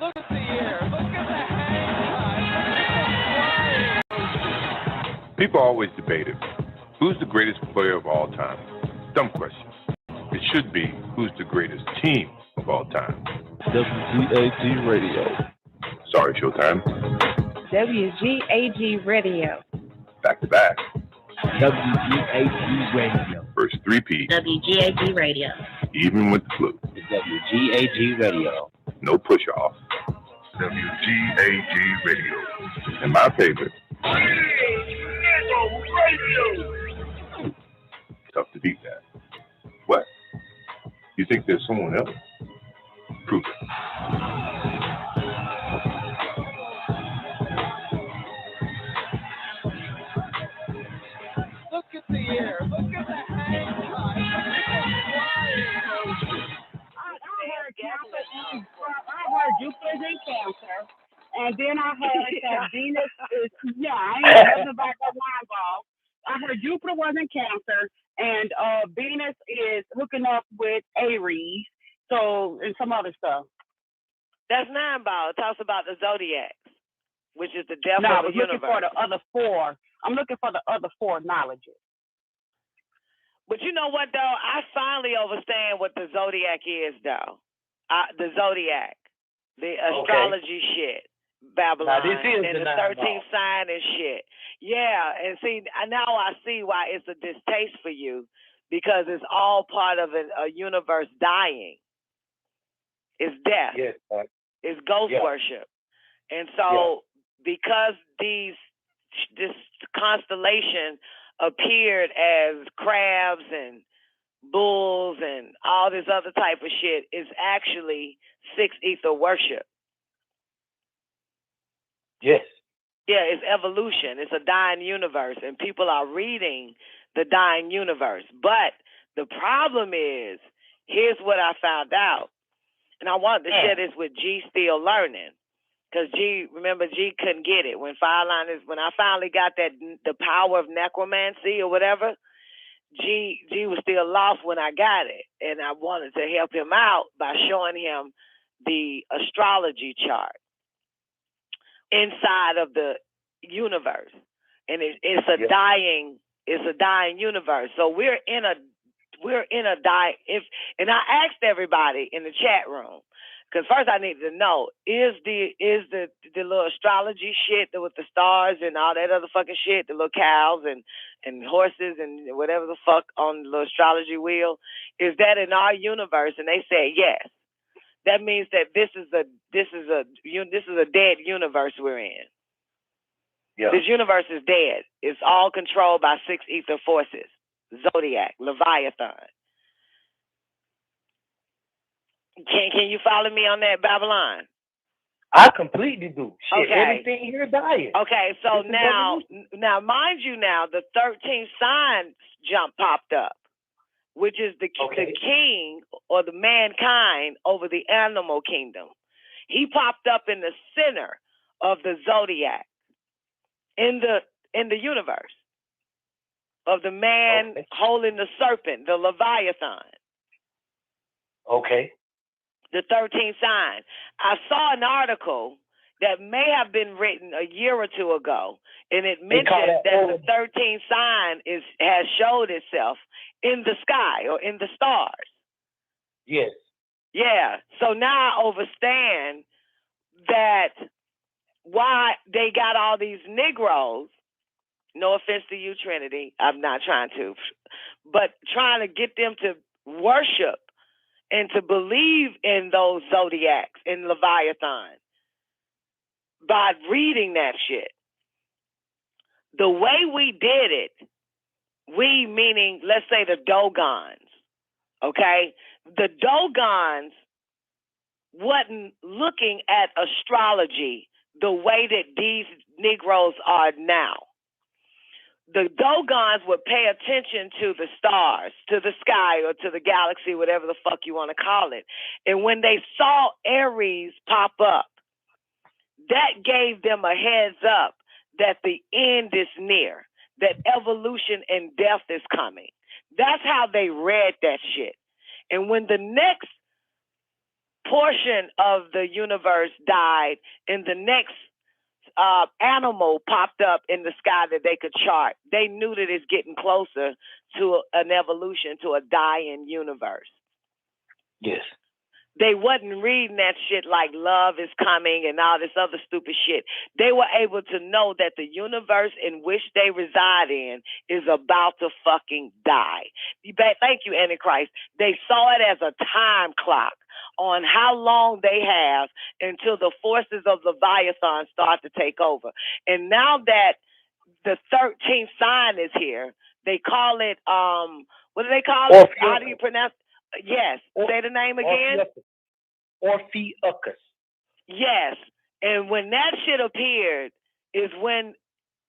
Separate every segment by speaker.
Speaker 1: Look at the air. Look at the hang time.
Speaker 2: People always debate it. Who's the greatest player of all time? Dumb question. It should be, who's the greatest team of all time?
Speaker 3: WGAG Radio.
Speaker 2: Sorry, Showtime.
Speaker 4: WGAG Radio.
Speaker 2: Back to back.
Speaker 3: WGAG Radio.
Speaker 2: First three-peat.
Speaker 5: WGAG Radio.
Speaker 2: Even with the flu.
Speaker 3: The WGAG Radio.
Speaker 2: No push-off. WGAG Radio. And my favorite. Radio. Tough to beat that. What? You think there's someone else? Prove it.
Speaker 1: Look at the air. Look at the hang time.
Speaker 6: I heard Jupiter's in Cancer, and then I heard that Venus is, I ain't know nothing about that line ball. I heard Jupiter was in Cancer, and Venus is hooking up with Aries, and some other stuff.
Speaker 7: That's nine ball. It talks about the zodiac, which is the depth
Speaker 6: No,
Speaker 7: of the universe.
Speaker 6: Looking for the other four. I'm looking for the other four knowledges.
Speaker 7: But you know what, though? I finally understand what the zodiac is, though. The zodiac, the astrology shit, Babylon,
Speaker 3: Now, this is
Speaker 7: and the 13th sign and shit. Yeah, and see, now I see why it's a distaste for you, because it's all part of a universe dying. It's death.
Speaker 3: Yes.
Speaker 7: It's ghost worship. And so because this constellation appeared as crabs and bulls and all this other type of shit, is actually sixth ether worship.
Speaker 3: Yes.
Speaker 7: Yeah, it's evolution. It's a dying universe, and people are reading the dying universe. But the problem is, here's what I found out. And I wanted to share this with G still learning. Because remember, G couldn't get it. When I finally got the power of necromancy or whatever, G was still lost when I got it. And I wanted to help him out by showing him the astrology chart inside of the universe. And it's a dying universe. So we're in a dying, and I asked everybody in the chat room, because first I needed to know, is the little astrology shit with the stars and all that other fucking shit, the little cows and horses and whatever the fuck on the little astrology wheel, is that in our universe? And they said yes. That means that this is a dead universe we're in. Yeah. This universe is dead. It's all controlled by six ether forces. Zodiac, Leviathan. Can you follow me on that, Babylon?
Speaker 3: I completely do. Shit,
Speaker 7: okay.
Speaker 3: Everything here dying.
Speaker 7: Okay, so now, mind you, the 13th sign popped up, which is the king or the mankind over the animal kingdom. He popped up in the center of the zodiac in the universe of the man holding the serpent, the Leviathan.
Speaker 3: Okay.
Speaker 7: The 13th sign. I saw an article that may have been written a year or two ago, and it mentioned that the 13th sign has showed itself in the sky or in the stars.
Speaker 3: Yes.
Speaker 7: Yeah. So now I understand that why they got all these Negroes. No offense to you, Trinity. I'm not trying to, but trying to get them to worship and to believe in those zodiacs in Leviathan by reading that shit. The way we did it, we meaning, let's say the Dogons, okay? The Dogons wasn't looking at astrology the way that these Negroes are now. The Dogons would pay attention to the stars, to the sky, or to the galaxy, whatever the fuck you want to call it. And when they saw Aries pop up, that gave them a heads up that the end is near, that evolution and death is coming. That's how they read that shit. And when the next portion of the universe died, and the next animal popped up in the sky that they could chart. They knew that it's getting closer to an evolution, to a dying universe.
Speaker 3: Yes.
Speaker 7: They wasn't reading that shit like love is coming and all this other stupid shit. They were able to know that the universe in which they reside in is about to fucking die. Thank you, Antichrist. They saw it as a time clock on how long they have until the forces of Leviathan start to take over. And now that the 13th sign is here, they call it, what do they call it? How do you pronounce? Yes. Say the name again.
Speaker 3: Orpheus.
Speaker 7: Yes. And when that shit appeared is when,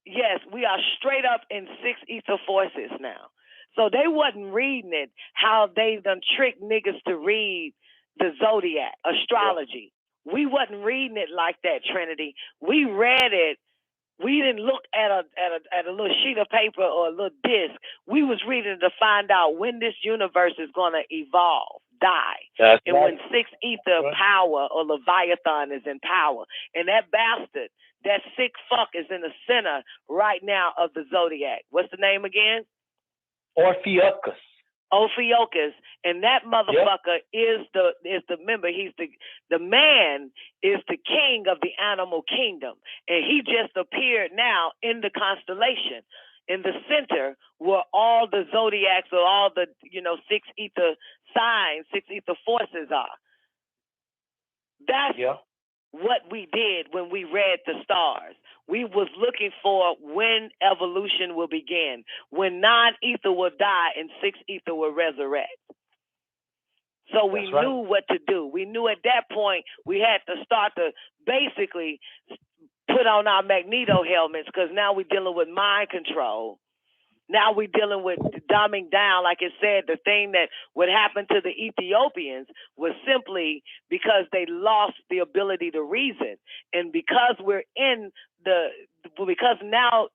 Speaker 7: yes, we are straight up in 6 ether forces now. So they wasn't reading it how they done tricked niggas to read the zodiac, astrology. Yeah. We wasn't reading it like that, Trinity. We read it. We didn't look at a little sheet of paper or a little disc. We was reading to find out when this universe is going to evolve, die.
Speaker 3: That's
Speaker 7: and
Speaker 3: right.
Speaker 7: When 6 ether power or Leviathan is in power. And that bastard, that sick fuck is in the center right now of the zodiac. What's the name again?
Speaker 3: Orpheus.
Speaker 7: Ophiuchus, and that motherfucker is the member. He's the man is the king of the animal kingdom, and he just appeared now in the constellation, in the center where all the zodiacs or all the 6 ether signs, 6 ether forces are. That's what we did when we read the stars. We was looking for when evolution will begin, when non-ether will die and 6 ether will resurrect. So we knew what to do. We knew at that point we had to start to basically put on our magneto helmets, because now we're dealing with mind control. Now we're dealing with dumbing down. Like it said, the thing that would happen to the Ethiopians was simply because they lost the ability to reason. And because because now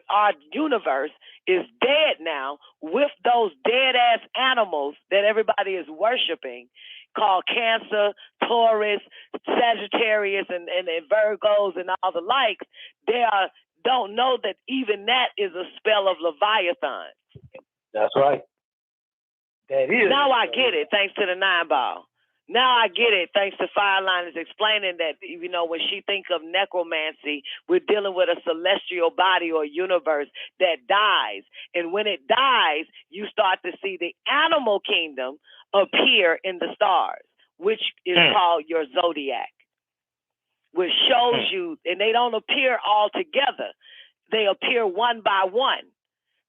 Speaker 7: our universe is dead now, with those dead ass animals that everybody is worshiping, called Cancer, Taurus, Sagittarius, and Virgos and all the likes, don't know that even that is a spell of Leviathan.
Speaker 3: That's right. That is.
Speaker 7: Now I get it, thanks to the 9 ball. Now I get it, thanks to Fireliners explaining that, when she thinks of necromancy, we're dealing with a celestial body or universe that dies. And when it dies, you start to see the animal kingdom appear in the stars, which is called your zodiac, which shows you, and they don't appear all together. They appear one by one.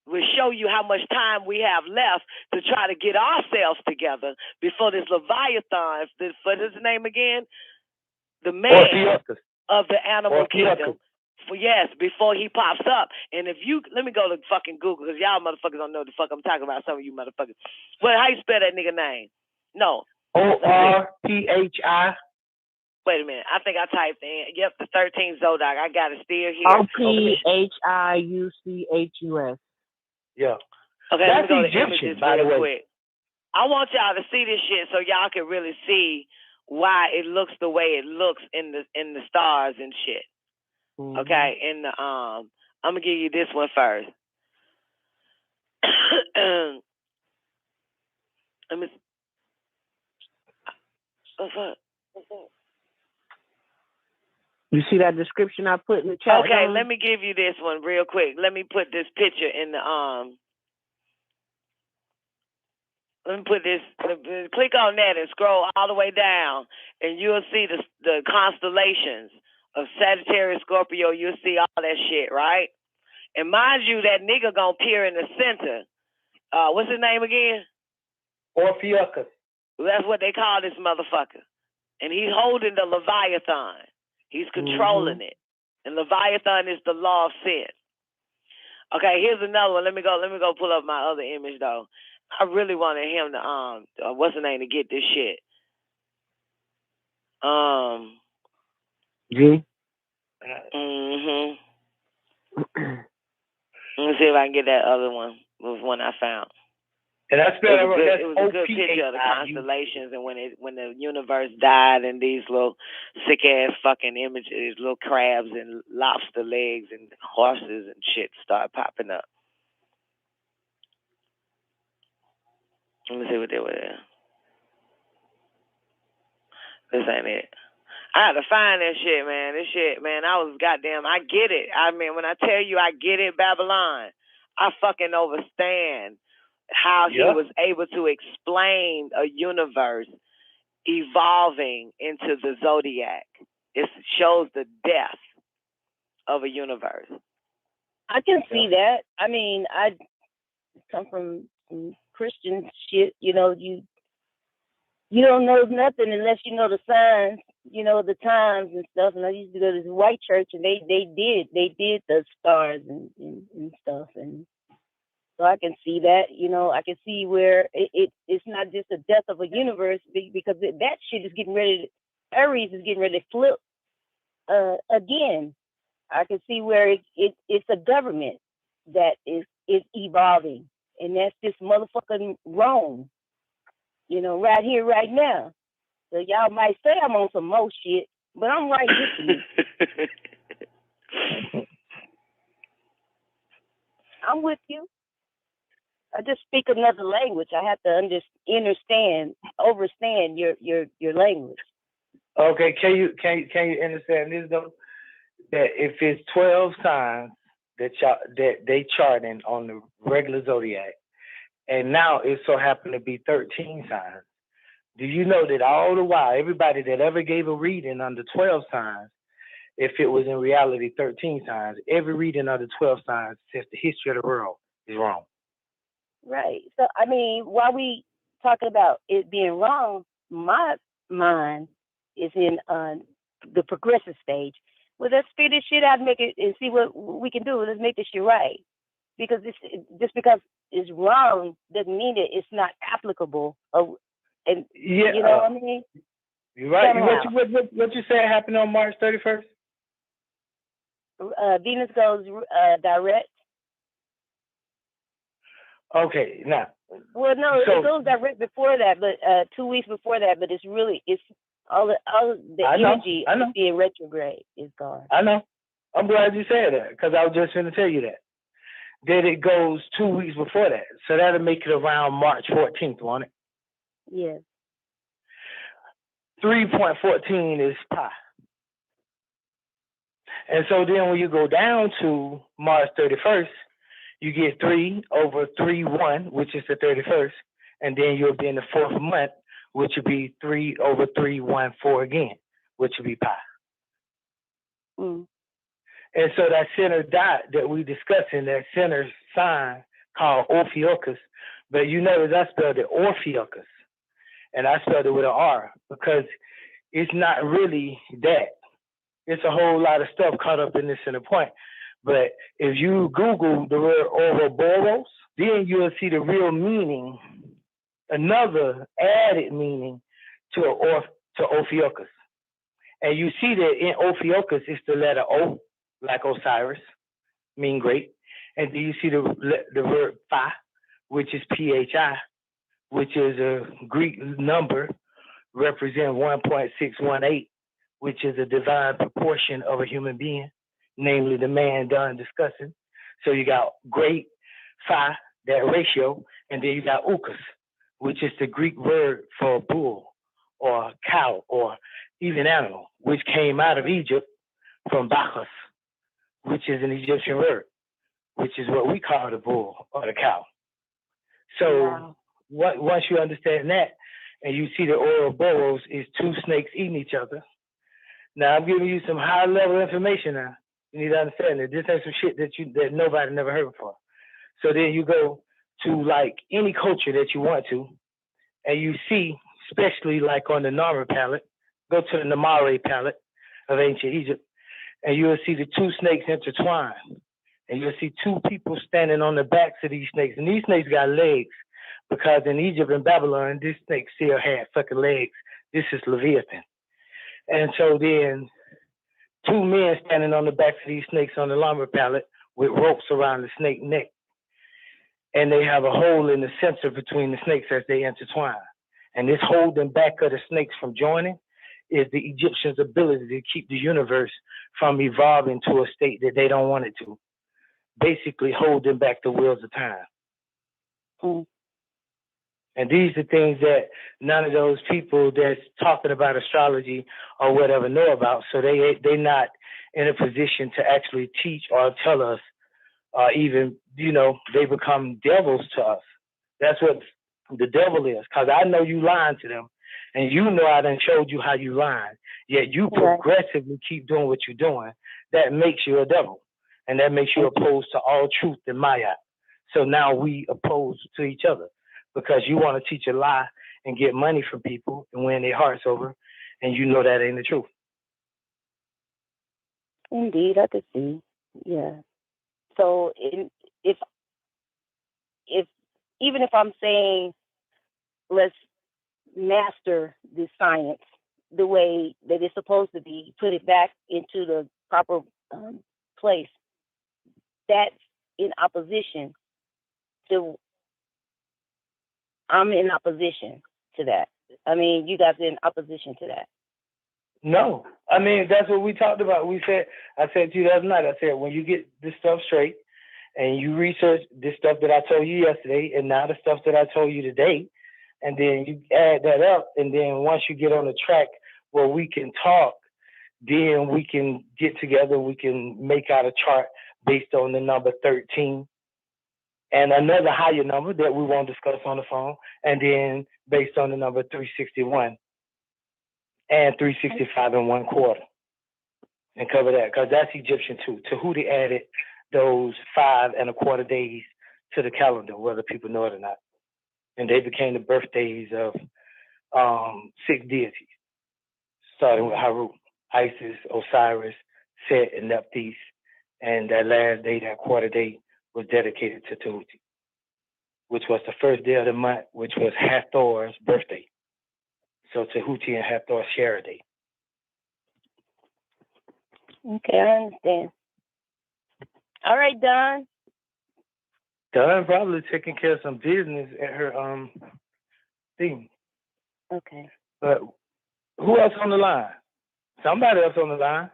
Speaker 7: We'll show you how much time we have left to try to get ourselves together before this Leviathan, what is his name again? The man of the animal kingdom. Yes, before he pops up. And let me go to fucking Google, because y'all motherfuckers don't know what the fuck I'm talking about, some of you motherfuckers. Well, how you spell that nigga name? No.
Speaker 3: Orphi.
Speaker 7: Wait a minute. I think I typed in, the 13th Zodiac. I got it still here.
Speaker 6: Ophiuchus.
Speaker 3: Yeah.
Speaker 7: Okay,
Speaker 3: that's
Speaker 7: let me go to
Speaker 3: Egyptian,
Speaker 7: images
Speaker 3: by the
Speaker 7: real
Speaker 3: way.
Speaker 7: quick. I want y'all to see this shit so y'all can really see why it looks the way it looks in the stars and shit. Mm-hmm. Okay, I'm gonna give you this one first. What's up?
Speaker 6: You see that description I put in the chat?
Speaker 7: Okay, let me give you this one real quick. Let me put this picture in the Let me put this. Click on that and scroll all the way down, and you'll see the constellations of Sagittarius, Scorpio. You'll see all that shit, right? And mind you, that nigga gonna appear in the center. What's his name again?
Speaker 3: Orpheus.
Speaker 7: That's what they call this motherfucker. And he's holding the Leviathan. He's controlling it. And Leviathan is the law of sin. Okay, here's another one. Let me go pull up my other image though. I really wanted him to what's the name to get this shit.
Speaker 6: G.
Speaker 7: Let me see if I can get that other one. It was one I found.
Speaker 3: And that's
Speaker 7: It was, good, it was a good
Speaker 3: O-P-A-I-U.
Speaker 7: picture of the constellations and when the universe died and these little sick ass fucking images, these little crabs and lobster legs and horses and shit started popping up. Let me see what they were there. This ain't it. I had to find that shit, man. This shit, man, I was goddamn, I get it. I mean, when I tell you I get it, Babylon, I fucking understand how he was able to explain a universe evolving into the zodiac. It shows the depth of a universe.
Speaker 4: I can see that. I mean, I come from Christian shit, you know, you don't know nothing unless you know the signs, you know, the times and stuff. And I used to go to this white church and they did the stars and stuff. And so I can see that, you know, I can see where it's not just the death of a universe because that shit is getting ready Aries is getting ready to flip again. I can see where it's a government that is evolving. And that's this motherfucking Rome, you know, right here, right now. So y'all might say I'm on some more shit, but I'm right with you. I'm with you. I just speak another language. I have to understand your language.
Speaker 3: Okay, can you understand this though? That if it's 12 signs that they charting on the regular zodiac, and now it so happened to be 13 signs. Do you know that all the while, everybody that ever gave a reading under 12 signs, if it was in reality 13 signs, every reading under 12 signs says the history of the world is wrong.
Speaker 4: Right. So, I mean, while we talking about it being wrong, my mind is in the progressive stage. Well, let's figure this shit out and make it and see what we can do. Let's make this shit right. Because just because it's wrong doesn't mean that it's not applicable. And
Speaker 3: yeah,
Speaker 4: you know what I mean?
Speaker 3: You're right. What you say happened on March 31st?
Speaker 4: Venus goes direct.
Speaker 3: Okay, now.
Speaker 4: Well, no, it goes direct before that, but 2 weeks before that. But it's all the energy of being retrograde is gone.
Speaker 3: I know. I'm glad you said that because I was just going to tell you that. Then it goes 2 weeks before that, so that'll make it around March 14th, won't it?
Speaker 4: Yes.
Speaker 3: 3.14 is pi. And so then when you go down to March 31st, you get 3 over 3/1, which is the 31st, and then you'll be in the fourth month, which would be 3 over 314 again, which would be pi.
Speaker 4: Mm.
Speaker 3: And so that center dot that we discussing, that center sign called Ophiuchus, but you notice I spelled it Orpheus, and I spelled it with an R because it's not really that. It's a whole lot of stuff caught up in this center point. But if you Google the word Ouroboros, then you'll see the real meaning, another added meaning to Ophiuchus. And you see that in Ophiuchus, it's the letter O, like Osiris, mean great. And then you see the word Phi, which is PHI, which is a Greek number representing 1.618, which is a divine proportion of a human being, namely the man done discussing. So you got great, Phi, that ratio, and then you got Ukas, which is the Greek word for bull or cow or even animal, which came out of Egypt from Bacchus, which is an Egyptian word, which is what we call the bull or the cow. So once you understand that, and you see the Ouroboros is two snakes eating each other. Now I'm giving you some high level information now. You need to understand that this ain't some shit that nobody never heard before. So then you go to like any culture that you want to, and you see, especially like on the Nara palette, go to the Namare palette of ancient Egypt, and you'll see the two snakes intertwined. And you'll see two people standing on the backs of these snakes. And these snakes got legs because in Egypt and Babylon, this snake still had fucking legs. This is Leviathan. And so then two men standing on the backs of these snakes on the lumber pallet with ropes around the snake neck. and they have a hole in the center between the snakes as they intertwine. And this holding back of the snakes from joining is the Egyptians' ability to keep the universe from evolving to a state that they don't want it to. Basically holding back the wheels of time.
Speaker 4: Mm.
Speaker 3: And these are things that none of those people that's talking about astrology or whatever know about. So they're not in a position to actually teach or tell us, or even, they become devils to us. That's what the devil is. Because I know you lying to them, and I done showed you how you lying. Yet you progressively keep doing what you're doing. That makes you a devil. And that makes you opposed to all truth in my eye. So now we oppose to each other because you want to teach a lie and get money from people and win their hearts over, and that ain't the truth.
Speaker 4: Indeed, I could see. Yeah. So if even if I'm saying let's master this science the way that it's supposed to be, put it back into the proper place, that's in opposition to. I'm in opposition to that. I mean, you guys are in opposition to that.
Speaker 3: No, I mean, that's what we talked about. I said to you the other night, I said, when you get this stuff straight and you research this stuff that I told you yesterday and now the stuff that I told you today, and then you add that up, and then once you get on the track where we can talk, then we can get together, we can make out a chart based on the number 13 and another higher number that we won't discuss on the phone, and then based on the number 361 and 365 and 1/4, and cover that, because that's Egyptian too. Tahuti added those 5 1/4 days to the calendar, whether people know it or not, and they became the birthdays of 6 deities, starting with Haru, Isis, Osiris, Set, and Nephthys, and that last day, that quarter day, was dedicated to Tahuti, which was the first day of the month, which was Hathor's birthday. So Tahuti and Hathor share a day.
Speaker 4: Okay, I understand. All right, Don.
Speaker 3: Don probably taking care of some business at her thing.
Speaker 4: Okay.
Speaker 3: But who else on the line? Somebody else on the line.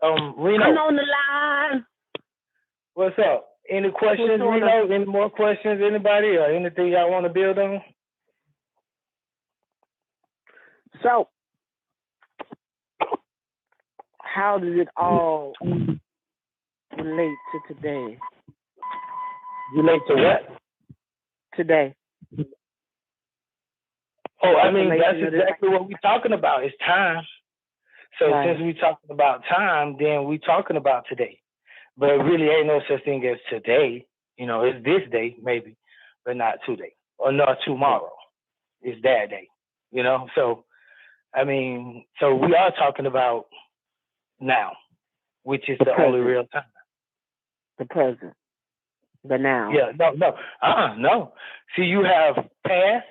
Speaker 3: Reno.
Speaker 6: I'm on the line.
Speaker 3: What's up? Any questions, Reno? Any more questions, anybody, or anything y'all want to build on?
Speaker 6: So, how does it all relate to today?
Speaker 3: Relate to what?
Speaker 6: Today.
Speaker 3: Oh, I mean, that's exactly what we're talking about. It's time. So
Speaker 6: Right.
Speaker 3: since we're talking about time, then we're talking about today. But it really ain't no such thing as today. It's this day, maybe, but not today. Or not tomorrow. It's that day. So, I mean, so we are talking about now, which is the only real time.
Speaker 6: The present. The now.
Speaker 3: Yeah, no. See, you have past,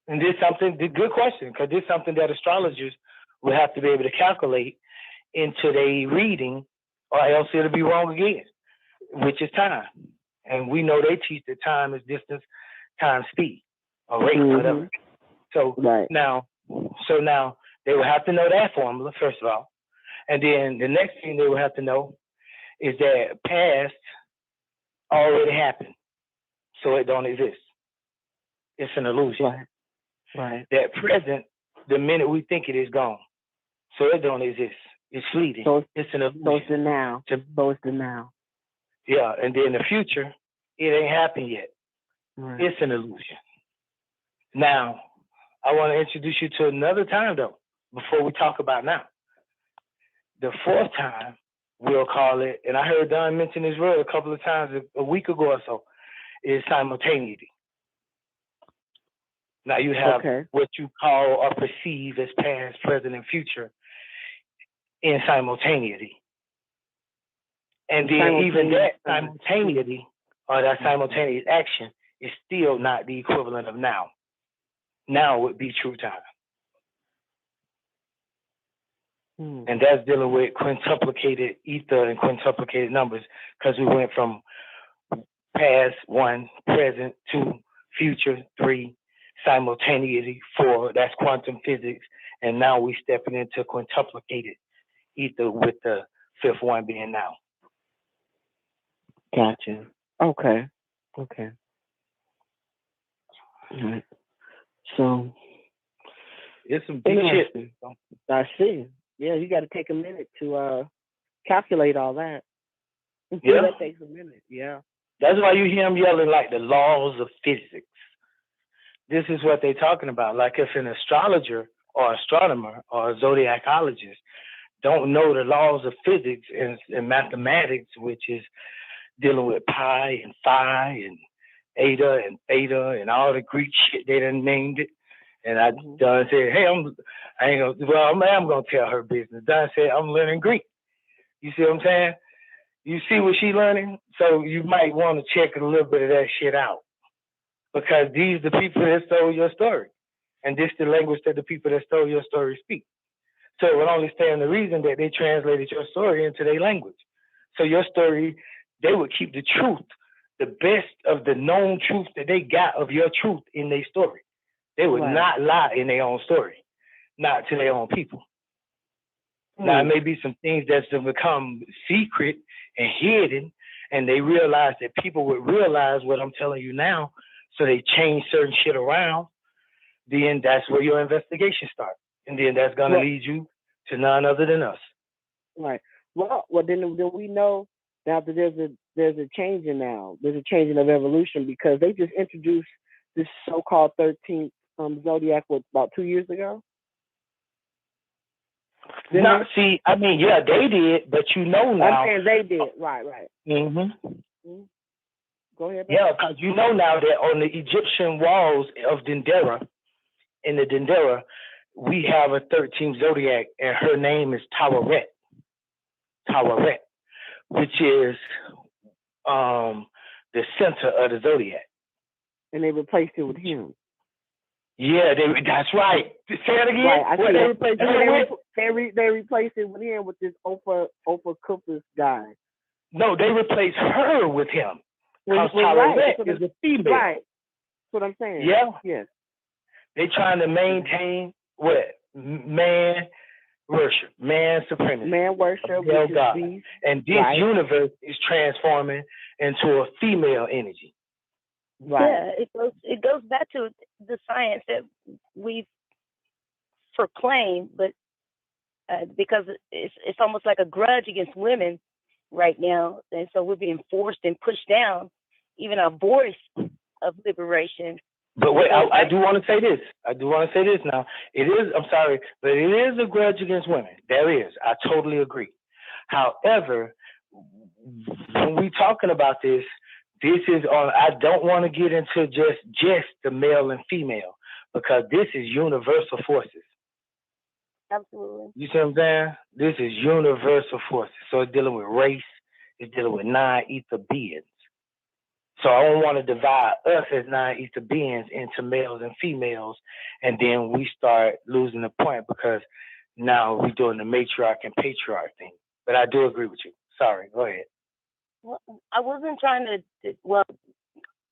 Speaker 3: and this something, good question, because this is something that astrologers will have to be able to calculate into their reading, or else it'll be wrong again, which is time. And we know they teach that time is distance times speed, or rate, whatever. So now they will have to know that formula, first of all. And then the next thing they will have to know is that past already happened, so it don't exist. It's an illusion.
Speaker 6: Right.
Speaker 3: That present, the minute we think it is gone, so it don't exist. It's fleeting.
Speaker 6: So
Speaker 3: it's an illusion.
Speaker 6: So it's the now. So it's the now.
Speaker 3: Yeah, and then the future, it ain't happened yet.
Speaker 6: Right.
Speaker 3: It's an illusion. Now, I want to introduce you to another time, though, before we talk about now. The fourth time, we'll call it, and I heard Don mention this word a couple of times a week ago or so, is simultaneity. Now you have what you call or perceive as past, present, and future in simultaneity. And then even that simultaneity or that simultaneous action is still not the equivalent of now. Now would be true time. And that's dealing with quintuplicated ether and quintuplicated numbers, because we went from past 1, present 2, future 3, simultaneity 4. That's quantum physics, and now we stepping into quintuplicated ether with the 5th one being now.
Speaker 5: Gotcha. Okay. All right. So
Speaker 3: It's some big shit.
Speaker 5: I see. Yeah, you got to take a minute to calculate all that.
Speaker 3: Yeah.
Speaker 5: That takes a minute. Yeah.
Speaker 3: That's why you hear them yelling like the laws of physics. This is what they're talking about. Like if an astrologer or astronomer or a zodiacologist don't know the laws of physics and mathematics, which is dealing with pi and phi and eta and theta and all the Greek shit they done named it. And I done said, hey, I'm gonna tell her business. Done said I'm learning Greek. You see what I'm saying? You see what she learning? So you might want to check a little bit of that shit out. Because these the people that stole your story. And this the language that the people that stole your story speak. So it would only stand the reason that they translated your story into their language. So your story, they would keep the truth, the best of the known truth that they got of your truth in their story. They would not lie in their own story, not to their own people. Now, it may be some things that's become secret and hidden, and they realize that people would realize what I'm telling you now, so they change certain shit around. Then that's where your investigation starts. And then that's going to lead you to none other than us.
Speaker 5: Right. Well, then we know now that there's a changing now. There's a changing of evolution because they just introduced this so-called 13th zodiac about 2 years ago.
Speaker 3: No, see, I mean, yeah, they did, but you know now.
Speaker 5: I'm saying they did. Right. Go ahead.
Speaker 3: Yeah, because you know now that on the Egyptian walls of Dendera, in the Dendera, we have a 13th zodiac, and her name is Taweret, which is the center of the zodiac.
Speaker 5: And they replaced it with him.
Speaker 3: Yeah, that's right. Say it again.
Speaker 5: Right, they replaced it with him with this Oprah Kupfer's guy.
Speaker 3: No, they replaced her with him. Because Taweret is a female.
Speaker 5: Right. That's what I'm saying.
Speaker 3: Yeah.
Speaker 5: Yes.
Speaker 3: They trying to maintain what? Man worship, man supremacy.
Speaker 5: Man worship,
Speaker 3: which God. Beast. And this universe is transforming into a female energy.
Speaker 4: Right. Yeah, it goes back to the science that we've proclaimed, but because it's almost like a grudge against women right now, and so we're being forced and pushed down even our voice of liberation.
Speaker 3: But wait, I do want to say this. Now. It is, I'm sorry, but it is a grudge against women. There is. I totally agree. However, when we talking about this is on, I don't want to get into just the male and female, because this is universal forces.
Speaker 4: Absolutely.
Speaker 3: You see what I'm saying? This is universal forces. So it's dealing with race, it's dealing with non-ether beings. So I don't want to divide us as non-ether beings into males and females, and then we start losing the point because now we're doing the matriarch and patriarch thing. But I do agree with you. Sorry, go ahead.
Speaker 4: Well, I wasn't trying to,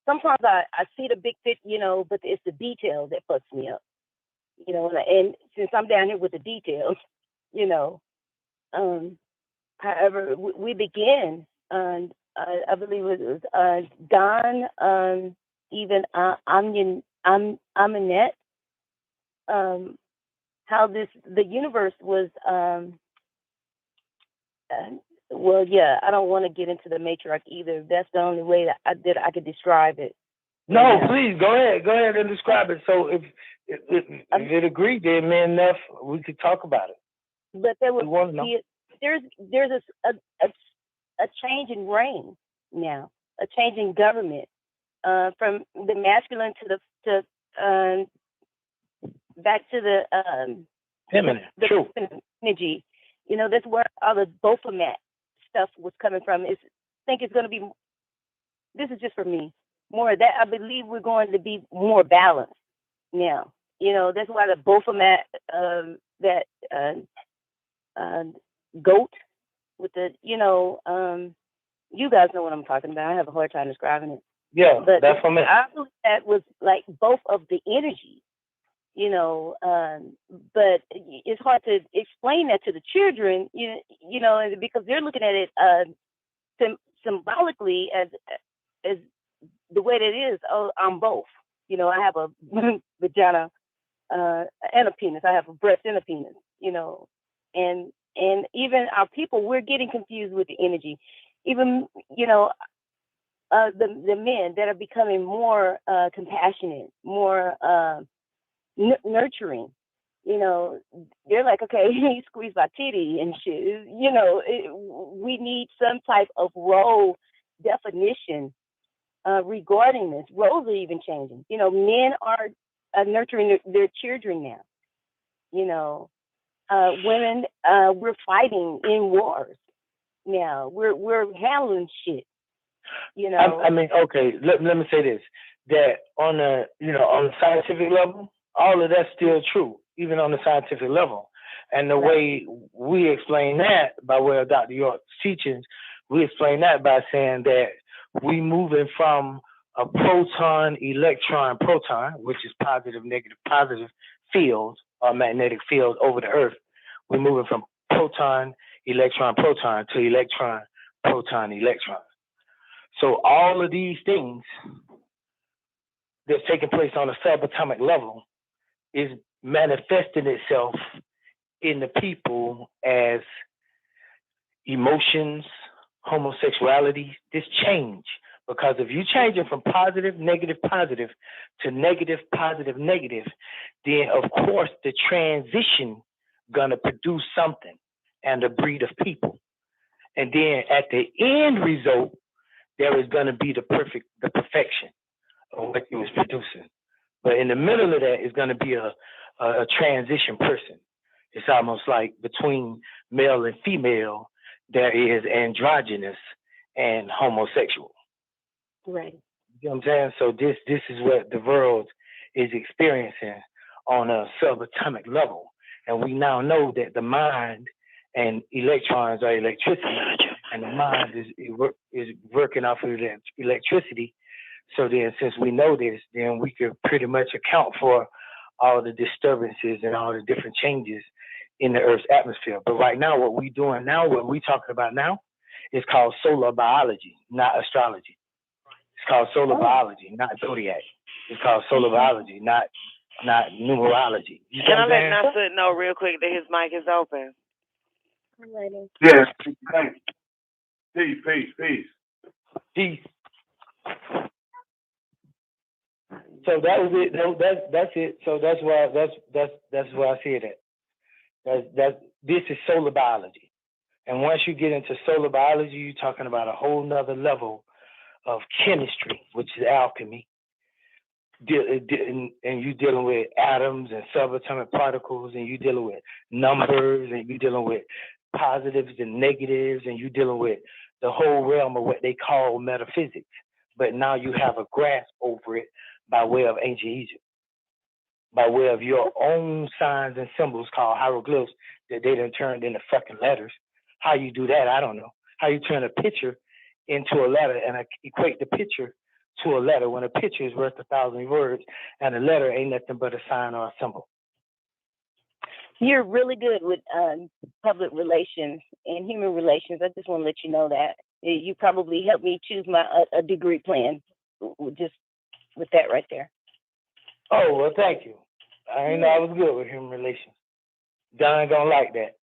Speaker 4: sometimes I see the big picture, but it's the details that fucks me up, and since I'm down here with the details, however, we begin, and I believe it was Don, even Aminette, how the universe was, I don't want to get into the matriarch either. That's the only way that I could describe it.
Speaker 3: No, please, go ahead and describe it. So if it agreed, then man enough, we could talk about it.
Speaker 4: But there's a change in reign now, a change in government, from the masculine to back to the
Speaker 3: feminine, true
Speaker 4: energy. That's where all the Baphomet stuff was coming from. I think it's going to be. This is just for me. More of that. I believe we're going to be more balanced now. That's why the Baphomet, that goat with the, You guys know what I'm talking about. I have a hard time describing it.
Speaker 3: Yeah,
Speaker 4: But
Speaker 3: that's what I meant.
Speaker 4: I believe that was like both of the energies, but it's hard to explain that to the children, because they're looking at it symbolically as the way that it is. Oh, I'm both. I have a vagina and a penis. I have a breast and a penis. And even our people, we're getting confused with the energy. Even the men that are becoming more compassionate, more nurturing. They're like, okay, he squeezed my titty and shit. We need some type of role definition regarding this. Roles are even changing. Men are nurturing their children now. Women, we're fighting in wars now. We're handling shit.
Speaker 3: I mean, okay. Let me say this: that on the on the scientific level, all of that's still true, even on the scientific level. And the way we explain that by way of Dr. York's teachings, we explain that by saying that we moving from a proton, electron, proton, which is positive, negative, positive field or magnetic field over the Earth. We're moving from proton, electron, proton to electron, proton, electron. So all of these things that's taking place on a subatomic level is manifesting itself in the people as emotions, homosexuality, this change. Because if you change it from positive, negative, positive to negative, positive, negative, then of course the transition gonna produce something and a breed of people. And then at the end result, there is gonna be the perfection of what you was producing. But in the middle of that is gonna be a transition person. It's almost like between male and female, there is androgynous and homosexual.
Speaker 4: Right.
Speaker 3: You know what I'm saying? So this is what the world is experiencing on a subatomic level. And we now know that the mind and electrons are electricity, and the mind is working off of electricity. So then since we know this, then we could pretty much account for all the disturbances and all the different changes in the Earth's atmosphere. But right now, what we're talking about now is called solar biology, not astrology. It's called solar biology, not zodiac. It's called solar biology, not numerology.
Speaker 7: Can I let Nasser know real quick that his mic is open?
Speaker 2: Yes. Thanks. Peace.
Speaker 3: Peace. So that was it. That's it. So that's why I see that. This is solar biology, and once you get into solar biology, you're talking about a whole nother level of chemistry, which is alchemy. And you're dealing with atoms and subatomic particles, and you're dealing with numbers, and you're dealing with positives and negatives, and you're dealing with the whole realm of what they call metaphysics. But now you have a grasp over it by way of ancient Egypt, by way of your own signs and symbols called hieroglyphs that they done turned into fucking letters. How you do that, I don't know. How you turn a picture into a letter and equate the picture to a letter when a picture is worth 1,000 words and a letter ain't nothing but a sign or a symbol.
Speaker 4: You're really good with public relations and human relations. I just want to let you know that. You probably helped me choose my a degree plan just with that right there.
Speaker 3: Oh, well, thank you. I didn't know I was good with human relations. Don don't like that.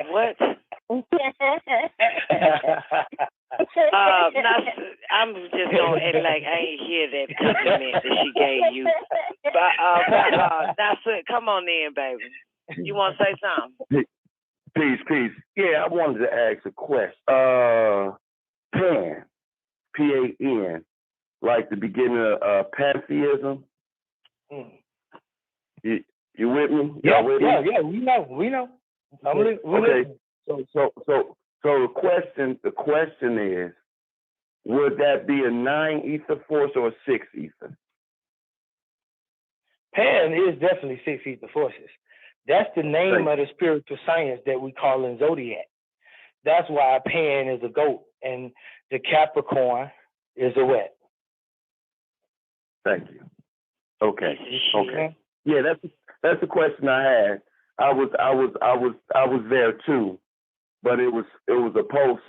Speaker 7: What? I'm just gonna act like I ain't hear that compliment that she gave you. But Nasser, come on in, baby. You want to say something?
Speaker 8: Peace. Yeah, I wanted to ask a question. Pan, P-A-N, like the beginning of pantheism. You with me?
Speaker 3: Yeah, we know.
Speaker 8: Okay. So the question is, would that be a 9 ether force or a 6 ether?
Speaker 3: Pan is definitely 6 ether forces. That's the name of the spiritual science that we call in Zodiac. That's why Pan is a goat and the Capricorn is a wet.
Speaker 8: Thank you. Okay.
Speaker 3: Okay.
Speaker 8: Yeah, that's the question I had. I was there too, but it was a post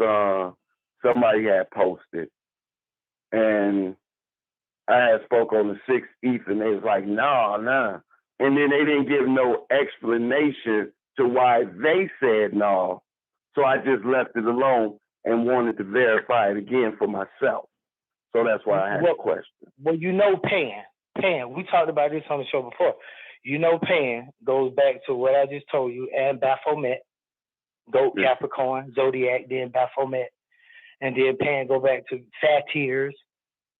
Speaker 8: somebody had posted, and I had spoke on the 6th ether, and they was like, nah, and then they didn't give no explanation to why they said no, so I just left it alone and wanted to verify it again for myself. So that's why I had a question.
Speaker 3: Well, you know, Pan. We talked about this on the show before. You know, Pan goes back to what I just told you, and Baphomet, Goat, Capricorn, Zodiac, then Baphomet, and then Pan go back to Satyrs,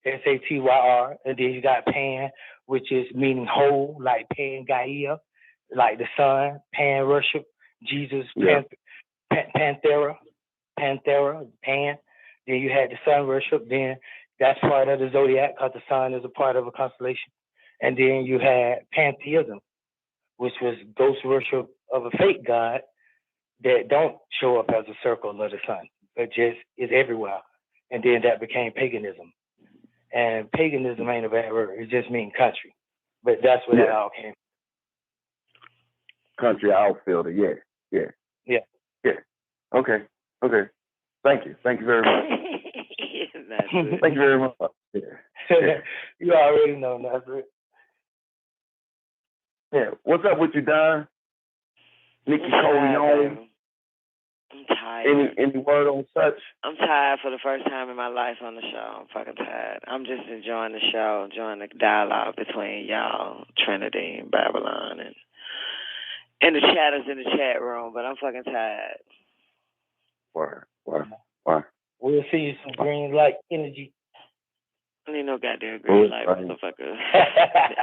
Speaker 3: Satyr, and then you got Pan, which is meaning whole, like Pan Gaia, like the sun, Pan worship, Jesus, Panthera, Pan. Then you had the sun worship, then that's part of the zodiac because the sun is a part of a constellation. And then you had pantheism, which was ghost worship of a fake god that don't show up as a circle of the sun, but just is everywhere. And then that became paganism. And paganism ain't a bad word. It just means country. But that's where that all came from.
Speaker 8: Country outfielder, yeah. Okay. Thank you very much. Thank you very much. Yeah.
Speaker 3: You already know, Nazareth.
Speaker 8: Yeah. What's up with you, Don? Nicoleone.
Speaker 7: I'm tired.
Speaker 8: Any word on such?
Speaker 7: I'm tired for the first time in my life on the show. I'm fucking tired. I'm just enjoying the show, enjoying the dialogue between y'all, Trinity and Babylon, and the chatters in the chat room, but I'm fucking tired.
Speaker 8: Why?
Speaker 3: We'll see you some green light energy.
Speaker 7: I need no goddamn green light, motherfucker.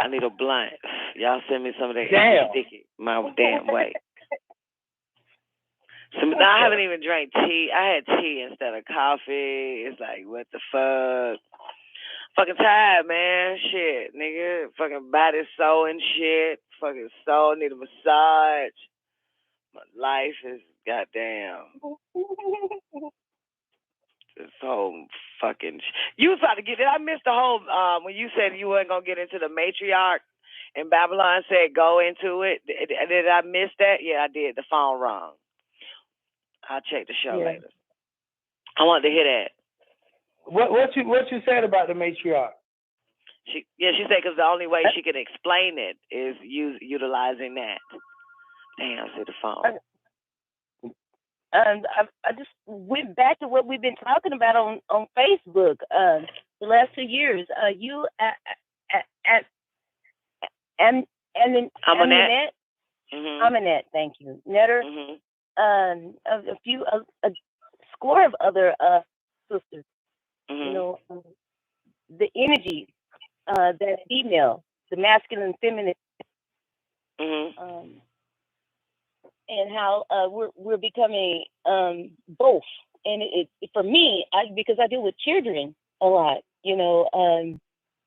Speaker 7: I need a blunt. Y'all send me some of that sticky my damn way. So now I haven't even drank tea. I had tea instead of coffee. It's like, what the fuck? Fucking tired, man. Shit, nigga. Fucking body sore and shit. Fucking sore. Need a massage. My life is goddamn. This whole fucking. You was about to get it. I missed the whole when you said you weren't gonna get into the matriarch, and Babylon said go into it. Did I miss that? Yeah, I did. The phone rung. I'll check the show later. I wanted to hear that.
Speaker 3: What you said about the matriarch?
Speaker 7: She said because the only way she can explain it is utilizing that. Damn, see the phone.
Speaker 4: I just went back to what we've been talking about on Facebook the last 2 years. You and Aminette. Aminette, thank you. Netter. A score of other sisters. You know, the energy that female, the masculine and feminine, and how we're becoming both. And it for me, because I deal with children a lot. You know,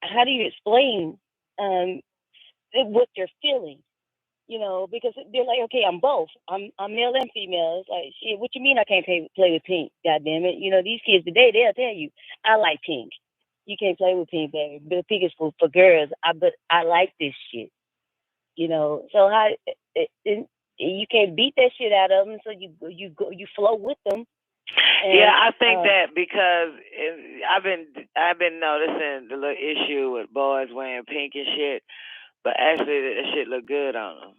Speaker 4: how do you explain what they're feeling? You know, because they're like, okay, I'm both. I'm male and female. It's like, shit, what you mean I can't play with pink? God damn it. You know, these kids today, they'll tell you, I like pink. You can't play with pink, baby. But pink is for girls. But I like this shit. You know, so you can't beat that shit out of them. So you flow with them. And,
Speaker 7: I think that because I've been noticing the little issue with boys wearing pink and shit. But actually, that shit look good on them.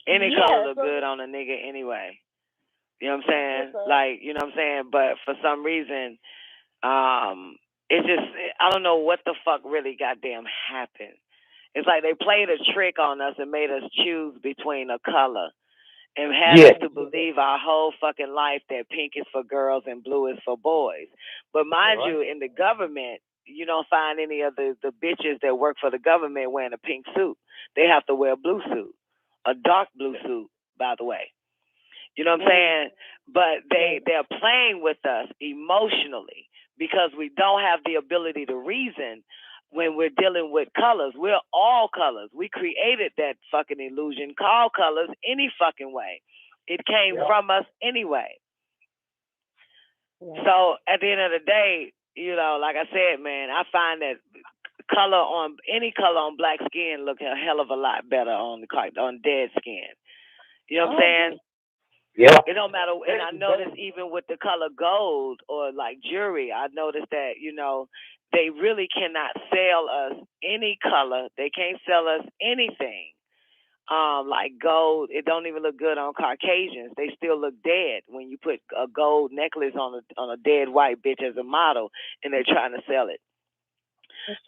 Speaker 7: Any color look good on a nigga anyway. You know what I'm saying? Like, you know what I'm saying? But for some reason, it's just, I don't know what the fuck really goddamn happened. It's like they played a trick on us and made us choose between a color and had us to believe our whole fucking life that pink is for girls and blue is for boys. But mind you, in the government, you don't find any of the bitches that work for the government wearing a pink suit. They have to wear a blue suit, a dark blue suit, by the way. You know what I'm saying? But they're playing with us emotionally because we don't have the ability to reason when we're dealing with colors. We're all colors. We created that fucking illusion called colors any fucking way. It came from us anyway. So at the end of the day, you know, like I said, man, I find that any color on black skin look a hell of a lot better on dead skin. You know what I'm saying?
Speaker 3: Yeah.
Speaker 7: It don't matter. And I noticed even with the color gold or like jewelry, I noticed that, you know, they really cannot sell us any color. They can't sell us anything. Like gold, it don't even look good on Caucasians. They still look dead when you put a gold necklace on a dead white bitch as a model, and they're trying to sell it.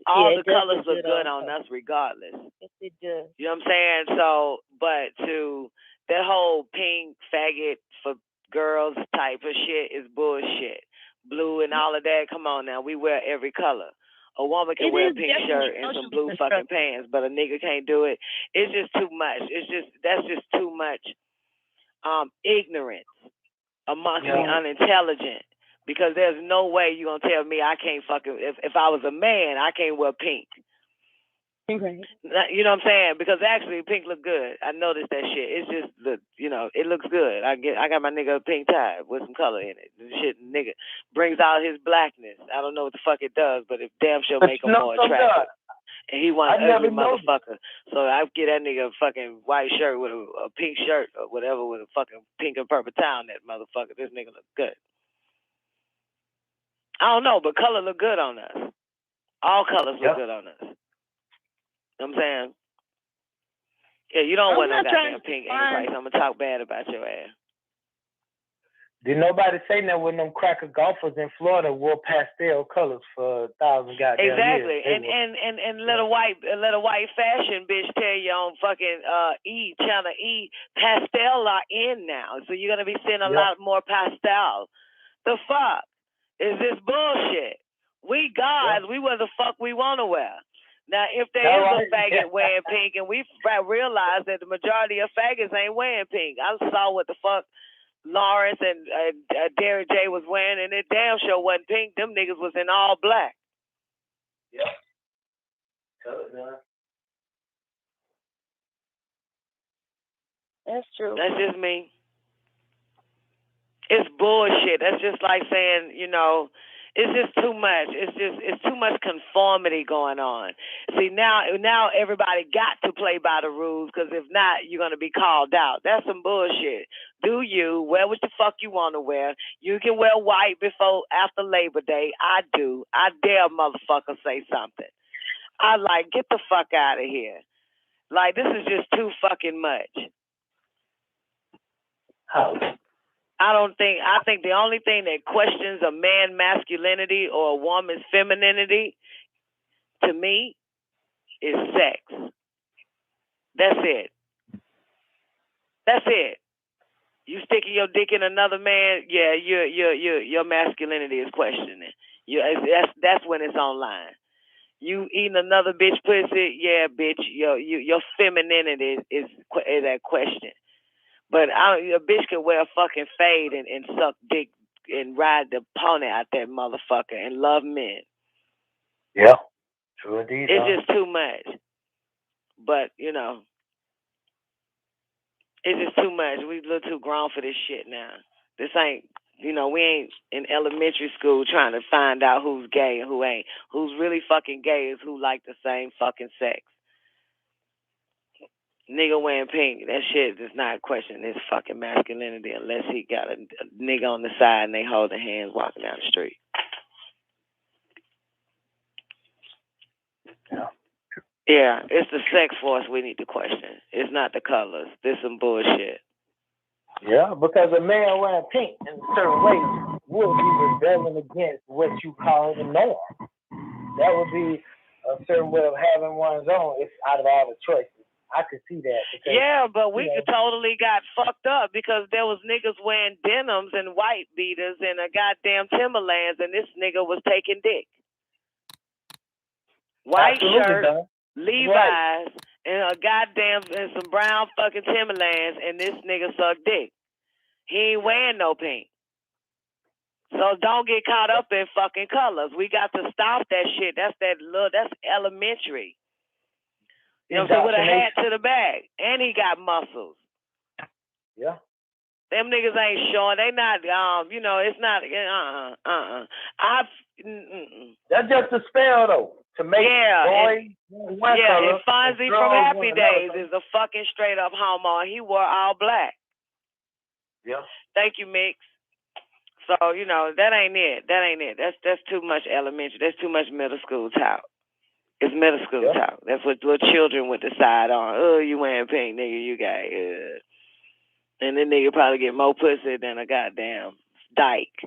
Speaker 7: All the colors look good on us regardless.
Speaker 4: Yes, it does.
Speaker 7: You know what I'm saying? So, but to that whole pink faggot for girls type of shit is bullshit. Blue and all of that. Come on now, we wear every color. A woman can wear a pink shirt and some blue fucking pants, but a nigga can't do it. It's just too much. That's just too much ignorance amongst the unintelligent. Because there's no way you're gonna tell me I can't fucking if I was a man, I can't wear pink.
Speaker 4: Right.
Speaker 7: You know what I'm saying? Because actually pink look good. I noticed that shit. It's just it looks good. I got my nigga a pink tie with some color in it. This shit nigga brings out his blackness. I don't know what the fuck it does, but it damn sure make him more attractive. And he wants ugly motherfucker. So I get that nigga a fucking white shirt with a pink shirt or whatever with a fucking pink and purple tie on that motherfucker. This nigga look good. I don't know, but color look good on us. All colors look good on us. You know what I'm saying? Yeah, you don't want no goddamn pink Antichrist. I'm going to talk bad about your ass.
Speaker 3: Did nobody say that when them cracker golfers in Florida wore pastel colors for 1,000 goddamn years?
Speaker 7: Exactly. And let a white fashion bitch tell you on fucking channel E, pastel are in now. So you're going to be seeing a lot more pastel. The fuck is this bullshit? We gods, we wear the fuck we want to wear. Now, if there is a faggot wearing pink, and we realize that the majority of faggots ain't wearing pink. I saw what the fuck Lawrence and Derek J was wearing, and it damn sure wasn't pink. Them niggas was in all black.
Speaker 3: Yeah.
Speaker 4: That's true.
Speaker 7: That's just me. It's bullshit. That's just like saying, you know, it's just too much. It's too much conformity going on. See, now everybody got to play by the rules, because if not, you're going to be called out. That's some bullshit. Do you wear what the fuck you want to wear? You can wear white after Labor Day. I do. I dare motherfucker say something. I get the fuck out of here. Like, this is just too fucking much.
Speaker 3: How?
Speaker 7: I think the only thing that questions a man's masculinity or a woman's femininity, to me, is sex. That's it. That's it. You sticking your dick in another man, yeah, your masculinity is questioning. That's when it's online. You eating another bitch pussy, yeah, bitch, your femininity is at question. But a bitch can wear a fucking fade and suck dick and ride the pony out that motherfucker and love men.
Speaker 3: Yeah, true indeed.
Speaker 7: It's just too much. But, you know, it's just too much. We look too grown for this shit now. This ain't, you know, we ain't in elementary school trying to find out who's gay and who ain't. Who's really fucking gay is who like the same fucking sex. Nigga wearing pink, that shit does not question his fucking masculinity unless he got a nigga on the side and they holding hands walking down the street. Yeah, it's the sex force we need to question. It's not the colors. This some bullshit.
Speaker 3: Yeah, because a man wearing pink in a certain way would be rebelling against what you call the norm. That would be a certain way of having one's own. It's out of all the choices. I could see that. Because,
Speaker 7: yeah, but we totally got fucked up because there was niggas wearing denims and white beaters and a goddamn Timberlands, and this nigga was taking dick. White shirt, Levi's, and a goddamn and some brown fucking Timberlands, and this nigga sucked dick. He ain't wearing no pink. So don't get caught up in fucking colors. We got to stop that shit. That's elementary. You know what I'm saying? With a hat to the back. And he got muscles.
Speaker 3: Yeah.
Speaker 7: Them niggas ain't showing. They not. It's not.
Speaker 3: That's just a spell though. To make boys one color.
Speaker 7: And Fonzie from Happy Days is a fucking straight up homo. He wore all black.
Speaker 3: Yeah.
Speaker 7: Thank you, Mix. So, that ain't it. That's too much elementary. That's too much middle school talk. It's middle school talk. That's what children would decide on. Oh, you wearing pink, nigga, you gay. And then nigga probably get more pussy than a goddamn dyke.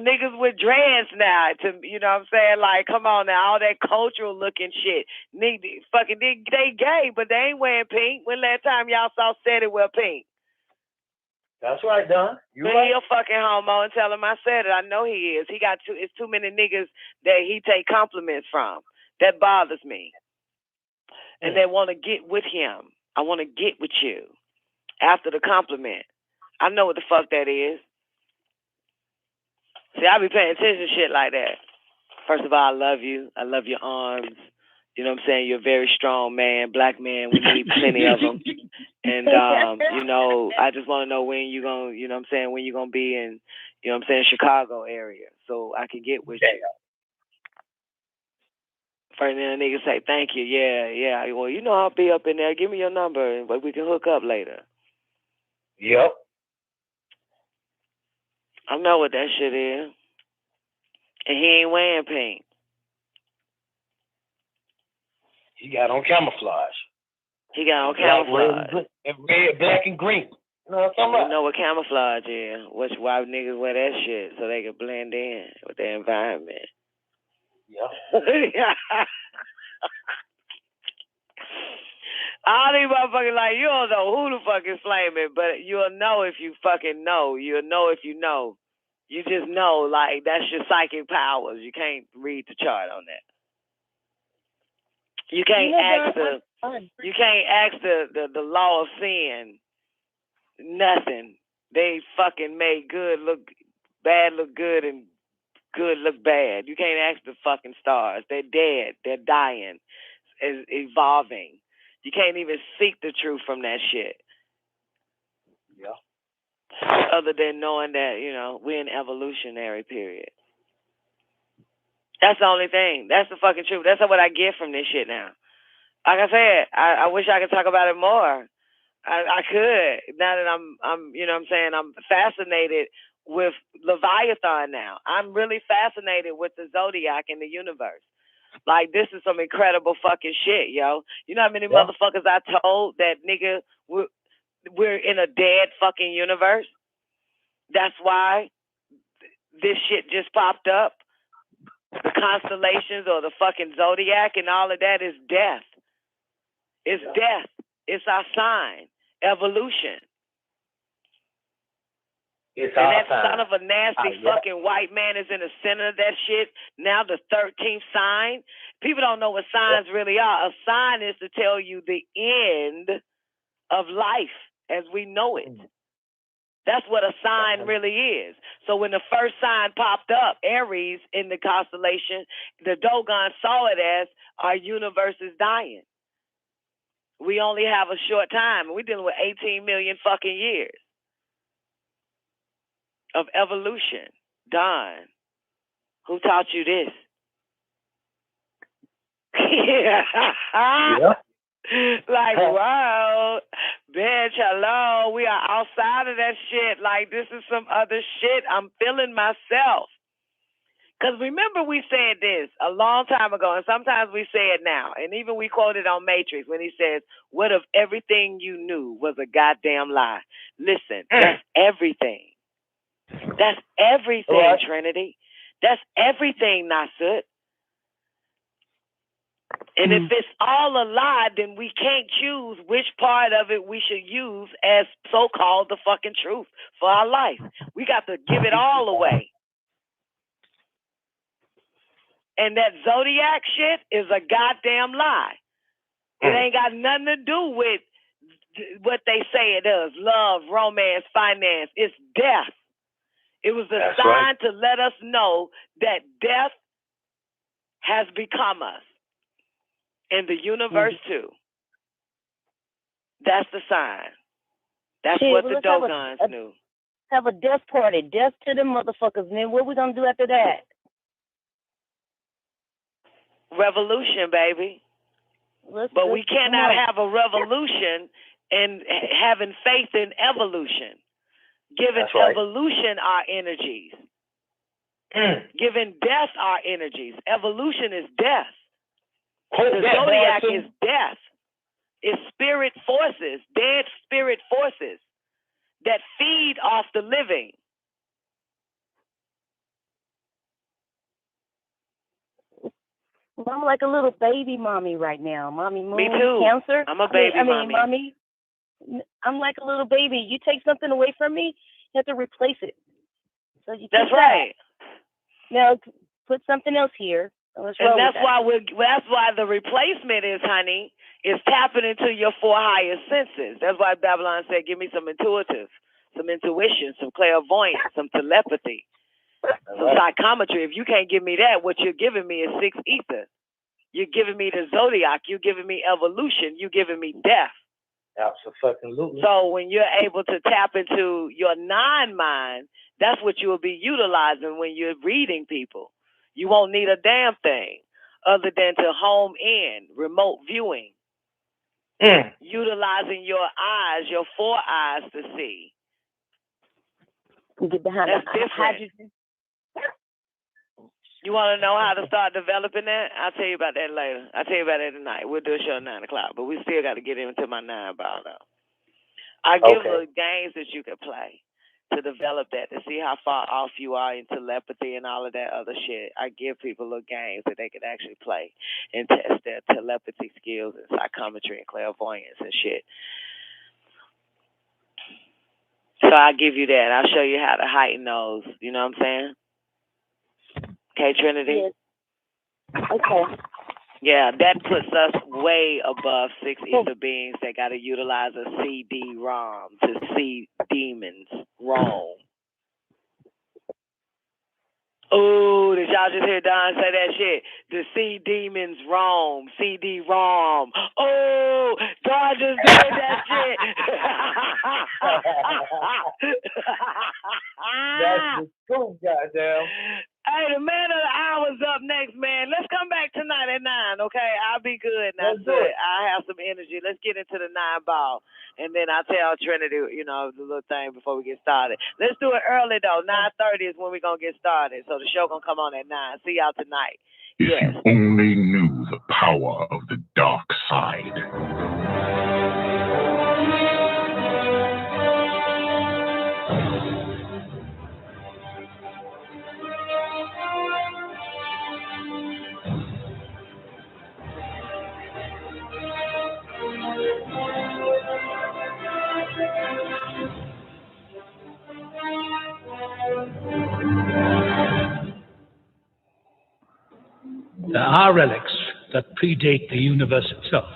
Speaker 7: Niggas with dreads now. You know what I'm saying? Like, come on now, all that cultural looking shit. They gay, but they ain't wearing pink. When last time y'all saw Seti wear pink?
Speaker 3: That's right, Don.
Speaker 7: He a fucking homo and tell him I said it. I know he is. It's too many niggas that he take compliments from. That bothers me. And they want to get with him. I want to get with you after the compliment. I know what the fuck that is. See, I be paying attention to shit like that. First of all, I love you. I love your arms. You know what I'm saying? You're a very strong man, black man. We need plenty of them. And, I just want to know when you going to, when you going to be in, Chicago area so I can get with you. First thing a nigga say, thank you. Yeah. Well, I'll be up in there. Give me your number, but we can hook up later.
Speaker 3: Yep.
Speaker 7: I know what that shit is. And he ain't wearing pink.
Speaker 3: He got on camouflage.
Speaker 7: Camouflage.
Speaker 3: Red, black, and green. You know what I'm talking about?
Speaker 7: You know what camouflage is. Why niggas wear that shit? So they can blend in with their environment.
Speaker 3: Yeah.
Speaker 7: All these motherfuckers like, you don't know who the fuck is flaming, but you'll know if you fucking know. You'll know if you know. You just know, like, that's your psychic powers. You can't read the chart on that. You can't ask the law of sin. Nothing. They fucking made good look bad look good and good look bad. You can't ask the fucking stars. They're dead. They're dying. It's evolving. You can't even seek the truth from that shit.
Speaker 3: Yeah.
Speaker 7: Other than knowing that, we're in evolutionary period. That's the only thing. That's the fucking truth. That's what I get from this shit now. Like I said, I wish I could talk about it more. I could. Now that I'm I'm fascinated with Leviathan now. I'm really fascinated with the Zodiac and the universe. Like, this is some incredible fucking shit, yo. You know how many motherfuckers I told that, nigga, we're in a dead fucking universe? That's why this shit just popped up. The constellations or the fucking Zodiac and all of that is death. It's death. It's our sign. Evolution.
Speaker 3: It's
Speaker 7: and
Speaker 3: our
Speaker 7: that
Speaker 3: sign.
Speaker 7: son of a nasty fucking white man is in the center of that shit. Now the 13th sign. People don't know what signs really are. A sign is to tell you the end of life as we know it. That's what a sign really is. So when the first sign popped up, Aries in the constellation, the Dogon saw it as our universe is dying. We only have a short time. We're dealing with 18 million fucking years of evolution. Don, who taught you this? Like, wow, bitch, hello. We are outside of that shit. Like, this is some other shit. I'm feeling myself. Because remember we said this a long time ago, and sometimes we say it now. And even we quoted on Matrix when he says, what if everything you knew was a goddamn lie? Listen, that's everything. That's everything, Trinity. That's everything, Nasut. And if it's all a lie, then we can't choose which part of it we should use as so-called the fucking truth for our life. We got to give it all away. And that Zodiac shit is a goddamn lie. It ain't got nothing to do with what they say it does. Love, romance, finance. It's death. It was a sign to let us know that death has become us. And the universe too. That's the sign. That's
Speaker 4: Shit,
Speaker 7: what
Speaker 4: well,
Speaker 7: the
Speaker 4: let's have
Speaker 7: Dogons knew.
Speaker 4: Have a death party. Death to them motherfuckers. And then what we gonna do after that?
Speaker 7: Revolution, baby. But we cannot have a revolution and having faith in evolution. Giving evolution our energies. Giving death our energies. Evolution is death. The zodiac is death. It's spirit forces, dead spirit forces that feed off the living.
Speaker 4: Well, I'm like a little baby mommy right now. Mommy Moon,
Speaker 7: Me too.
Speaker 4: Cancer.
Speaker 7: I'm a baby
Speaker 4: mommy. I'm like a little baby. You take something away from me, you have to replace it. So you
Speaker 7: That's right.
Speaker 4: Now put something else here.
Speaker 7: And that's why the replacement is, honey, is tapping into your four higher senses. That's why Babylon said, give me some intuition, some clairvoyance, some telepathy, some psychometry. If you can't give me that, what you're giving me is six ether. You're giving me the zodiac. You're giving me evolution. You're giving me death.
Speaker 3: Absolutely.
Speaker 7: So when you're able to tap into your non-mind, that's what you will be utilizing when you're reading people. You won't need a damn thing other than to home in, remote viewing, utilizing your eyes, your four eyes to see.
Speaker 4: Get behind
Speaker 7: That's different. You want to know how to start developing that? I'll tell you about that later. I'll tell you about that tonight. We'll do a show at 9 o'clock, but we still got to get into my 9 ball, though. I give little games that you can play to develop that, to see how far off you are in telepathy and all of that other shit. I give people little games that they can actually play and test their telepathy skills and psychometry and clairvoyance and shit. So I'll give you that. I'll show you how to heighten those. You know what I'm saying? Okay, Trinity?
Speaker 4: Yes. Okay.
Speaker 7: Yeah, that puts us way above six ether beings that got to utilize a CD-ROM to see demons roam. Oh, did y'all just hear Don say that shit? To see demons roam, CD-ROM. Oh, Don just did that shit.
Speaker 3: That's the truth, goddamn.
Speaker 7: Hey, the man of the hour's up next, man. Let's come back tonight at 9, okay? I'll be good. Now, I'll have some energy. Let's get into the 9 ball. And then I'll tell Trinity, you know, the little thing before we get started. Let's do it early, though. 9:30 is when we're going to get started. So the show going to come on at 9. See y'all tonight.
Speaker 2: If you only knew the power of the dark side.
Speaker 9: There are relics that predate the universe itself.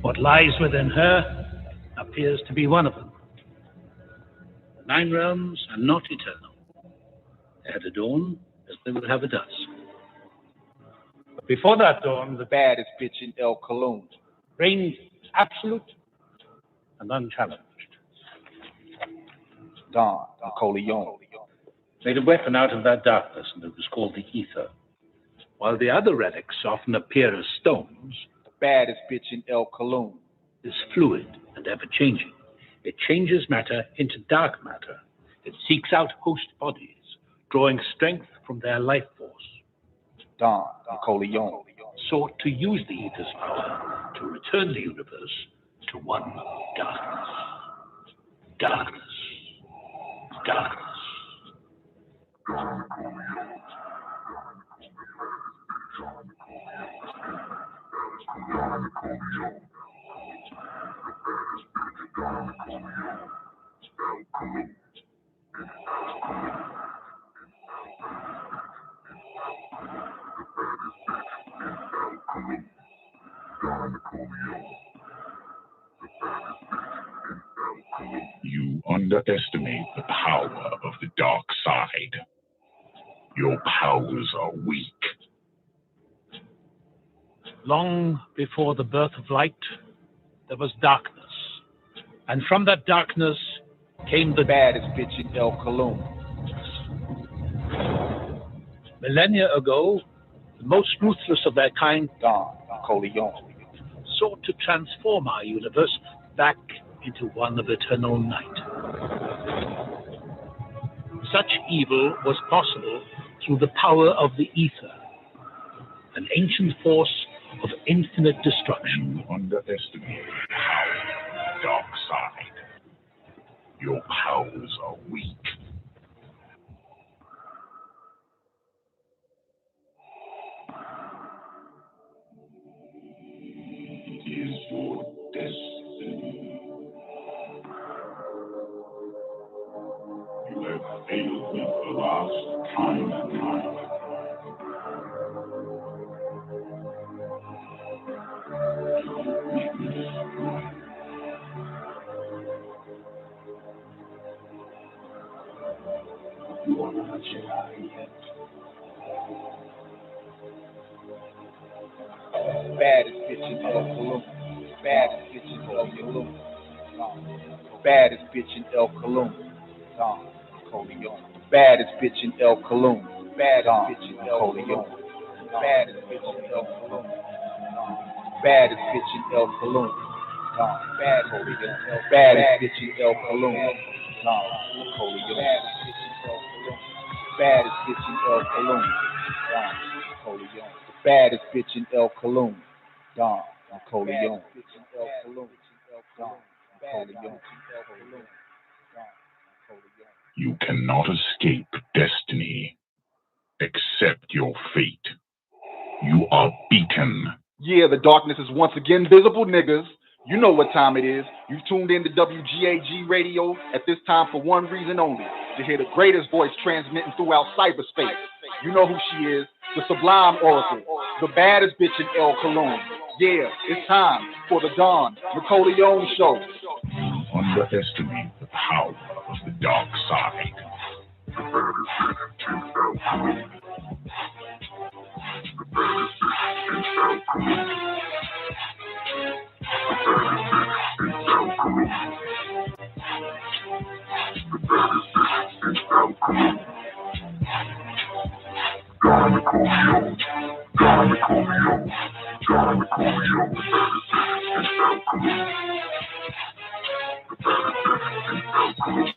Speaker 9: What lies within her appears to be one of them. The 9 realms are not eternal. They had a dawn as they will have a dusk.
Speaker 10: But before that dawn, the baddest bitch in El Cologne
Speaker 9: reigned absolute and unchallenged.
Speaker 10: Don Nicoleone
Speaker 9: made a weapon out of that darkness, and it was called the ether. While the other relics often appear as stones,
Speaker 10: the baddest bitch in El Cologne
Speaker 9: is fluid and ever-changing. It changes matter into dark matter. It seeks out host bodies, drawing strength from their life force.
Speaker 10: Don Nicoleone
Speaker 9: sought to use the ether's power to return the universe to one darkness. Darkness. Darkness.
Speaker 2: You underestimate the power of the dark side. Your powers are weak.
Speaker 9: Long before the birth of light, there was darkness. And from that darkness came the
Speaker 10: baddest bitch in El Cologne.
Speaker 9: Millennia ago, the most ruthless of their kind,
Speaker 10: Don Nicoleone,
Speaker 9: sought to transform our universe back into one of eternal night. Such evil was possible through the power of the ether, an ancient force of infinite destruction.
Speaker 2: You underestimate the power of the dark side. Your powers are weak. It is your destiny. You have failed me for the last time and time. Your weakness. You are not a Jedi yet.
Speaker 10: Baddest bitch in El Cologne. Baddest bitch in El Cologne. Baddest bitch in El Cologne. Don Nicoleone. Baddest bitch in El Cologne. Baddest bitch in El Cologne. Baddest bitch in El Cologne. Baddest bitch in El Cologne. Don Nicoleone. Baddest bitch in El Cologne. Don Nicoleone. Baddest bitch in El Cologne. Don Nicoleone. Baddest bitch in El Cologne. Don Nicoleone.
Speaker 2: You cannot escape destiny. Accept your fate. You are beaten.
Speaker 10: Yeah, the darkness is once again visible, niggas. You know what time it is. You've tuned in to WGAG Radio at this time for one reason only, to hear the greatest voice transmitting throughout cyberspace. You know who she is, the Sublime Oracle, the baddest bitch in El Cologne. Yeah, it's time for the Don Nicoleone Show.
Speaker 2: You underestimate the power of the dark side. The baddest bitch in El Cologne. The baddest bitch in El Cologne. The baddest bitch in El Cologne. The baddest bitch in El Cologne. Don Nicoleone. Don Nicoleone. Don Nicoleone. The baddest bitch in El Cologne. The baddest bitch in El Cologne.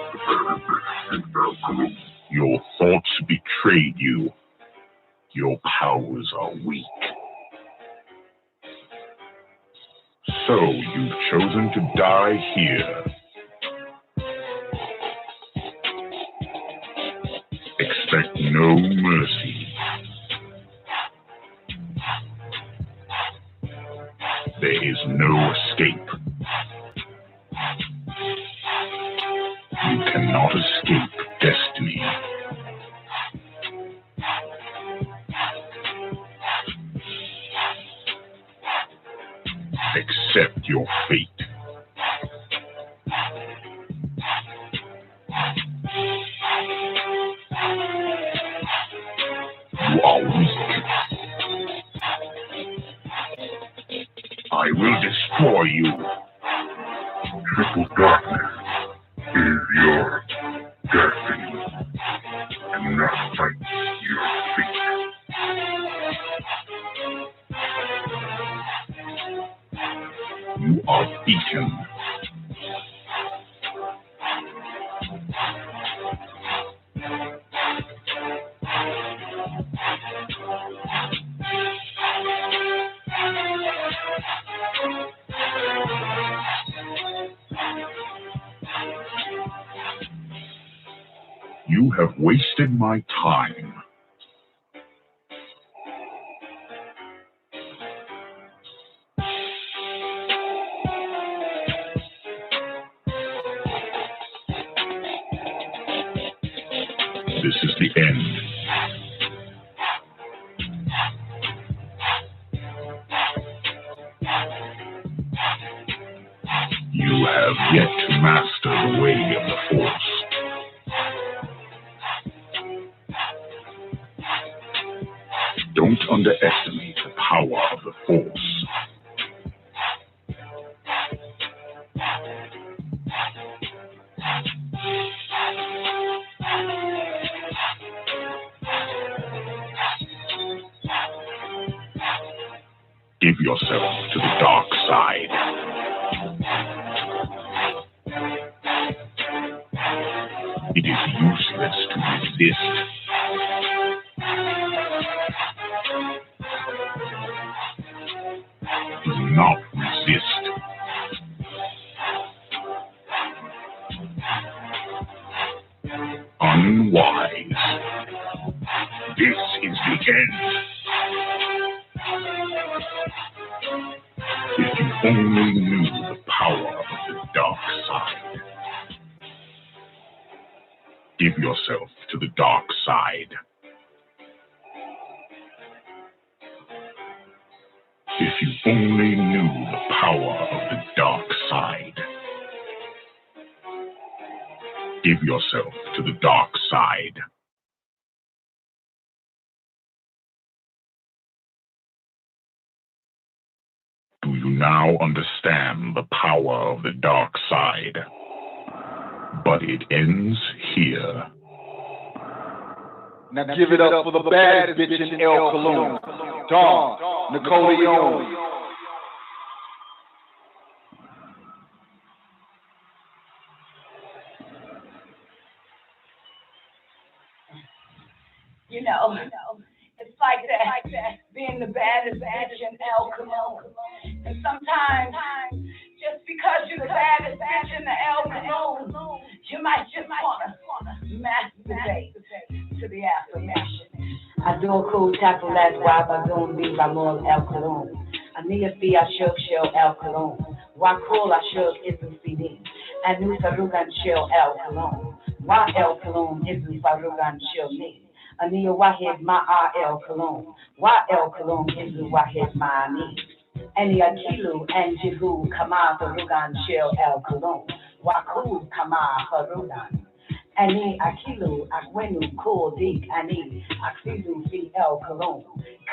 Speaker 2: The baddest bitch in El Cologne. Your thoughts betrayed you. Your powers are weak. So you've chosen to die here. Expect no mercy. There is no escape. You cannot escape destiny. Accept your fate. You are weak. I will destroy you. Triple darkness is your destiny, and not fight your fate. You are beaten. You have wasted my time. This is the end. You have yet to master the way of the Force. Don't underestimate the power of the Force. Give yourself to the dark side. It is useless to resist. Do not resist. Unwise. This is the end. If you only knew the power of the dark side. Give yourself to the dark side. If you only knew the power of the dark side. Give yourself to the dark side. Do you now understand the power of the dark side? But it ends here.
Speaker 10: Now give it up for the baddest bitch in El Cologne, Dawn, Nicoleone.
Speaker 11: You know, it's like that, being the baddest bitch in El Cologne. And sometimes, just because you're the baddest bitch in the El Cologne, you might just wanna masturbate to the affirmation.
Speaker 12: I do a cool tackle that's why I don't be Ramon El Cologne. I need a fee, I shook shell El Cologne. Why cool I shook isn't CD. And new Sarugan shell El Cologne. Why El Cologne isn't Sarugan shell me. Ania Wahid Ma El Cologne. Why El Cologne isn't Wahid Ma me. Any Akilu and Jihu Kama Farugan shell El Cologne. Why cool Kama Farugan. Ani Akilu Akwenu Cool Dik Ani Aksizu Fi El Cologne.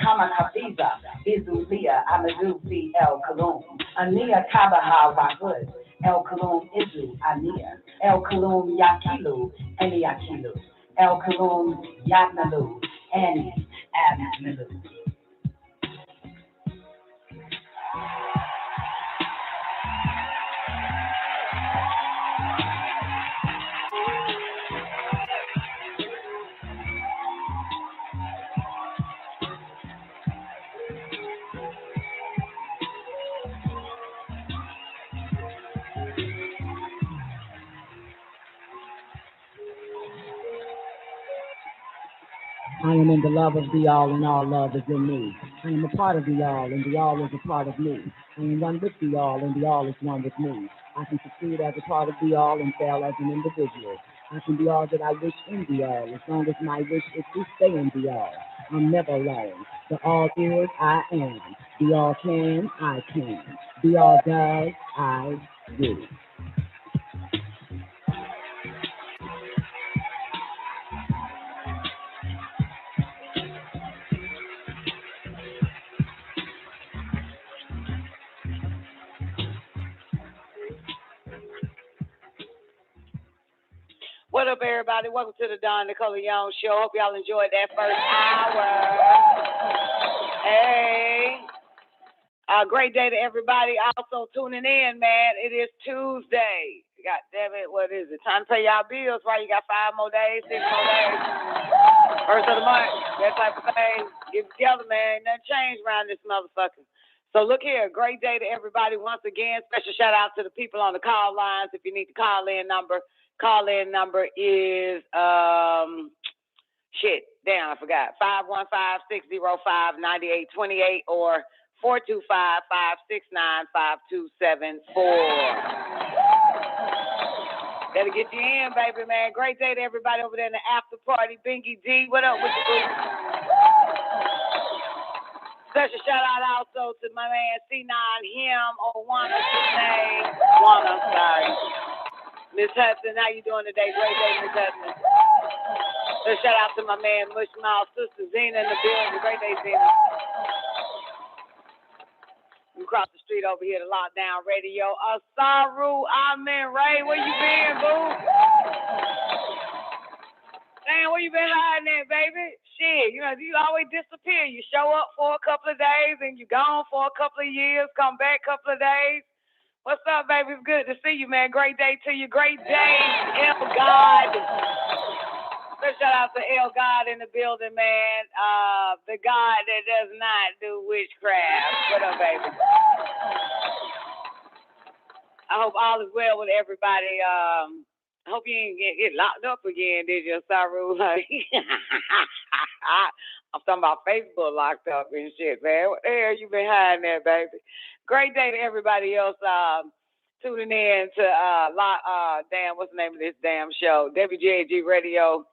Speaker 12: Kama Kafiza Izu Lia Amadu Fi El Cologne. Ania Kabaha Wahud El Cologne Izu Ania El Cologne Yakilu Ani Akilu El Cologne Yatnalu Ani Abnalu.
Speaker 13: I am in the love of the all, and all love is in me. I am a part of the all, and the all is a part of me. I am one with the all, and the all is one with me. I can succeed as a part of the all and fail as an individual. I can be all that I wish in the all, as long as my wish is to stay in the all. I'm never alone. The all is, I am. The all can, I can. The all does, I do.
Speaker 7: What up, everybody? Welcome to the Dawn Nicoleone Show. Hope y'all enjoyed that first hour. Hey. Great day to everybody. Also tuning in, man. It is Tuesday. God damn it, what is it? Time to pay y'all bills, right? You got 5 more days, 6 more days. First of the month, that type of thing. Get together, man. Nothing changed around this motherfucker. So look here, great day to everybody. Once again, special shout out to the people on the call lines. If you need the call-in number is, I forgot. 515-605-9828 or 425-569-5274. Gotta get you in, baby, man. Great day to everybody over there in the after party. Bingy D, what up with you, boo? Special shout out also to my man C9, him, or Wana, sorry. Miss Hudson, how you doing today? Great day, Miss Hudson. So shout out to my man Mush Mouth, Sister Zena in the building. Great day, Zena. We crossed the street over here to Lockdown Radio. Asaru, Amen, Ray, where you been, boo? Damn, where you been hiding at, baby?
Speaker 14: shit. You know, you always disappear. You show up for a couple of days and you gone for a couple of years, come back a couple of days. What's up, baby? It's good to see you, man. Great day to you. Great day, El God. Let's shout out to El God in the building, man. The God that does not do witchcraft. What up, baby? I hope all is well with everybody. I hope you ain't get locked up again, did you, Saru? I'm talking about Facebook locked up and shit, man. What the hell you been hiding there, baby? Great day to everybody else tuning in to what's the name of this damn show? WGAG Radio.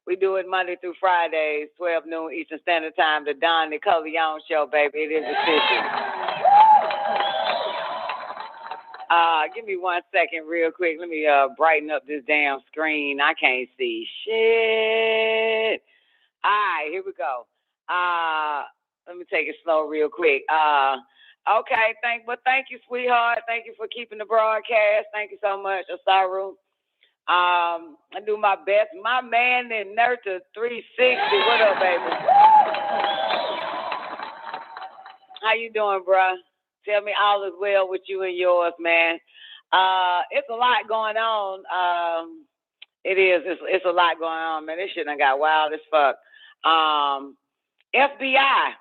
Speaker 14: We do it Monday through Fridays, 12 noon Eastern Standard Time. The Don Nicoleone show, baby. It is official. Give me 1 second real quick. Let me brighten up this damn screen. I can't see shit. All right, here we go. Let me take it slow real quick. Okay, thank you, sweetheart. Thank you for keeping the broadcast. Thank you so much, Asaru. I do my best. My man in Nurture 360. What up, baby? How you doing, bruh? Tell me all is well with you and yours, man. It's a lot going on. It is. It's a lot going on, man. This shit done got wild as fuck. FBI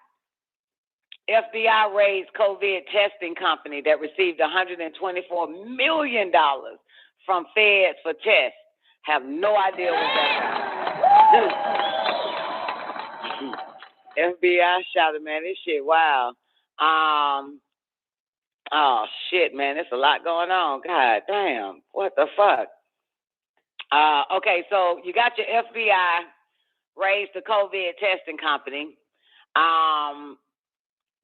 Speaker 14: raised COVID testing company that received $124 million from feds for tests. Have no idea what that is. FBI shouted, man, this shit wild. Oh shit, man, there's a lot going on. God damn, what the fuck? Okay, so you got your FBI raised the COVID testing company.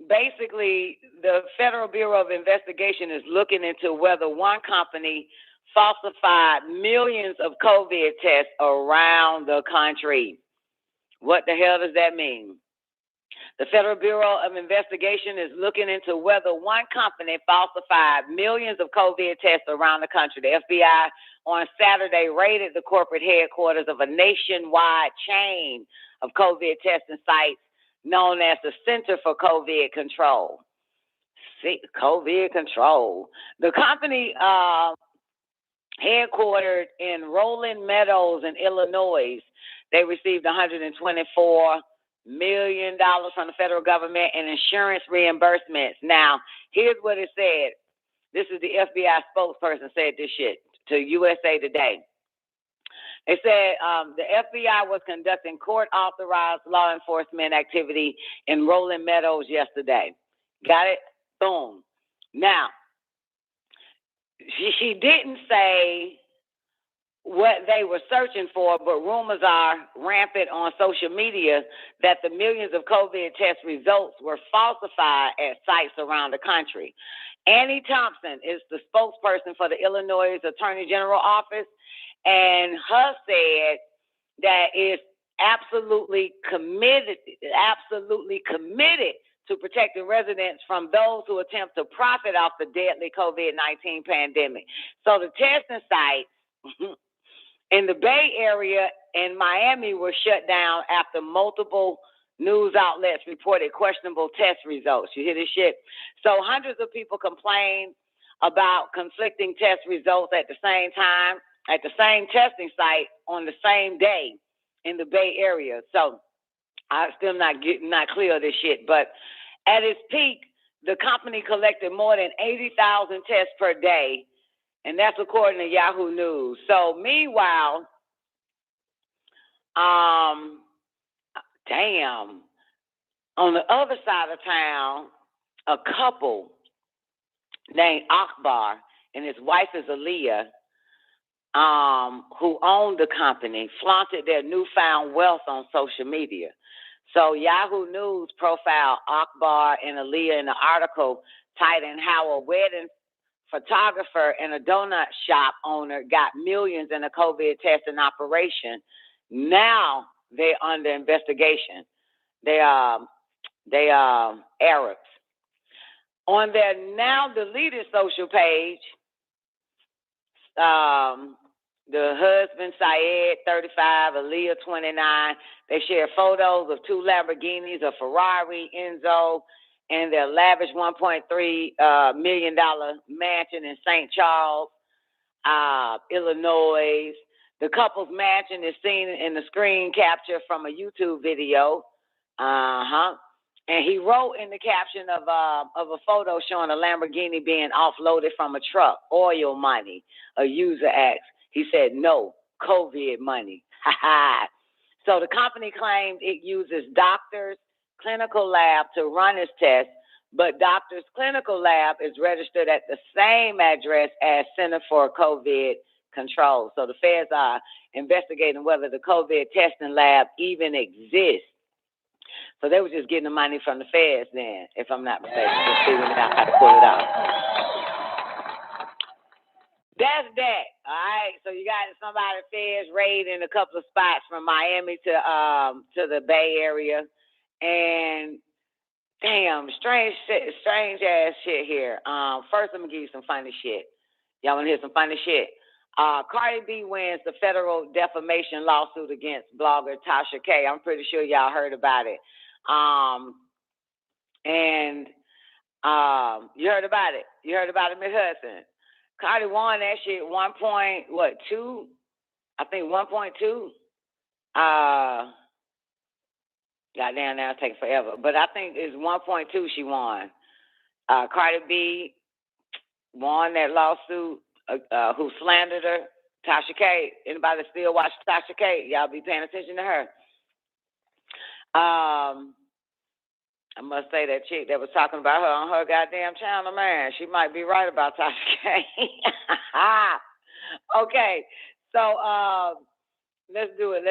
Speaker 14: Basically, the Federal Bureau of Investigation is looking into whether one company falsified millions of COVID tests around the country. What the hell does that mean? The Federal Bureau of Investigation is looking into whether one company falsified millions of COVID tests around the country. The FBI on Saturday raided the corporate headquarters of a nationwide chain of COVID testing sites known as the Center for COVID Control. COVID Control. The company headquartered in Rolling Meadows in Illinois, they received $124 million from the federal government in insurance reimbursements. Now, here's what it said. This is the FBI spokesperson said this shit to USA Today. They said the FBI was conducting court-authorized law enforcement activity in Rolling Meadows yesterday. Got it? Boom. Now, she didn't say what they were searching for, but rumors are rampant on social media that the millions of COVID test results were falsified at sites around the country. Annie Thompson is the spokesperson for the Illinois Attorney General Office, and her said that it's absolutely committed to protecting residents from those who attempt to profit off the deadly COVID-19 pandemic. So the testing sites in the Bay Area and Miami were shut down after multiple news outlets reported questionable test results. You hear this shit? So hundreds of people complained about conflicting test results at the same time, at the same testing site on the same day in the Bay Area. So I'm still not clear of this shit, but at its peak, the company collected more than 80,000 tests per day, and that's according to Yahoo News. So meanwhile, on the other side of town, a couple named Akbar and his wife is Aaliyah, who owned the company, flaunted their newfound wealth on social media. So Yahoo News profiled Akbar and Aaliyah in the article titled how a wedding photographer and a donut shop owner got millions in a COVID testing operation. Now they're under investigation. They are Arabs. On their now deleted social page, The husband, Syed, 35, Aaliyah, 29. They share photos of 2 Lamborghinis, a Ferrari, Enzo, and their lavish $1.3 million mansion in St. Charles, Illinois. The couple's mansion is seen in the screen capture from a YouTube video. And he wrote in the caption of a photo showing a Lamborghini being offloaded from a truck, oil money. A user asked. He said, no, COVID money. So the company claimed it uses doctors' clinical lab to run its tests, but doctors' clinical lab is registered at the same address as Center for COVID Control. So the feds are investigating whether the COVID testing lab even exists. So they were just getting the money from the feds then, if I'm not mistaken, just figuring out how to pull it out. That's that. All right. So you got somebody feds raiding a couple of spots from Miami to the Bay Area, and damn, strange ass shit here. First, let me give you some funny shit. Y'all want to hear some funny shit? Cardi B wins the federal defamation lawsuit against blogger Tasha K. I'm pretty sure y'all heard about it. You heard about it. You heard about it, Miss Hudson. Cardi won that shit 1.2? I think 1.2. Goddamn, now it's taking forever. But I think it's 1.2 she won. Cardi B won that lawsuit. Who slandered her? Tasha K. Anybody that still watch Tasha K? Y'all be paying attention to her. I must say that chick that was talking about her on her goddamn channel, man, she might be right about Tasha K. Okay, so let's do it.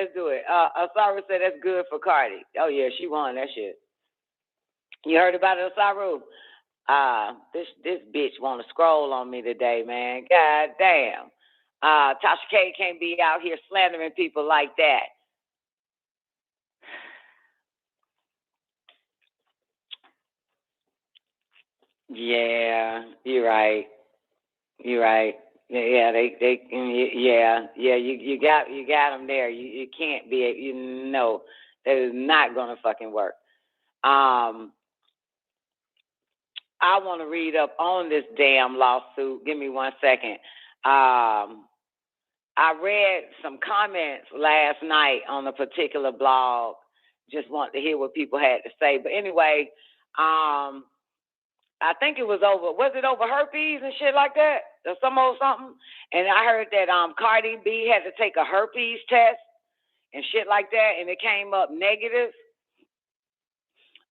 Speaker 14: Asaru said that's good for Cardi. Oh yeah, she won that shit. You heard about it, Asaru? This bitch want to scroll on me today, man. God damn. Tasha K can't be out here slandering people like that. Yeah, you're right. Yeah, you got them there. You can't be, that is not gonna fucking work. I want to read up on this damn lawsuit. Give me 1 second. I read some comments last night on a particular blog. Just want to hear what people had to say. But anyway, I think it was over herpes and shit like that? Or some old something? And I heard that Cardi B had to take a herpes test and shit like that, and it came up negative.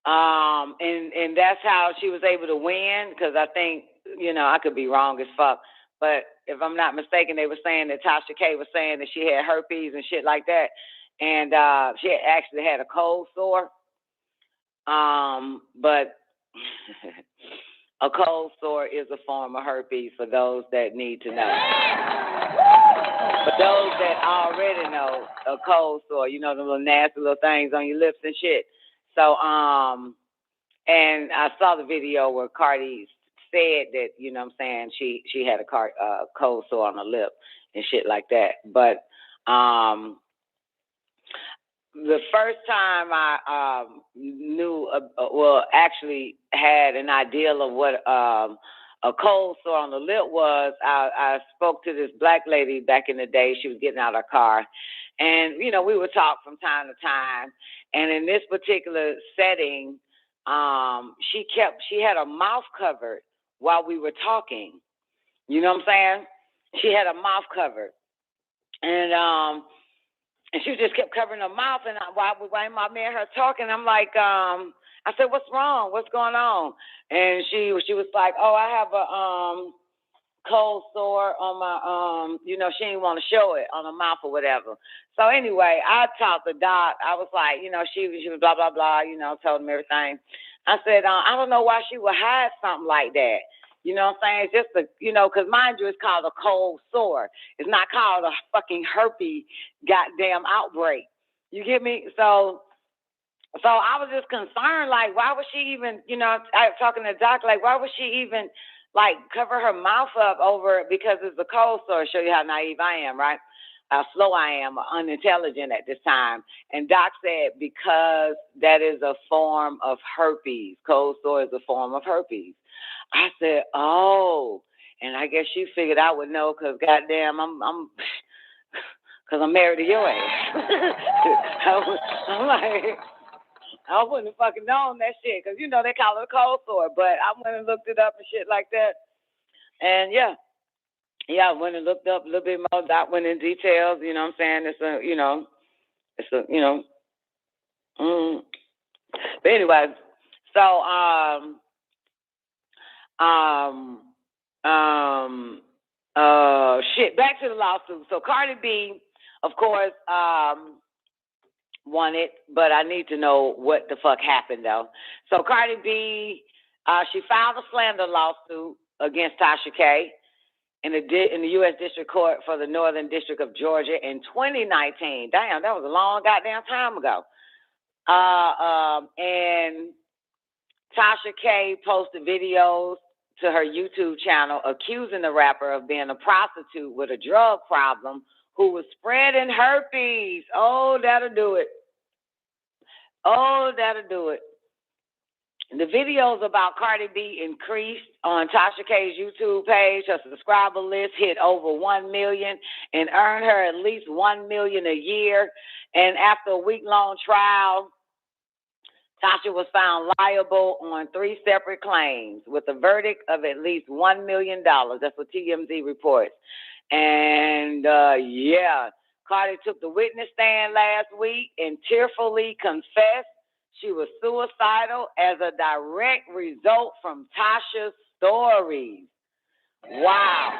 Speaker 14: And that's how she was able to win, because I think, I could be wrong as fuck, but if I'm not mistaken, they were saying that Tasha K was saying that she had herpes and shit like that, and she actually had a cold sore, but a cold sore is a form of herpes for those that need to know. For those that already know, a cold sore, the little nasty little things on your lips and shit. So, and I saw the video where Cardi said that, she had a cold sore on her lip and shit like that. But the first time I actually had an idea of what a cold sore on the lip was, I spoke to this black lady back in the day. She was getting out of her car. And, we would talk from time to time. And in this particular setting, she had her mouth covered while we were talking. You know what I'm saying? She had her mouth covered. And she just kept covering her mouth. And while me and her talking, I'm like, I said, what's wrong? What's going on? And she was like, oh, I have a cold sore on my, she didn't want to show it on her mouth or whatever. So anyway, I talked to Doc. I was like, she was blah, blah, blah, told him everything. I said, I don't know why she would hide something like that. You know what I'm saying? It's just because mind you, it's called a cold sore. It's not called a fucking herpes goddamn outbreak. You get me? So I was just concerned, like, why would she even, talking to Doc, like, why would she even, like, cover her mouth up over it because it's a cold sore? Show you how naive I am, right? how slow I am or unintelligent at this time. And Doc said, because that is a form of herpes. Cold sore is a form of herpes. I said, oh. And I guess she figured I would know because, goddamn, because I'm married to your ass. I'm like, I wouldn't have fucking known that shit because, you know, they call it a cold sore. But I went and looked it up and shit like that. And, yeah, I went and looked up a little bit more. Doc went in details, you know what I'm saying? But anyway, so, back to the lawsuit. So Cardi B, of course, won it, but I need to know what the fuck happened though. So Cardi B, she filed a slander lawsuit against Tasha K in the U.S. District Court for the Northern District of Georgia in 2019. Damn, that was a long goddamn time ago. And Tasha K posted videos to her YouTube channel accusing the rapper of being a prostitute with a drug problem who was spreading herpes. Oh, that'll do it. The videos about Cardi B increased on Tasha K's YouTube page. Her subscriber list hit over 1 million and earned her at least $1 million a year. And after a week-long trial, Tasha was found liable on 3 separate claims with a verdict of at least $1 million. That's what TMZ reports. And, Cardi took the witness stand last week and tearfully confessed she was suicidal as a direct result from Tasha's stories. Wow.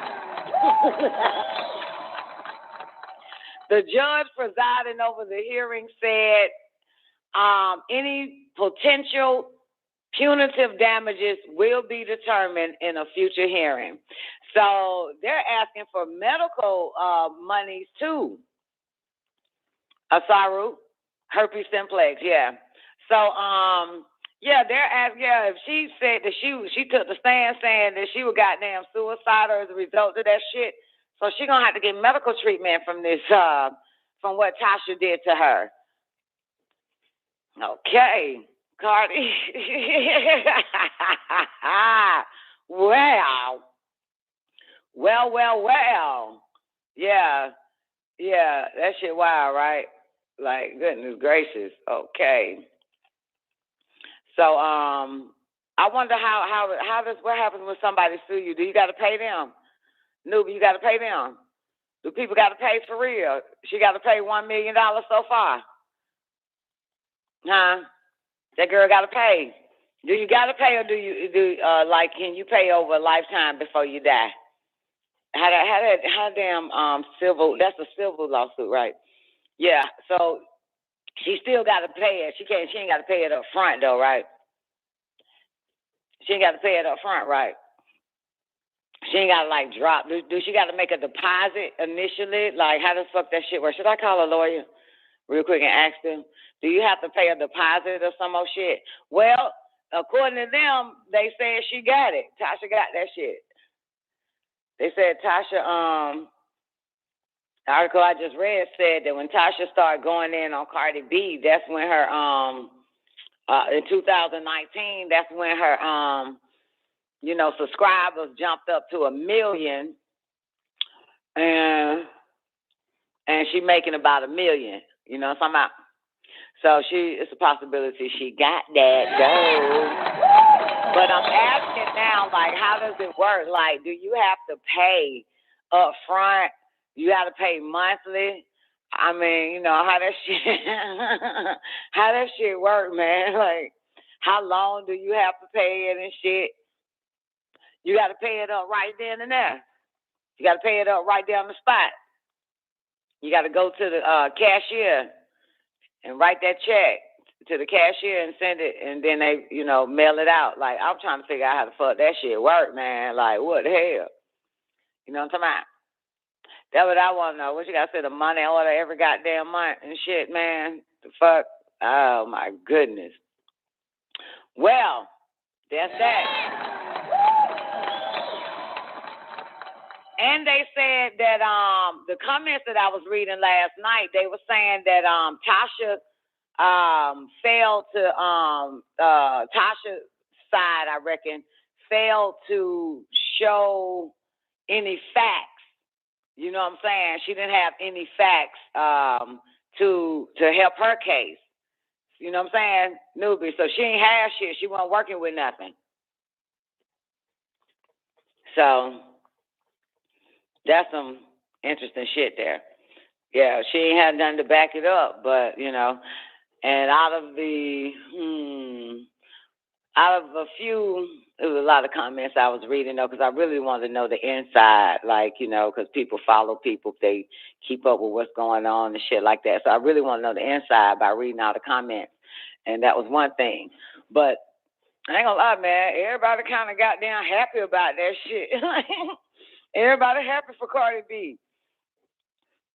Speaker 14: The judge presiding over the hearing said any potential punitive damages will be determined in a future hearing. So they're asking for medical monies too. Asaru, herpes simplex, yeah. So, they're asking, if she said that she took the stand saying that she was goddamn suicidal as a result of that shit, so she's going to have to get medical treatment from this, from what Tasha did to her. Okay, Cardi. Well. Yeah, that shit wild, right? Like, goodness gracious. Okay. So, I wonder what happens when somebody sue you? Do you got to pay them? Newbie, you got to pay them. Do people got to pay for real? She got to pay $1 million so far. Huh? That girl got to pay. Do you got to pay, or can you pay over a lifetime before you die? How damn civil? That's a civil lawsuit, right? Yeah. So she still got to pay it. She ain't got to pay it up front though, right? She ain't got to pay it up front, right? She ain't got to drop. Do she got to make a deposit initially? Like, how the fuck that shit work? Should I call a lawyer real quick and ask them? Do you have to pay a deposit or some old shit? Well, according to them, they said she got it. Tasha got that shit. They said Tasha, the article I just read said that when Tasha started going in on Cardi B, that's when her, in 2019, that's when her, subscribers jumped up to 1 million, and she making about $1 million. You know what I'm talking about? So it's a possibility she got that though. But I'm asking now, how does it work? Do you have to pay up front? You got to pay monthly? I mean, how that shit work, man? How long do you have to pay it and shit? You got to pay it up right then and there. You got to pay it up right there on the spot. You got to go to the cashier and write that check to the cashier and send it, and then they, mail it out. I'm trying to figure out how the fuck that shit work, man. What the hell? You know what I'm talking about? That's what I want to know. What you got to say, the money order every goddamn month and shit, man? The fuck? Oh, my goodness. Well, that's that. and they said that the comments that I was reading last night, they were saying that Tasha failed to Tasha's side, I reckon, failed to show any facts. You know what I'm saying? She didn't have any facts to help her case. You know what I'm saying? Newbie. So she ain't have shit. She wasn't working with nothing. So that's some interesting shit there. Yeah, she ain't had nothing to back it up, but you know, and out of a few, there was a lot of comments I was reading though, because I really wanted to know the inside, like, you know, because people follow people, they keep up with what's going on and shit like that. So I really want to know the inside by reading all the comments, and that was one thing. But I ain't gonna lie, man, everybody kind of got down happy about that shit. Everybody happy for Cardi B.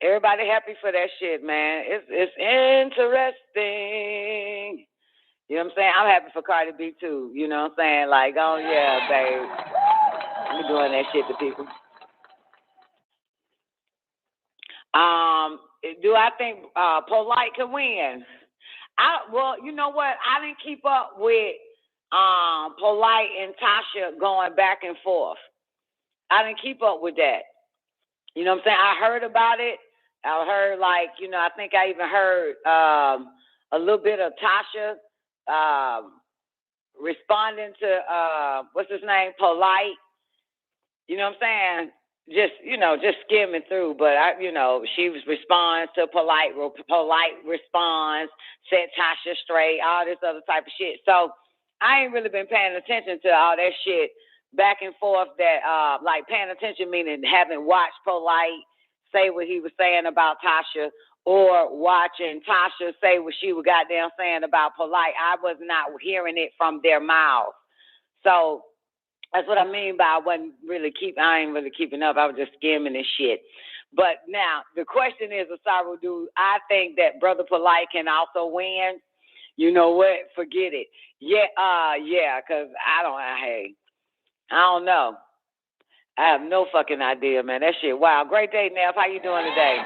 Speaker 14: Everybody happy for that shit, man. It's interesting. You know what I'm saying? I'm happy for Cardi B too. You know what I'm saying? Like, oh yeah, babe. I'm doing that shit to people. Do I think Polite can win? Well, you know what? I didn't keep up with Polite and Tasha going back and forth. I didn't keep up with that. You know what I'm saying? I heard about it. I heard, like, you know, I think I even heard a little bit of Tasha responding to what's his name, Polite. You know what I'm saying? Just skimming through. But she responds to Polite. Polite responds, set Tasha straight, all this other type of shit. So I ain't really been paying attention to all that shit back and forth. That like paying attention meaning having watched Polite say what he was saying about Tasha, or watching Tasha say what she was goddamn saying about Polite. I was not hearing it from their mouths. So that's what I mean by I ain't really keeping up. I was just skimming this shit. But now the question is, Asaru, do I think that Brother Polite can also win? You know what? Forget it. Yeah, because I don't know. I have no fucking idea, man. That shit, wow. Great day, Neff. How you doing today?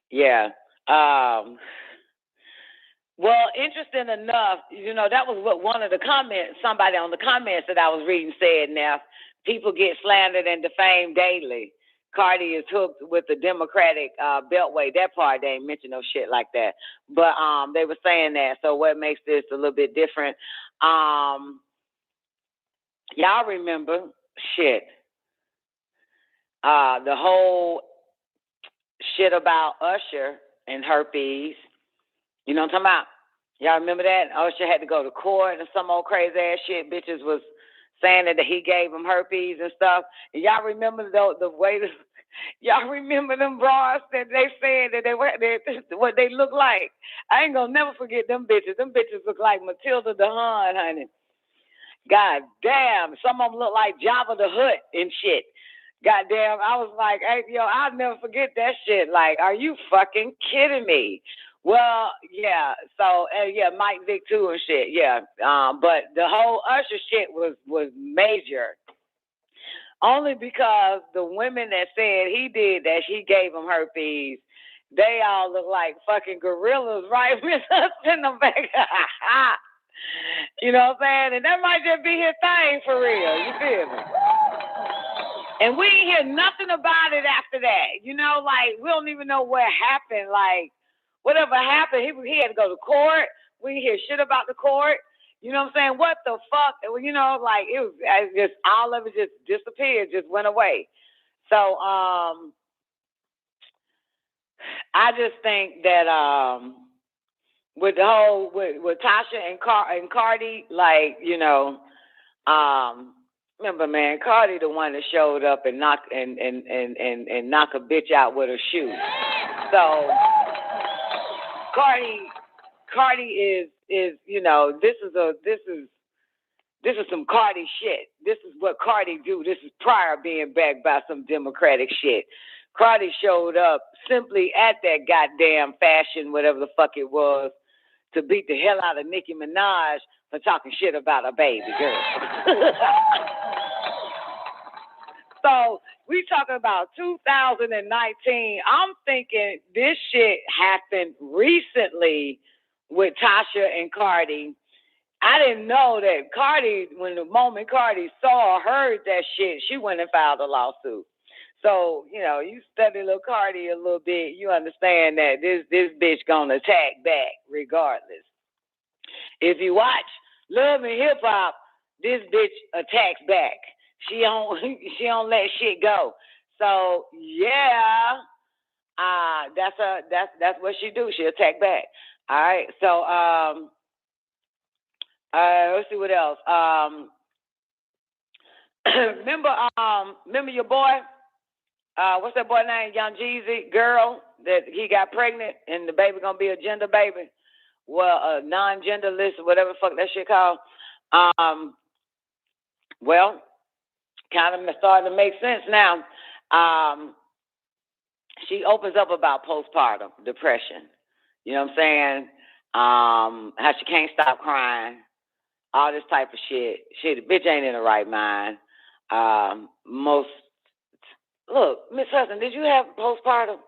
Speaker 14: Yeah. Well, interesting enough, that was what one of the comments, somebody on the comments that I was reading said, Neff, people get slandered and defamed daily. Cardi is hooked with the Democratic Beltway. That part, they ain't mention no shit like that. But they were saying that. So what makes this a little bit different? Y'all remember shit. The whole shit about Usher and herpes. You know what I'm talking about? Y'all remember that? Usher had to go to court and some old crazy ass shit. Bitches was saying that he gave them herpes and stuff. And y'all remember the way y'all remember them bras that they said that what they look like? I ain't gonna never forget them bitches. Them bitches look like Matilda the Hun, honey. God damn. Some of them look like Jabba the Hutt and shit. God damn. I was like, hey, I'll never forget that shit. Like, are you fucking kidding me? Well, yeah. So, Mike Vick too and shit. Yeah. But the whole Usher shit was major. Only because the women that said he did that, he gave them herpes, they all look like fucking gorillas, right? In the back. You know what I'm saying? And that might just be his thing for real. You feel me? And we ain't hear nothing about it after that. Like, we don't even know what happened. Like, whatever happened, he had to go to court. We didn't hear shit about the court. You know what I'm saying? What the fuck? Like, it was just, all of it just disappeared, just went away. So, I just think that, with the whole, with Tasha and Cardi, like, remember, man, Cardi the one that showed up and knock a bitch out with her shoe. So Cardi is this is some Cardi shit. This is what Cardi do. This is prior being backed by some Democratic shit. Cardi showed up simply at that goddamn fashion, whatever the fuck it was, to beat the hell out of Nicki Minaj for talking shit about a baby girl. So we talking about 2019. I'm thinking this shit happened recently with Tasha and Cardi. I didn't know that Cardi, when the moment Cardi saw or heard that shit, she went and filed a lawsuit. So, you know, you study little Cardi a little bit, you understand that this bitch gonna attack back regardless. If you watch Love and Hip Hop, this bitch attacks back. She don't let shit go. So yeah, that's what she do. She attack back. All right. So let's see what else. Remember your boy? What's that boy name? Young Jeezy girl that he got pregnant and the baby gonna be a gender baby. Well, a non-genderless or whatever the fuck that shit called. Well, kind of starting to make sense now. She opens up about postpartum depression. You know what I'm saying? How she can't stop crying. All this type of shit. Shit, the bitch ain't in the right mind. Look, Miss Hudson, did you have postpartum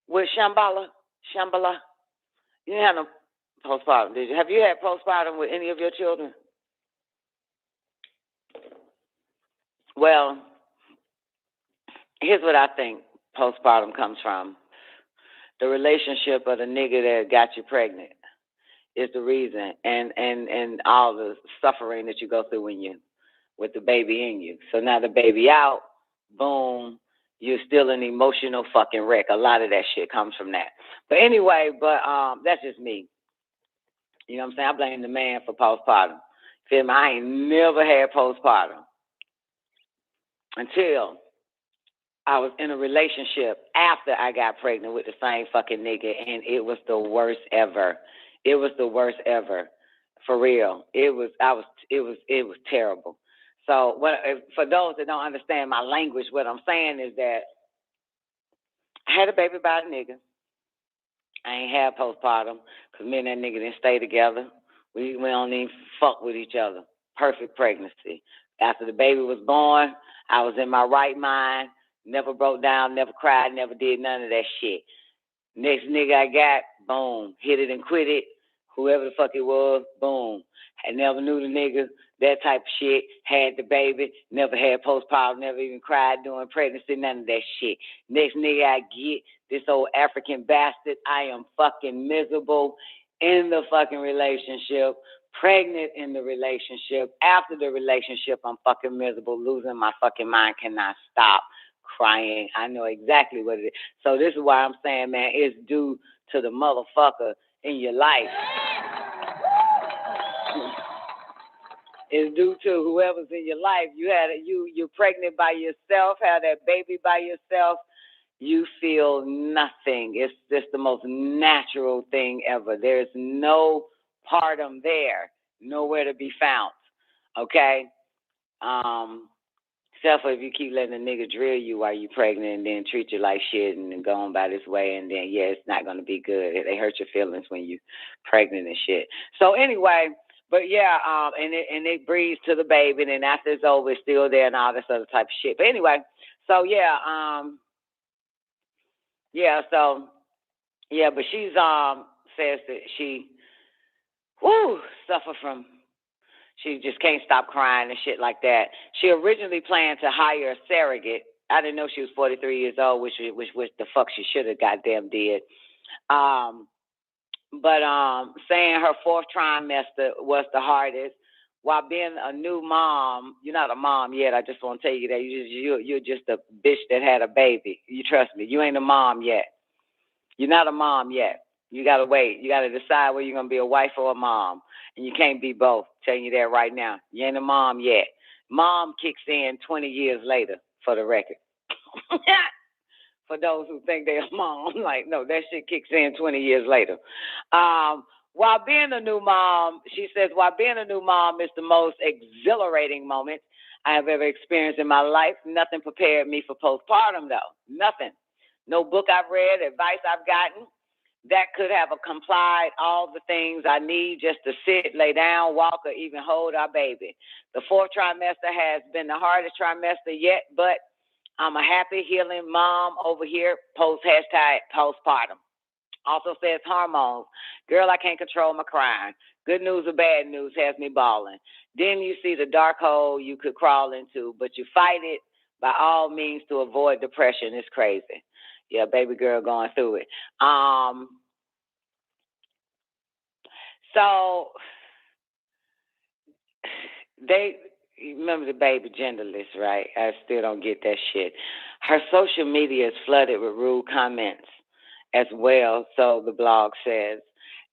Speaker 14: with Shambhala? You didn't have no postpartum, did you? Have you had postpartum with any of your children? Well, here's what I think postpartum comes from. The relationship of the nigga that got you pregnant is the reason, and all the suffering that you go through when you with the baby in you. So now the baby out, boom, you're still an emotional fucking wreck. A lot of that shit comes from that. But anyway, that's just me. You know what I'm saying? I blame the man for postpartum. Feel me? I ain't never had postpartum until I was in a relationship after I got pregnant with the same fucking nigga, and it was the worst ever. It was the worst ever, for real. It was terrible. So for those that don't understand my language, what I'm saying is that I had a baby by a nigga. I ain't had postpartum because me and that nigga didn't stay together. We don't even fuck with each other. Perfect pregnancy. After the baby was born, I was in my right mind. Never broke down, never cried, never did none of that shit. Next nigga I got, boom, hit it and quit it. Whoever the fuck it was, boom. I never knew the nigga, that type of shit. Had the baby, never had postpartum, never even cried during pregnancy, none of that shit. Next nigga I get, this old African bastard, I am fucking miserable in the fucking relationship, pregnant in the relationship. After the relationship, I'm fucking miserable, losing my fucking mind, cannot stop crying. I know exactly what it is. So this is why I'm saying, man, it's due to the motherfucker in your life. It's due to whoever's in your life. You're pregnant by yourself, had that baby by yourself. You feel nothing. It's just the most natural thing ever. There's no partum there, nowhere to be found. Okay? Except for if you keep letting a nigga drill you while you're pregnant and then treat you like shit and then go on by this way, and then, yeah, it's not going to be good. They hurt your feelings when you're pregnant and shit. So anyway, but yeah, and it breathes to the baby, and then after it's over, it's still there and all this other type of shit. But anyway, so yeah, but she's says that she suffer from. She just can't stop crying and shit like that. She originally planned to hire a surrogate. I didn't know she was 43 years old, which the fuck she should have goddamn did. But saying her fourth trimester was the hardest. While being a new mom, you're not a mom yet. I just want to tell you that you're just a bitch that had a baby. You trust me. You ain't a mom yet. You're not a mom yet. You got to wait. You got to decide whether you're going to be a wife or a mom. And you can't be both. I'm telling you that right now. You ain't a mom yet. Mom kicks in 20 years later, for the record. For those who think they're a mom, like, no, that shit kicks in 20 years later. While being a new mom, she says, while being a new mom is the most exhilarating moment I have ever experienced in my life. Nothing prepared me for postpartum, though. Nothing. No book I've read, advice I've gotten. that could have complied all the things I need just to sit, lay down, walk, or even hold our baby. The fourth trimester has been the hardest trimester yet, but I'm a happy, healing mom over here, #postpartum. Also says hormones. Girl, I can't control my crying. Good news or bad news has me bawling. Then you see the dark hole you could crawl into, but you fight it by all means to avoid depression. It's crazy. Yeah, baby girl going through it. So they remember the baby genderless, right? I still don't get that shit. Her social media is flooded with rude comments as well, so the blog says.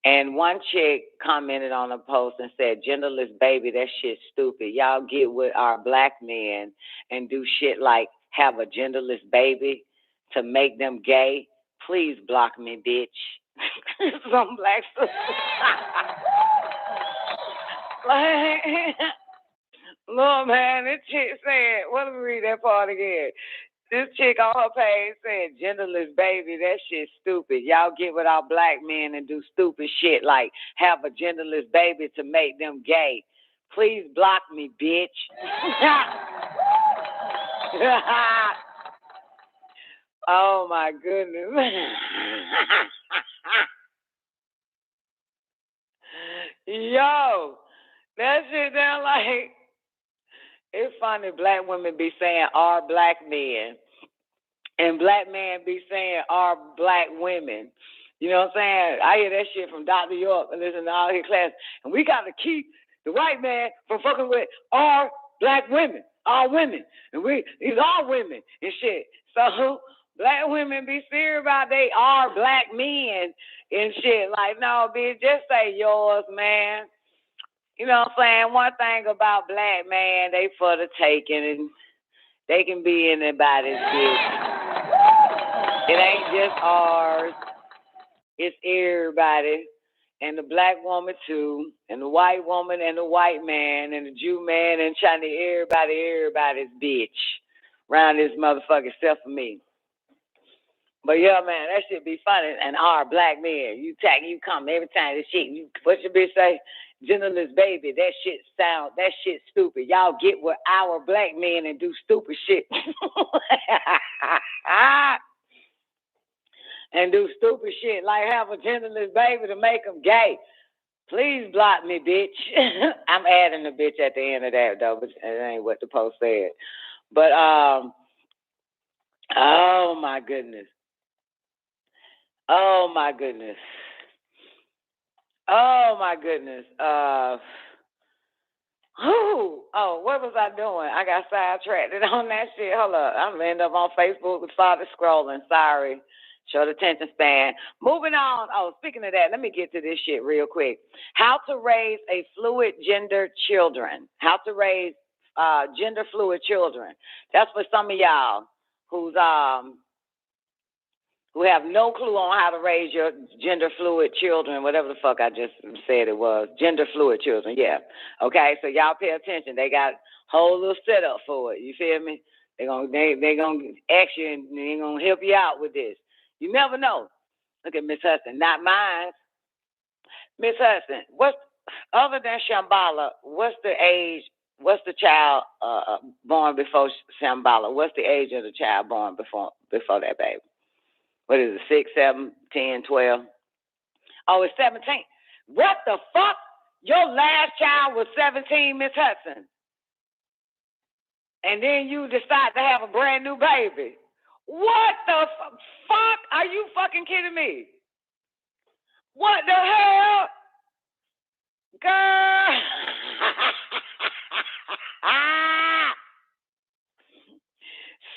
Speaker 14: And one chick commented on a post and said, genderless baby, that shit's stupid. Y'all get with our black men and do shit like have a genderless baby to make them gay. Please block me, bitch. Some black stuff. Like, Lord, man, this chick said, what did we read that part again? This chick on her page said, genderless baby, that shit's stupid. Y'all get with our black men and do stupid shit like have a genderless baby to make them gay. Please block me, bitch. Oh, my goodness. Yo, that shit down like, it's funny black women be saying our black men and black men be saying our black women. You know what I'm saying? I hear that shit from Dr. York and listen to all his class. And we got to keep the white man from fucking with our black women, our women. And these are women and shit. So black women be serious about they are black men and shit. Like, no, bitch, just say yours, man. You know what I'm saying? One thing about black man, they for the taking and they can be anybody's bitch. It ain't just ours. It's everybody. And the black woman too. And the white woman and the white man and the Jew man and Chinese, everybody's bitch. Around this motherfucker except for me. But yeah, man, that shit be funny. And our black men, you come every time this shit. What your bitch say? Genderless baby, that shit stupid. Y'all get with our black men and do stupid shit. And do stupid shit like have a genderless baby to make them gay. Please block me, bitch. I'm adding the bitch at the end of that, though, but it ain't what the post said. But, oh, my goodness. Oh, my goodness. Oh, my goodness. What was I doing? I got sidetracked on that shit. Hold up. I'm going to end up on Facebook with Father scrolling. Sorry. Short attention span. Moving on. Oh, speaking of that, let me get to this shit real quick. How to raise a fluid gender children. How to raise gender fluid children. That's for some of y'all who have no clue on how to raise your gender fluid children, whatever the fuck I just said it was. Gender fluid children, yeah. Okay, so y'all pay attention. They got a whole little setup for it. You feel me? They're gonna ask you and they're gonna help you out with this. You never know. Look at Miss Hudson, not mine. Miss Hudson, other than Shambhala, what's the child born before Shambhala? What's the age of the child born before that baby? What is it, 6, 7, 10, 12? Oh, it's 17. What the fuck? Your last child was 17, Miss Hudson. And then you decide to have a brand new baby. What the fuck? Are you fucking kidding me? What the hell? Girl.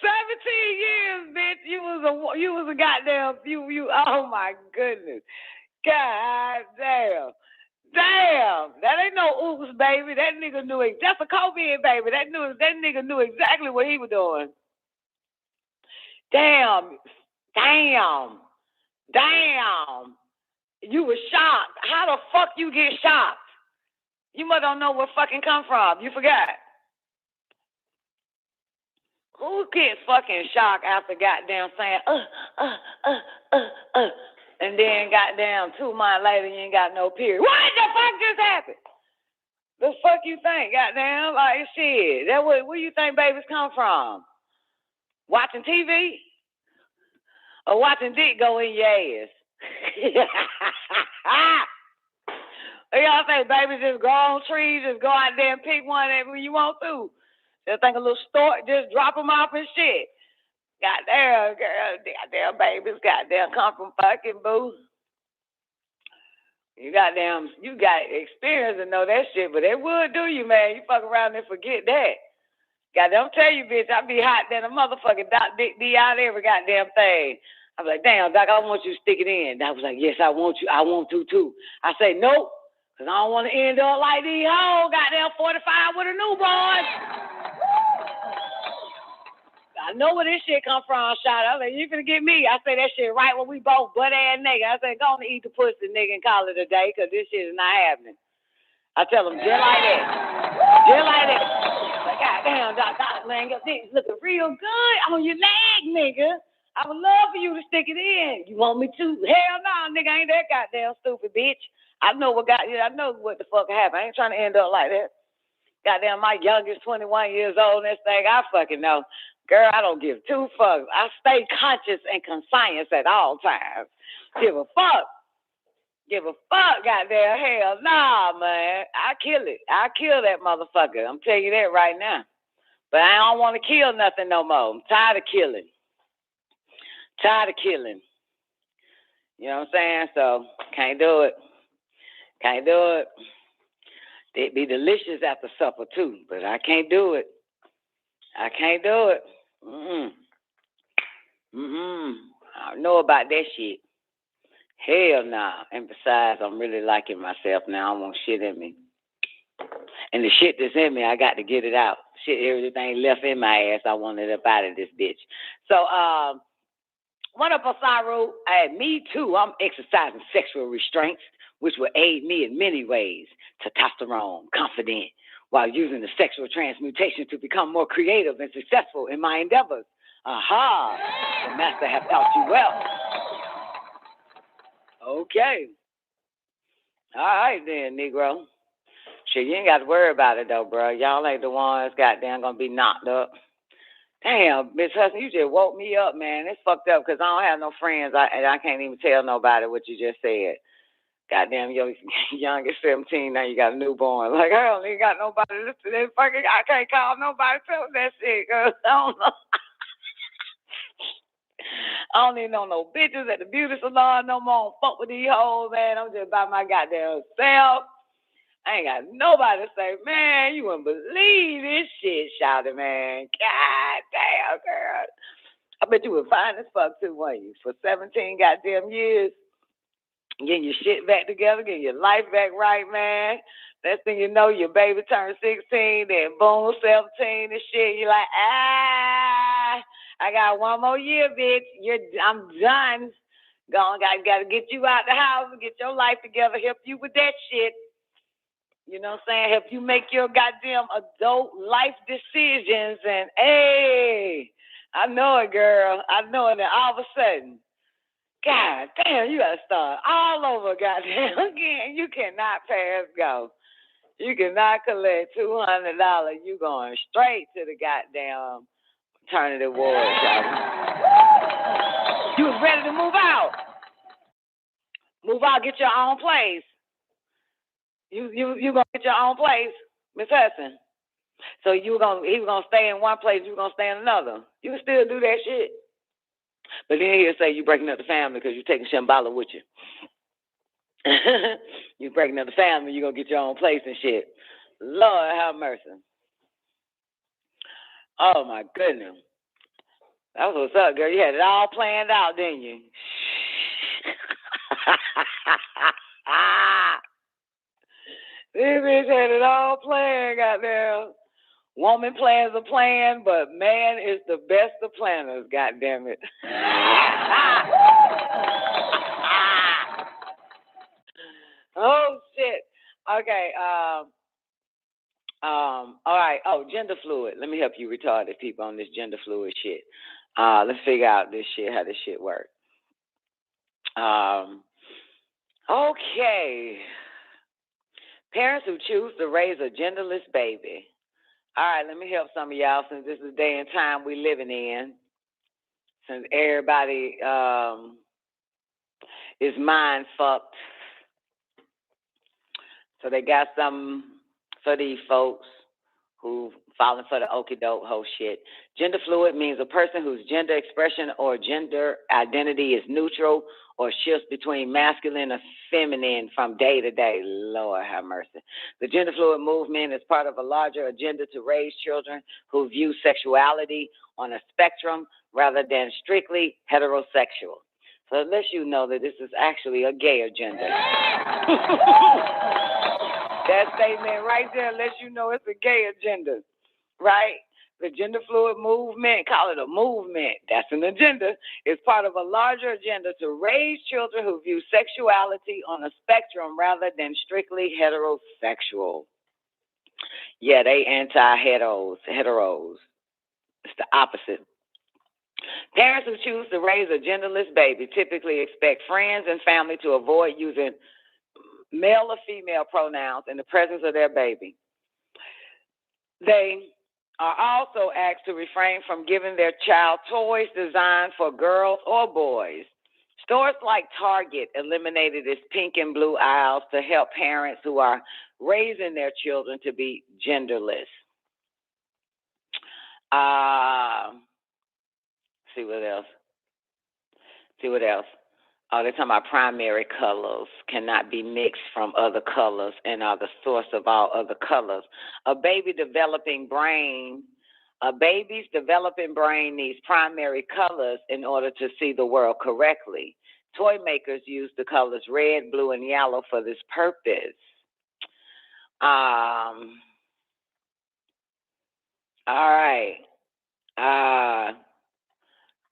Speaker 14: 17 years, bitch. You was a goddamn you. Oh my goodness. God damn. Damn. That ain't no oops, baby. That nigga knew it. That's a COVID baby. That nigga knew exactly what he was doing. Damn. You was shocked. How the fuck you get shocked? You must don't know where fucking come from. You forgot. Who gets fucking shocked after goddamn saying, And then goddamn 2 months later, you ain't got no period. What the fuck just happened? The fuck you think, goddamn? Like, shit. That where you think babies come from? Watching TV? Or watching dick go in your ass? Y'all think babies just grow on trees, just go out there and pick one when you want to? Just think a little stork, just drop them off and shit. Goddamn, girl, goddamn babies, goddamn come from fucking boo. You got experience to know that shit, but it would do you, man. You fuck around and forget that. Goddamn, tell you, bitch, I be hot than a motherfucking doc dick be out every goddamn thing. I was like, damn, doc, I want you to stick it in. Doc was like, yes, I want you. I want to too. I say, nope, because I don't want to end up like these hoes, goddamn 45 with a newborn. I know where this shit come from, shot. I was like, you finna get me. I say that shit right when we both butt-ass nigga. I say, go on and eat the pussy, nigga, and call it a day, because this shit is not happening. I tell them, just like that. Just like that. Like, goddamn, doc, man, your dick's looking real good on your leg, nigga. I would love for you to stick it in. You want me to? Hell no, nigga, I ain't that goddamn stupid bitch. I know what the fuck happened. I ain't trying to end up like that. Goddamn, my youngest 21 years old, and this thing, I fucking know. Girl, I don't give 2 fucks. I stay conscious and conscious at all times. Give a fuck. Goddamn, hell nah, man. I kill it. I kill that motherfucker. I'm telling you that right now. But I don't want to kill nothing no more. I'm tired of killing. You know what I'm saying? So, can't do it. It'd be delicious after supper, too. But I can't do it. I don't know about that shit. Hell nah. And besides, I'm really liking myself now. I don't want shit in me. And the shit that's in me, I got to get it out. Shit, everything left in my ass, I want it up out of this bitch. So, what up, Osaru? Me too. I'm exercising sexual restraints, which will aid me in many ways. Testosterone, confident, while using the sexual transmutation to become more creative and successful in my endeavors. Aha! The master have taught you well. Okay. All right then, Negro. Shit, you ain't got to worry about it though, bro. Y'all ain't the ones goddamn gonna be knocked up. Damn, Miss Hudson, you just woke me up, man. It's fucked up because I don't have no friends, and I can't even tell nobody what you just said. Goddamn, your youngest 17, now you got a newborn. Like, I don't even got nobody to listen to this fucking, I can't call nobody to tell them that shit, cause I don't know. I don't even know no bitches at the beauty salon no more. I don't fuck with these hoes, man. I'm just by my goddamn self. I ain't got nobody to say, man, you wouldn't believe this shit, shouted, man. God damn, girl. I bet you were fine as fuck too, weren't you? For 17 goddamn years. Getting your shit back together, getting your life back right, man. Next thing you know, your baby turned 16, then boom, 17 and shit. You're like, I got 1 more year, bitch. I'm done. Gotta get you out the house and get your life together, help you with that shit. You know what I'm saying? Help you make your goddamn adult life decisions. And, hey, I know it, girl. I know it. And all of a sudden, God damn, you gotta start all over, goddamn. Again, you cannot pass go. You cannot collect $200. You going straight to the goddamn maternity ward, y'all. You was ready to move out. Move out, get your own place. You gonna get your own place, Miss Hudson. So he was gonna stay in one place, you were gonna stay in another. You can still do that shit. But then he'll say you breaking up the family because you're taking Shambhala with you. You breaking up the family, you're gonna get your own place and shit. Lord have mercy. Oh my goodness. That was what's up, girl. You had it all planned out, didn't you? This bitch had it all planned, goddamn. Woman plans a plan, but man is the best of planners, goddamn it. Oh shit. Okay. All right. Oh, gender fluid. Let me help you retarded people on this gender fluid shit. Let's figure out this shit, how this shit works. Okay. Parents who choose to raise a genderless baby. All right, let me help some of y'all since this is the day and time we living in. Since everybody is mind fucked. So they got something for these folks who falling for the okie doke whole shit. Gender fluid means a person whose gender expression or gender identity is neutral or shifts between masculine or feminine from day to day. Lord have mercy. The gender fluid movement is part of a larger agenda to raise children who view sexuality on a spectrum rather than strictly heterosexual. So it lets you know that this is actually a gay agenda. That statement right there lets you know it's a gay agenda, right? The gender fluid movement, call it a movement, that's an agenda. It's part of a larger agenda to raise children who view sexuality on a spectrum rather than strictly heterosexual. Yeah, they anti-heteros. It's the opposite. Parents who choose to raise a genderless baby typically expect friends and family to avoid using male or female pronouns in the presence of their baby. They are also asked to refrain from giving their child toys designed for girls or boys. Stores like Target eliminated its pink and blue aisles to help parents who are raising their children to be genderless. See what else? Oh, they're talking about primary colors cannot be mixed from other colors and are the source of all other colors. A baby's developing brain needs primary colors in order to see the world correctly. Toy makers use the colors red, blue, and yellow for this purpose. All right.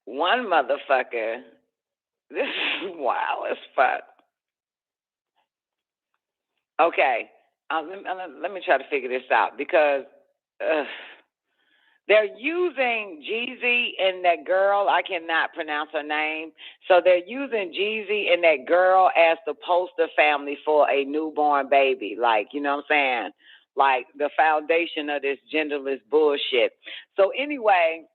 Speaker 14: One motherfucker. This is wild as fuck. Okay, let me try to figure this out because they're using Jeezy and that girl. I cannot pronounce her name. So they're using Jeezy and that girl as the poster family for a newborn baby. Like, you know what I'm saying? Like the foundation of this genderless bullshit. So anyway,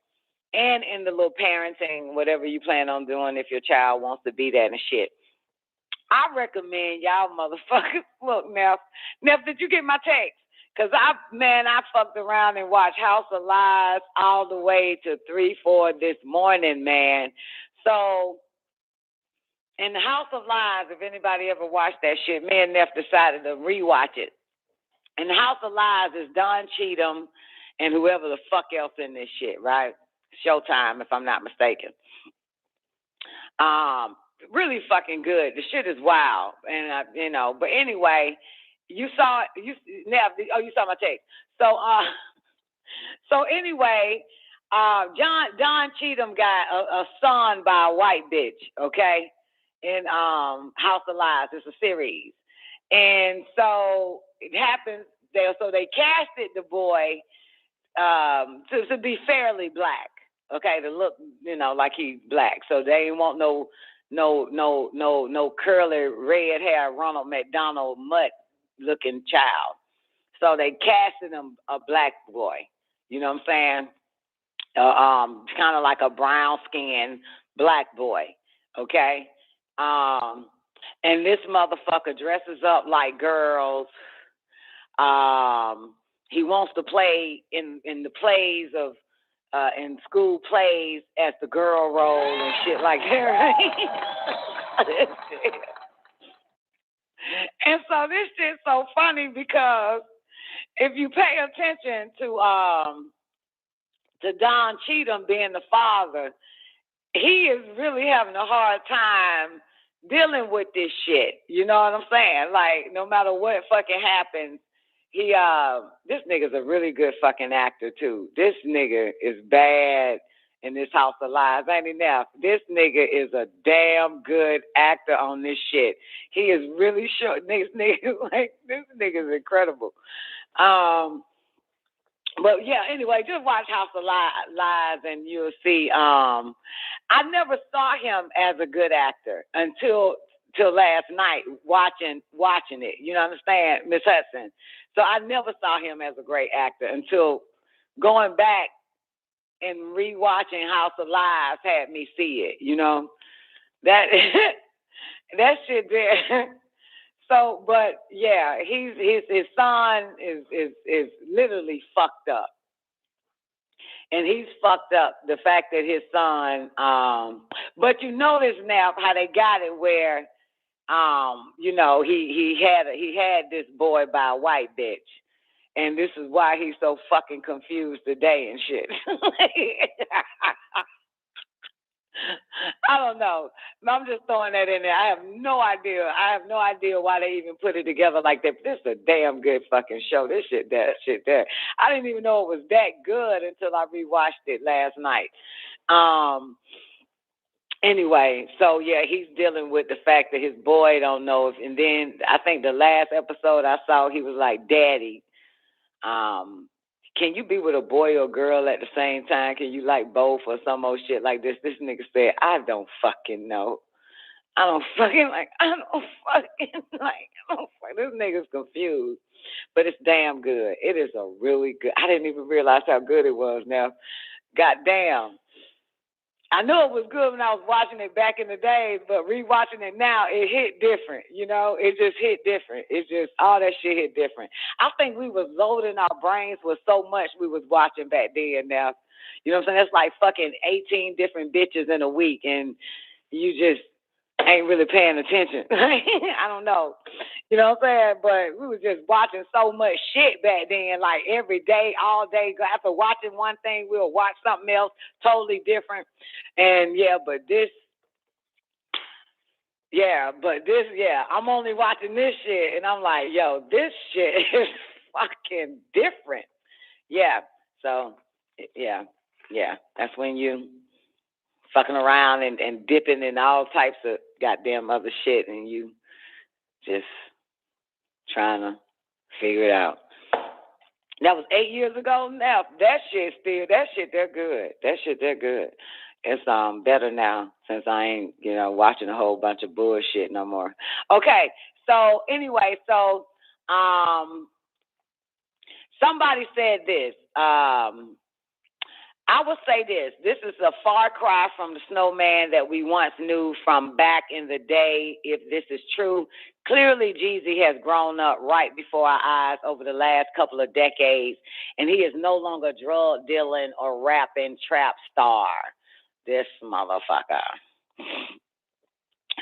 Speaker 14: and in the little parenting, whatever you plan on doing if your child wants to be that and shit. I recommend y'all motherfuckers, look, Neff, did you get my text? Because I fucked around and watched House of Lies all the way to 3-4 this morning, man. So, in the House of Lies, if anybody ever watched that shit, me and Neff decided to rewatch it. In the House of Lies is Don Cheadle and whoever the fuck else in this shit, right? Showtime, if I'm not mistaken. Really fucking good. The shit is wild, and But anyway, you saw my text. So anyway, Don Cheadle got a son by a white bitch. Okay, in House of Lies. It's a series, and so it happens. They casted the boy to be fairly black. Okay, to look, like he's black. So they ain't want no curly red hair Ronald McDonald mutt looking child. So they casted him a black boy. You know what I'm saying? Kind of like a brown skinned black boy. Okay. And this motherfucker dresses up like girls. He wants to play in the plays of in school plays as the girl role and shit like that, right? And so this shit's so funny because if you pay attention to Don Cheadle being the father, he is really having a hard time dealing with this shit. You know what I'm saying? Like, no matter what fucking happens, this nigga's a really good fucking actor too. This nigga is bad in this House of Lies, ain't he now? This nigga is a damn good actor on this shit. He is really sure. This nigga is incredible. But yeah, anyway, just watch House of Lies and you'll see. I never saw him as a good actor until last night watching it. You know, understand, Miss Hudson? So I never saw him as a great actor until going back and rewatching House of Lies had me see it. You know, that that shit there. So, but yeah, his son is literally fucked up, and he's fucked up the fact that his son. But you notice now how they got it where, you know, he had this boy by a white bitch, and this is why he's so fucking confused today and shit. I don't know. I'm just throwing that in there. I have no idea. Why they even put it together like that. This is a damn good fucking show. This shit there. I didn't even know it was that good until I rewatched it last night. Anyway, so yeah, he's dealing with the fact that his boy don't know if, and then I think the last episode I saw, he was like, "Daddy, can you be with a boy or girl at the same time? Can you like both or some old shit like this?" This nigga said, "I don't fucking know. This nigga's confused. But it's damn good. It is a really good. I didn't even realize how good it was now. Goddamn. I knew it was good when I was watching it back in the days, but rewatching it now, it hit different. You know, it just hit different. It's just, all that shit hit different. I think we was loading our brains with so much we was watching back then now. You know what I'm saying? That's like fucking 18 different bitches in a week, and you just ain't really paying attention. I don't know. You know what I'm saying? But we was just watching so much shit back then, like every day, all day. After watching one thing, we'll watch something else totally different. And I'm only watching this shit, and I'm like, yo, this shit is fucking different. Yeah. So, yeah. That's when you fucking around and dipping in all types of goddamn other shit, and you just trying to figure it out. That was 8 years ago now. That shit, they're good. It's better now since I ain't, watching a whole bunch of bullshit no more. Okay, so anyway, somebody said this. I will say this. This is a far cry from the snowman that we once knew from back in the day, if this is true. Clearly, Jeezy has grown up right before our eyes over the last couple of decades, and he is no longer drug dealing or rapping trap star. This motherfucker.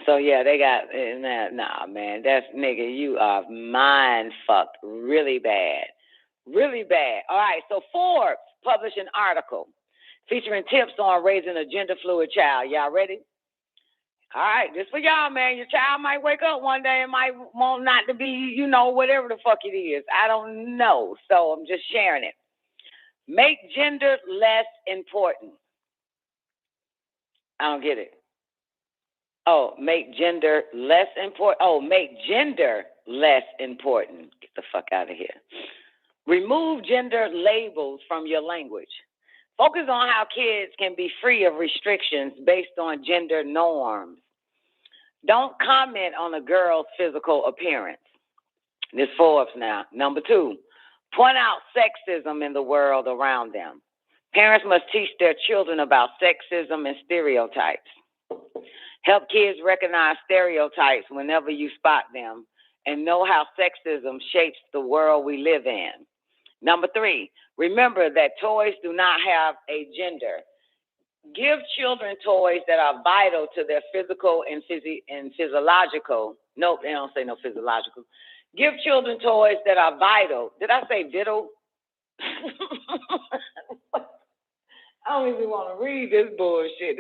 Speaker 14: So, yeah, they got, nah, man, that's, nigga, you are mind fucked really bad. Really bad. All right, so Forbes published an article featuring tips on raising a gender-fluid child. Y'all ready? All right, this for y'all, man. Your child might wake up one day and might want not to be, whatever the fuck it is. I don't know, so I'm just sharing it. Make gender less important. I don't get it. Oh, make gender less important. Oh, make gender less important. Get the fuck out of here. Remove gender labels from your language. Focus on how kids can be free of restrictions based on gender norms. Don't comment on a girl's physical appearance. This Forbes now. Number 2, point out sexism in the world around them. Parents must teach their children about sexism and stereotypes. Help kids recognize stereotypes whenever you spot them and know how sexism shapes the world we live in. Number 3, remember that toys do not have a gender. Give children toys that are vital to their physical and physiological. Nope, they don't say no physiological. Give children toys that are vital. Did I say vital? I don't even want to read this bullshit.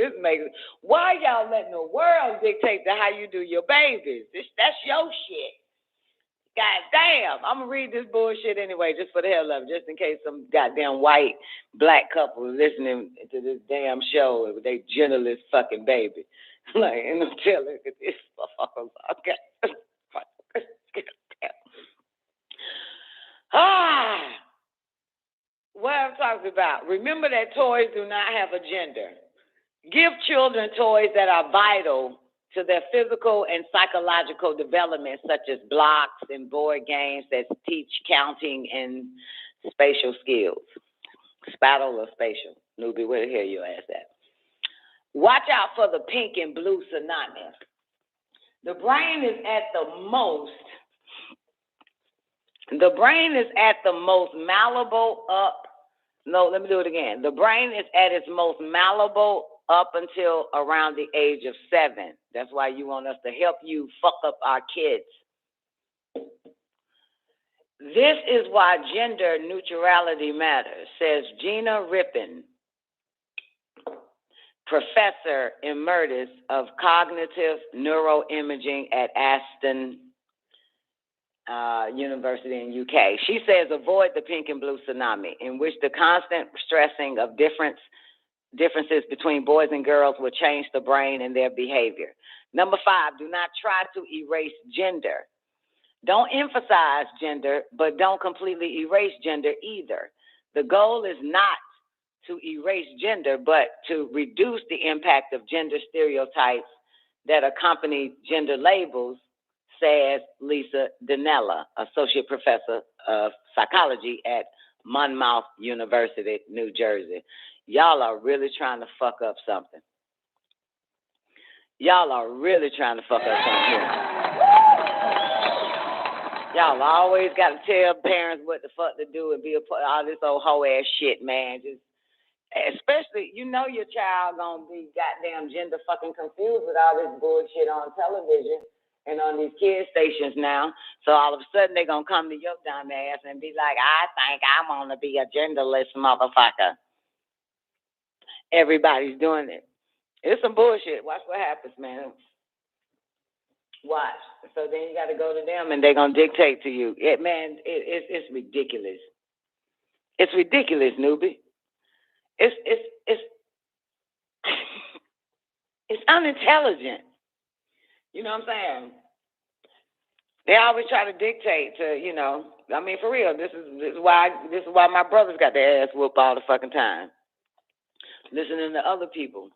Speaker 14: Why y'all letting the world dictate to how you do your babies? That's your shit. God damn, I'm going to read this bullshit anyway, just for the hell of it, just in case some goddamn white black couple listening to this damn show with their genderless fucking baby. Like, and I'm telling you, this motherfucker, okay. Well, talks about, remember that toys do not have a gender. Give children toys that are vital to their physical and psychological development, such as blocks and board games that teach counting and spatial skills. Spatial or spatial? Newbie, where the hell you ask that? Watch out for the pink and blue tsunami. The brain is at the most malleable up. No, let me do it again. The brain is at its most malleable up until around the age of 7. That's why you want us to help you fuck up our kids. This is why gender neutrality matters, says Gina Rippin, Professor Emeritus of Cognitive Neuroimaging at Aston University in UK. She says avoid the pink and blue tsunami, in which the constant stressing of differences between boys and girls will change the brain and their behavior. Number 5, do not try to erase gender. Don't emphasize gender, but don't completely erase gender either. The goal is not to erase gender, but to reduce the impact of gender stereotypes that accompany gender labels, says Lisa Dinella, Associate Professor of Psychology at Monmouth University, New Jersey. Y'all are really trying to fuck up something. Y'all are really trying to fuck up something here. Y'all always got to tell parents what the fuck to do and be a part of all this old hoe ass shit, man. Just, especially, you know your child gonna be goddamn gender fucking confused with all this bullshit on television and on these kid stations now. So all of a sudden they gonna come to your dumb ass and be like, I think I want to be a genderless motherfucker. Everybody's doing it. It's some bullshit. Watch what happens, man. Watch. So then you got to go to them and they're going to dictate to you. It's ridiculous. It's ridiculous, newbie. It's it's unintelligent. You know what I'm saying? They always try to dictate to, you know, I mean, for real, this is why my brothers got their ass whooped all the fucking time. Listening to other people.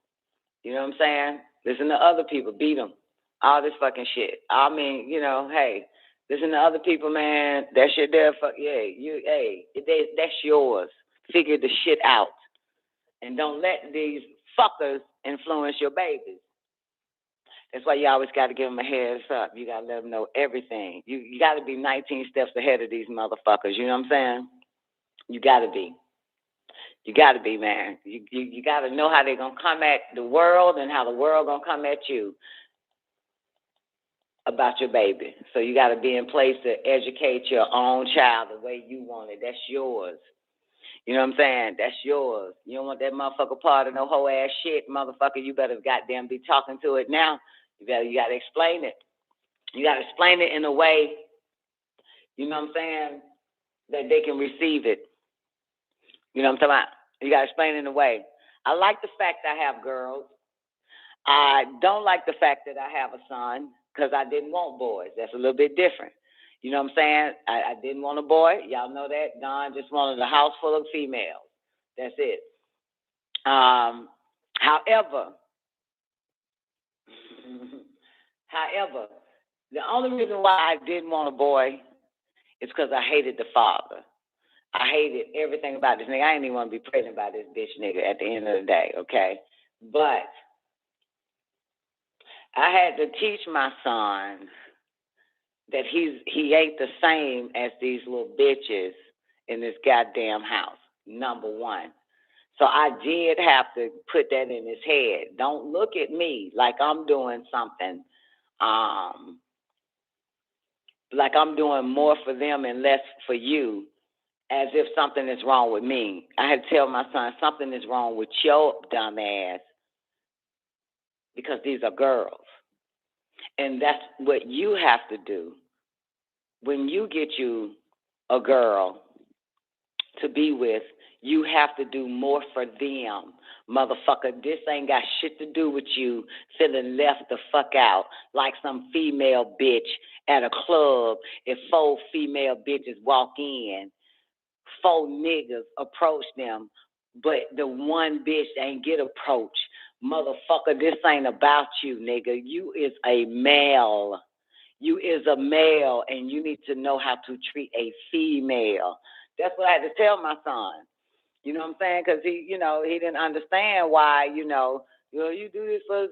Speaker 14: You know what I'm saying? Listen to other people, beat them. All this fucking shit. I mean, you know, hey, listen to other people, man. That shit there, that's yours. Figure the shit out. And don't let these fuckers influence your babies. That's why you always got to give them a heads up. You got to let them know everything. You got to be 19 steps ahead of these motherfuckers. You know what I'm saying? You got to be. You got to be, man. You got to know how they're going to come at the world and how the world going to come at you about your baby. So you got to be in place to educate your own child the way you want it. That's yours. You know what I'm saying? That's yours. You don't want that motherfucker part of no whole ass shit, motherfucker. You better goddamn be talking to it now. You got to explain it. You got to explain it in a way, you know what I'm saying, that they can receive it. You know what I'm talking about? You got to explain it in a way. I like the fact that I have girls. I don't like the fact that I have a son because I didn't want boys. That's a little bit different. You know what I'm saying? I didn't want a boy. Y'all know that. Don just wanted a house full of females. That's it. However, the only reason why I didn't want a boy is because I hated the father. I hated everything about this nigga. I didn't even want to be pregnant by this bitch nigga at the end of the day, okay? But I had to teach my son that he ain't the same as these little bitches in this goddamn house, number one. So I did have to put that in his head. Don't look at me like I'm doing something, like I'm doing more for them and less for you, as if something is wrong with me. I had to tell my son, something is wrong with your dumb ass because these are girls. And that's what you have to do. When you get you a girl to be with, you have to do more for them. Motherfucker, this ain't got shit to do with you feeling left the fuck out like some female bitch at a club if 4 female bitches walk in 4 niggas approach them, but the one bitch ain't get approached. Motherfucker, this ain't about you, nigga. You is a male. You is a male, and you need to know how to treat a female. That's what I had to tell my son. You know what I'm saying? Because he didn't understand why, you do this for,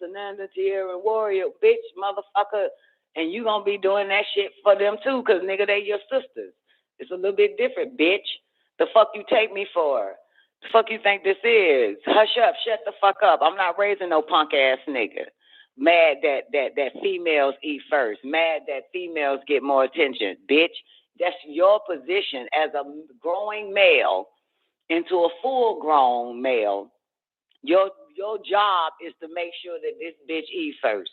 Speaker 14: Sananda, Tierra, and Warrior, bitch, motherfucker, and you gonna be doing that shit for them too, because, nigga, they your sisters. It's a little bit different, bitch. The fuck you take me for? The fuck you think this is? Hush up, shut the fuck up. I'm not raising no punk ass nigga. Mad that females eat first. Mad that females get more attention. Bitch, that's your position as a growing male into a full-grown male. Your job is to make sure that this bitch eat first.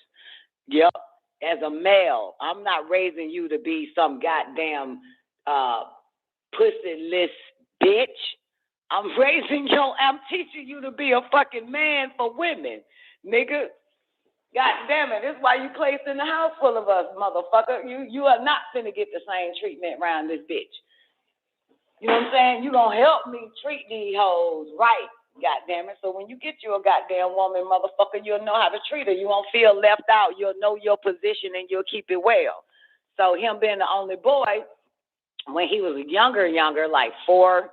Speaker 14: Yep, as a male. I'm not raising you to be some goddamn pussyless bitch. I'm teaching you to be a fucking man for women, nigga. God damn it, this is why you placed in the house full of us, motherfucker. You are not finna get the same treatment around this bitch. You know what I'm saying? You gonna help me treat these hoes right, God damn it. So when you get you a goddamn woman, motherfucker, you'll know how to treat her. You won't feel left out. You'll know your position and you'll keep it well. So him being the only boy, when he was younger, like 4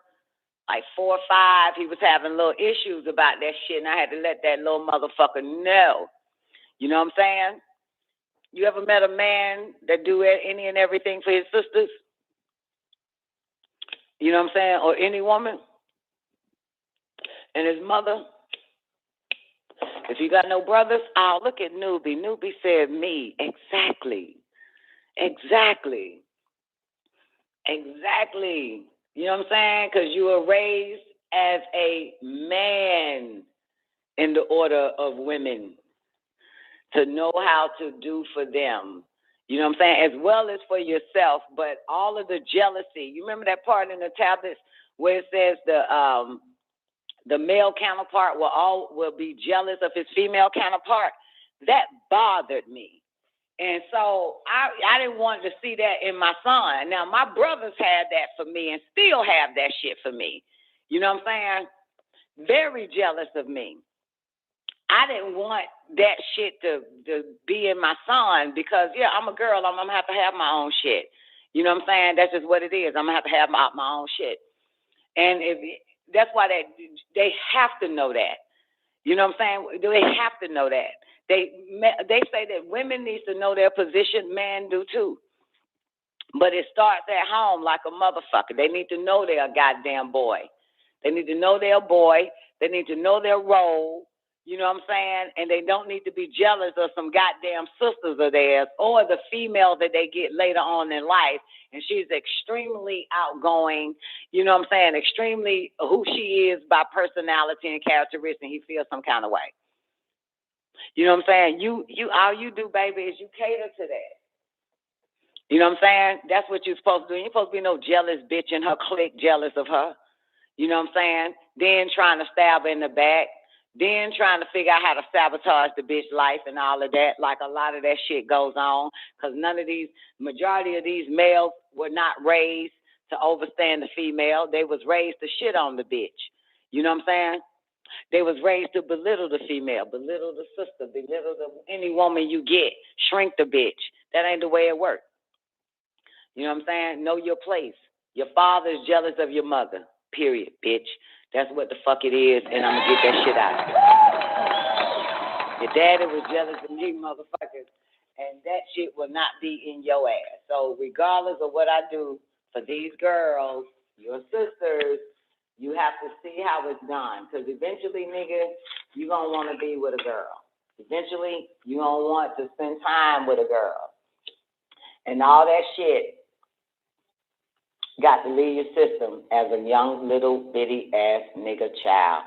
Speaker 14: or 5, he was having little issues about that shit, and I had to let that little motherfucker know. You know what I'm saying? You ever met a man that do any and everything for his sisters? You know what I'm saying? Or any woman? And his mother? If you got no brothers, look at Newbie. Newbie said me. Exactly. You know what I'm saying? Because you were raised as a man in the order of women to know how to do for them. You know what I'm saying? As well as for yourself, but all of the jealousy. You remember that part in the tablets where it says the male counterpart will be jealous of his female counterpart? That bothered me. And so I didn't want to see that in my son. Now, my brothers had that for me and still have that shit for me. You know what I'm saying? Very jealous of me. I didn't want that shit to be in my son because, yeah, I'm a girl. I'm going to have my own shit. You know what I'm saying? That's just what it is. I'm going to have my own shit. And that's why they have to know that. You know what I'm saying? They have to know that. They say that women need to know their position. Men do too. But it starts at home like a motherfucker. They need to know they're a goddamn boy. They need to know they're a boy. They need to know their role. You know what I'm saying? And they don't need to be jealous of some goddamn sisters of theirs or the female that they get later on in life. And she's extremely outgoing, you know what I'm saying? Extremely who she is by personality and characteristics. And he feels some kind of way. You know what I'm saying? You all you do, baby, is you cater to that. You know what I'm saying? That's what you're supposed to do. You're supposed to be no jealous bitch in her clique, jealous of her. You know what I'm saying? Then trying to stab her in the back. Then trying to figure out how to sabotage the bitch life and all of that. Like a lot of that shit goes on. Because majority of these males were not raised to overstand the female. They was raised to shit on the bitch. You know what I'm saying? They was raised to belittle the female, belittle the sister, belittle any woman you get, shrink the bitch. That ain't the way it works. You know what I'm saying? Know your place. Your father is jealous of your mother, period, bitch. That's what the fuck it is, and I'm going to get that shit out. Your daddy was jealous of me, motherfuckers, and that shit will not be in your ass. So regardless of what I do for these girls, your sisters, you have to see how it's done. Because eventually, nigga, you're going to want to be with a girl. Eventually, you're going to want to spend time with a girl. And all that shit got to leave your system as a young little bitty ass nigga child.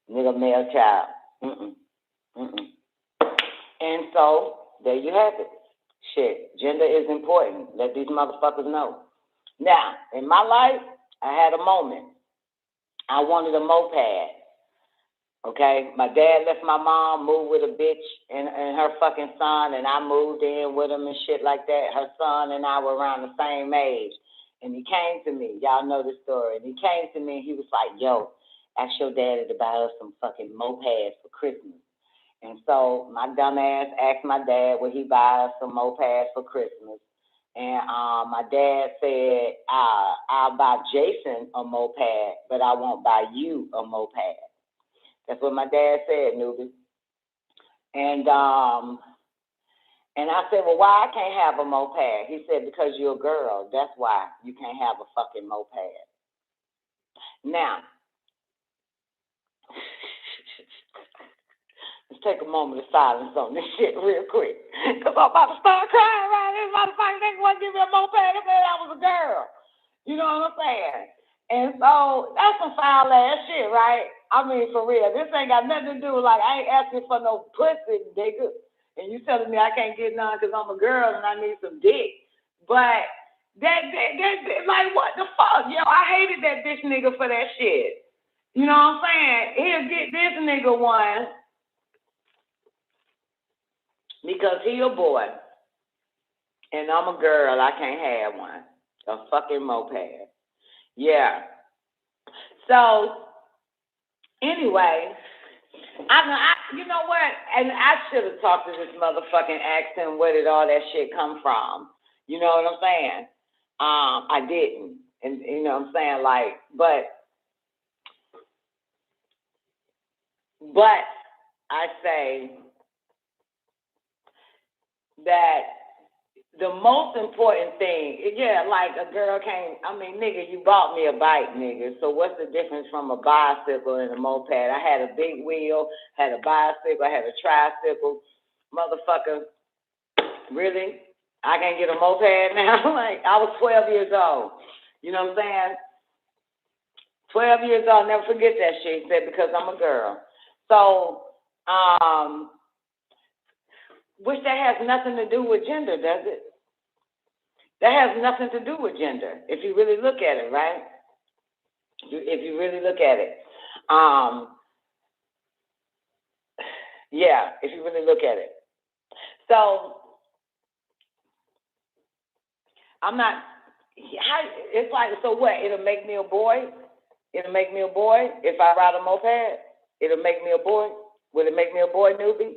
Speaker 14: Nigga male child. And so, there you have it. Shit, gender is important. Let these motherfuckers know. Now, in my life, I had a moment. I wanted a moped. Okay? My dad left my mom, moved with a bitch and her fucking son, and I moved in with him and shit like that. Her son and I were around the same age. And he came to me. Y'all know the story. And he came to me and he was like, yo, ask your daddy to buy us some fucking mopeds for Christmas. And so my dumb ass asked my dad, would he buy us some mopeds for Christmas? And my dad said, I'll buy Jason a moped, but I won't buy you a moped. That's what my dad said, newbie. And I said, well, why I can't have a moped? He said, because you're a girl. That's why you can't have a fucking moped. Now, let's take a moment of silence on this shit real quick. Because I'm about to start crying right here. Motherfucker, they want to give me a moped. They said I was a girl. You know what I'm saying? And so that's some foul ass shit, right? I mean, for real. This ain't got nothing to do, like, I ain't asking for no pussy, nigga. And you telling me I can't get none because I'm a girl and I need some dick. But that, like, what the fuck? Yo, I hated that bitch nigga for that shit. You know what I'm saying? He'll get this nigga one because he a boy and I'm a girl. I can't have one. A fucking moped. Yeah. So, anyway, you know what? And I should have talked to this motherfucking, asked him where did all that shit come from. You know what I'm saying? I didn't. And you know what I'm saying? Like, but I say that the most important thing, yeah, like a girl can't, I mean, nigga, you bought me a bike, nigga. So what's the difference from a bicycle and a moped? I had a big wheel, had a bicycle, I had a tricycle. Motherfucker, really? I can't get a moped now? Like, I was 12 years old. You know what I'm saying? 12 years old, never forget that shit. He said, because I'm a girl. So, which that has nothing to do with gender, does it? That has nothing to do with gender, if you really look at it, right? If you really look at it. Yeah, if you really look at it. So, I'm not, it's like, so what? It'll make me a boy? It'll make me a boy if I ride a moped? It'll make me a boy? Will it make me a boy, newbie?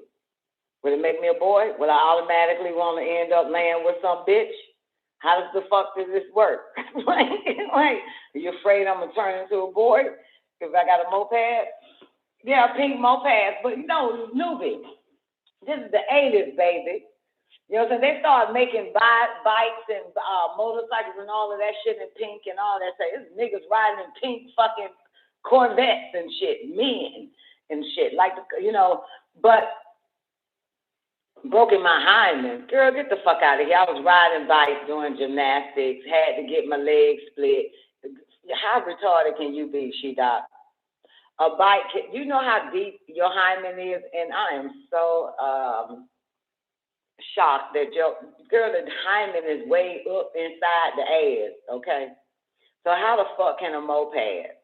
Speaker 14: Will it make me a boy? Will I automatically want to end up laying with some bitch? How does the fuck does this work? like, are you afraid I'm going to turn into a boy if I got a moped? Yeah, pink mopeds, but no, newbie. This is the 80s, baby. You know what I'm saying? They started making bikes and motorcycles and all of that shit in pink and all that. Say, this niggas riding in pink fucking Corvettes and shit, men and shit. Like, you know, but broken my hymen. Girl, get the fuck out of here. I was riding bikes, doing gymnastics, had to get my legs split. How retarded can you be, she-doc? A bike, you know how deep your hymen is? And I am so shocked that your girl, the hymen is way up inside the ass, okay? So how the fuck can a moped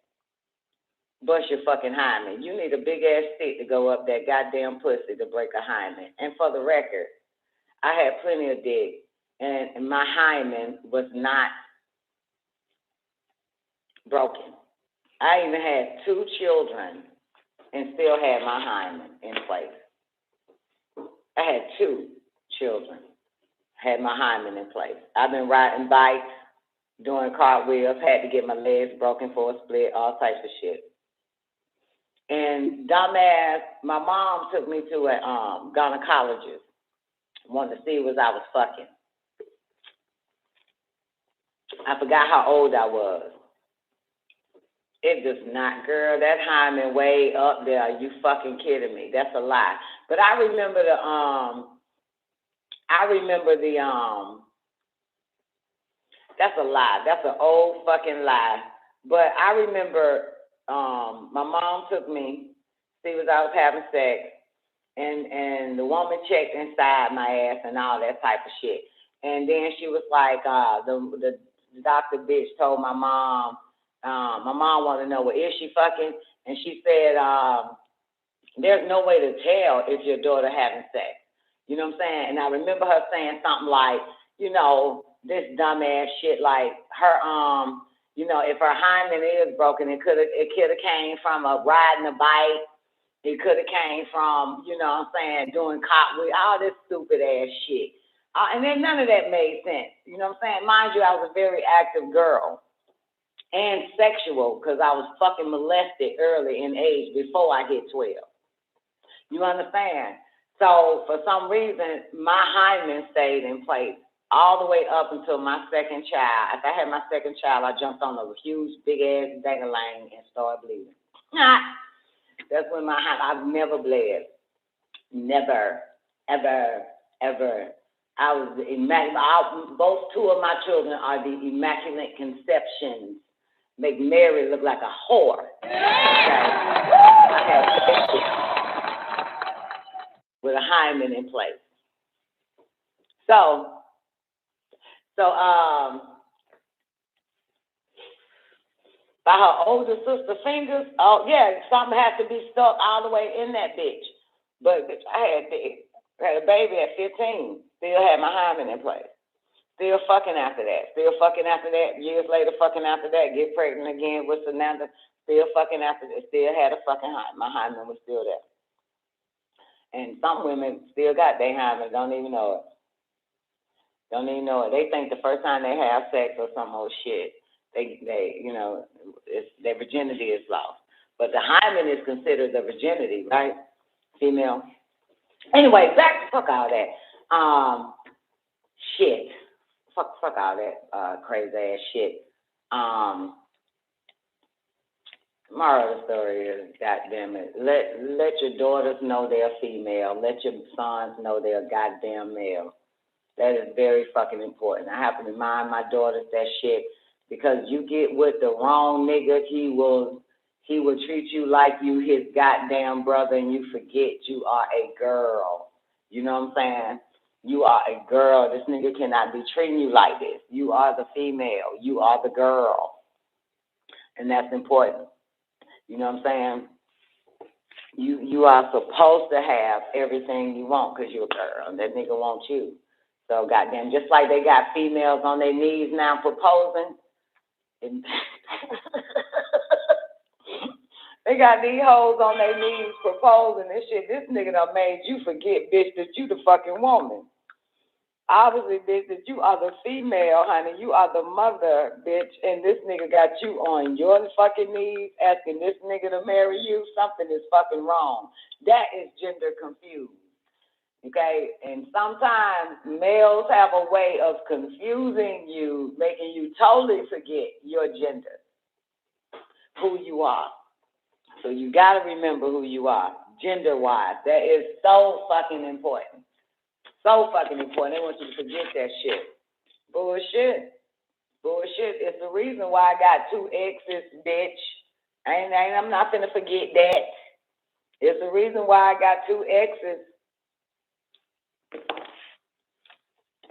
Speaker 14: bust your fucking hymen? You need a big ass stick to go up that goddamn pussy to break a hymen. And for the record, I had plenty of dick, and my hymen was not broken. I even had 2 children and still had my hymen in place. I had 2 children, had my hymen in place. I've been riding bikes, doing cartwheels, had to get my legs broken for a split, all types of shit. And dumbass, my mom took me to a gynecologist, wanted to see what I was fucking. I forgot how old I was. It does not, girl, that hymen way up there. Are you fucking kidding me? That's a lie. But I remember that's a lie. That's an old fucking lie. But I remember my mom took me, see what I was having sex, and the woman checked inside my ass and all that type of shit. And then she was like, the doctor bitch told my mom wanted to know, well, is she fucking? And she said, there's no way to tell if your daughter having sex. You know what I'm saying? And I remember her saying something like, you know, this dumbass shit like her if her hymen is broken, it could have came from riding a bike. It could have came from, doing cartwheel, all this stupid ass shit. And then none of that made sense. You know what I'm saying? Mind you, I was a very active girl and sexual because I was fucking molested early in age before I hit 12. You understand? So for some reason, my hymen stayed in place all the way up until my second child. After I had my second child, I jumped on a huge, big-ass dang-a-lang and started bleeding. That's when I've never bled. Never, ever, ever. I was immaculate. Both two of my children are the immaculate conceptions. Make Mary look like a whore. Okay. With a hymen in place. So by her older sister fingers, something has to be stuck all the way in that bitch. But bitch, I had a baby at 15, still had my hymen in place. Still fucking after that. Years later, fucking after that, get pregnant again with Samantha. Still fucking after that. Still had a fucking hymen. My hymen was still there. And some women still got their hymen, don't even know it. They think the first time they have sex or some old shit, their virginity is lost. But the hymen is considered the virginity, right? Female. Anyway, fuck all that. Shit. Fuck all that crazy ass shit. Moral of the story is, goddamn it, let your daughters know they're female. Let your sons know they're goddamn male. That is very fucking important. I have to remind my daughters that shit because you get with the wrong nigga, he will treat you like you his goddamn brother and you forget you are a girl. You know what I'm saying? You are a girl. This nigga cannot be treating you like this. You are the female. You are the girl. And that's important. You know what I'm saying? You are supposed to have everything you want because you're a girl. And that nigga wants you. So goddamn, just like they got females on their knees now proposing. They got these hoes on their knees proposing and shit. This nigga done made you forget, bitch, that you the fucking woman. Obviously, bitch, that you are the female, honey. You are the mother, bitch, and this nigga got you on your fucking knees asking this nigga to marry you. Something is fucking wrong. That is gender confused, okay? And sometimes males have a way of confusing you, making you totally forget your gender, who you are. So you got to remember who you are, gender-wise. That is so fucking important. So fucking important. They want you to forget that shit. Bullshit. It's the reason why I got 2 exes, bitch. I'm not finna forget that. It's the reason why I got 2 exes.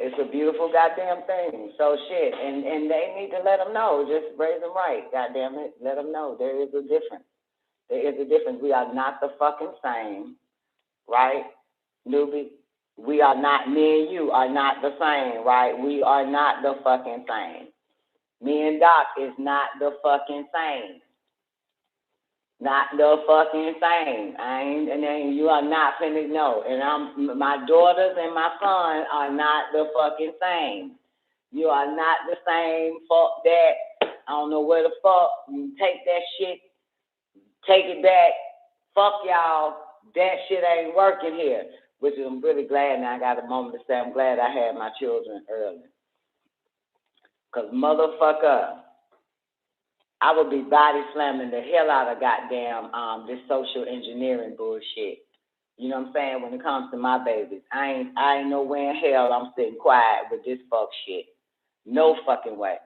Speaker 14: It's a beautiful goddamn thing. So shit. And they need to let them know. Just raise them right. Goddamn it. Let them know there is a difference. There is a difference. We are not the fucking same. Right? Newbie? We are not, me and you are not the same, right? We are not the fucking same. Me and Doc is not the fucking same. Not the fucking same. And you are not finna know. And my daughters and my son are not the fucking same. You are not the same. Fuck that. I don't know where the fuck. You take that shit. Take it back. Fuck y'all. That shit ain't working here. Which I'm really glad now I got a moment to say I'm glad I had my children early. Because motherfucker, I would be body slamming the hell out of goddamn this social engineering bullshit. You know what I'm saying? When it comes to my babies, I ain't nowhere in hell I'm sitting quiet with this fuck shit. No fucking way.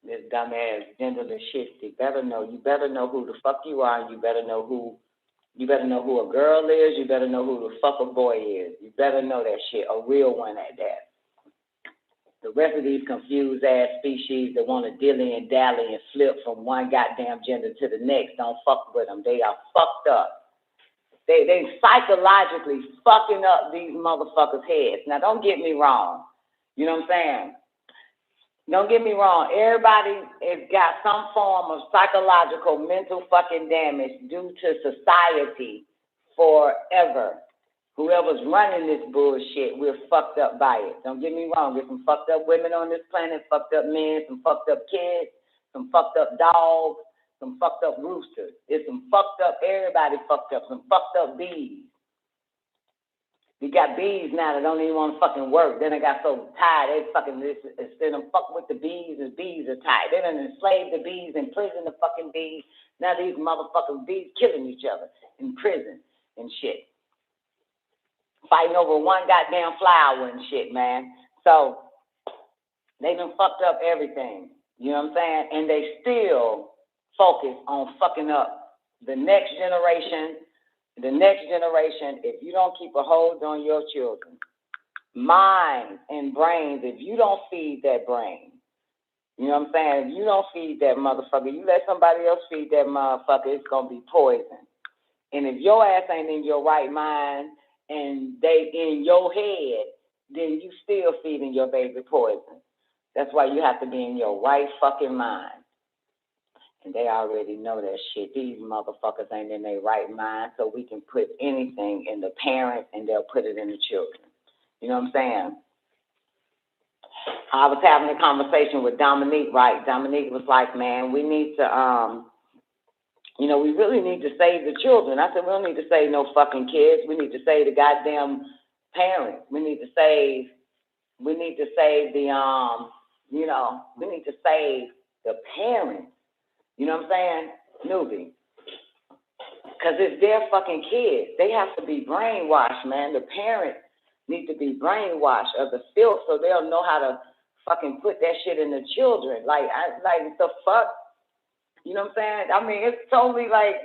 Speaker 14: This dumbass genderless shit. You better know who the fuck you are, and you better know who a girl is. You better know who the fuck a boy is. You better know that shit, a real one at that. The rest of these confused ass species that want to dilly and dally and flip from one goddamn gender to the next, don't fuck with them. They are fucked up. They psychologically fucking up these motherfuckers' heads. Now, don't get me wrong. You know what I'm saying? Don't get me wrong. Everybody has got some form of psychological, mental fucking damage due to society forever. Whoever's running this bullshit, we're fucked up by it. Don't get me wrong. There's some fucked up women on this planet, fucked up men, some fucked up kids, some fucked up dogs, some fucked up roosters. It's some fucked up, everybody fucked up, some fucked up bees. We got bees now that don't even want to fucking work. Then they got so tired, they fucking, instead of fuck with the bees are tired. They done enslaved the bees, imprison the fucking bees. Now these motherfucking bees killing each other in prison and shit. Fighting over one goddamn flower and shit, man. So they done fucked up everything. You know what I'm saying? And they still focus on fucking up the next generation. The next generation, if you don't keep a hold on your children, minds and brains, if you don't feed that brain, you know what I'm saying? If you don't feed that motherfucker, you let somebody else feed that motherfucker, it's going to be poison. And if your ass ain't in your right mind and they in your head, then you still feeding your baby poison. That's why you have to be in your right fucking mind. And they already know that shit. These motherfuckers ain't in their right mind, so we can put anything in the parents and they'll put it in the children. You know what I'm saying? I was having a conversation with Dominique, right? Dominique was like, man, we need to, we really need to save the children. I said, we don't need to save no fucking kids. We need to save the goddamn parents. We need to save the, we need to save the parents. You know what I'm saying? Newbie. Because it's their fucking kids. They have to be brainwashed, man. The parents need to be brainwashed of the filth so they'll know how to fucking put that shit in the children. Like the fuck? You know what I'm saying? I mean, it's totally like,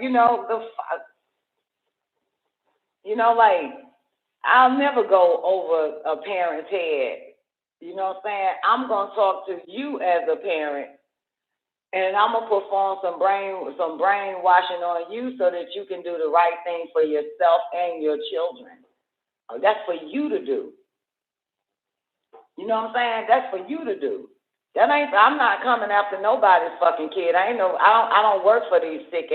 Speaker 14: I'll never go over a parent's head. You know what I'm saying? I'm going to talk to you as a parent. And I'm gonna perform some brainwashing on you so that you can do the right thing for yourself and your children. That's for you to do. You know what I'm saying? That's for you to do. I'm not coming after nobody's fucking kid. I don't work for these sick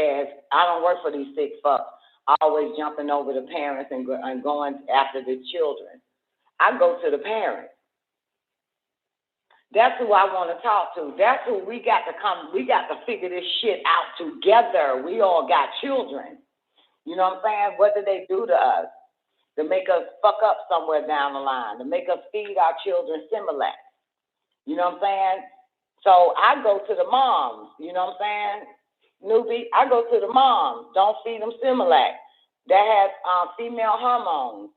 Speaker 14: fucks. Always jumping over the parents and going after the children. I go to the parents. That's who I want to talk to. That's who we got to figure this shit out together. We all got children. You know what I'm saying? What did they do to us? To make us fuck up somewhere down the line. To make us feed our children Similac. You know what I'm saying? So I go to the moms. You know what I'm saying? Newbie, I go to the moms. Don't feed them Similac. That has female hormones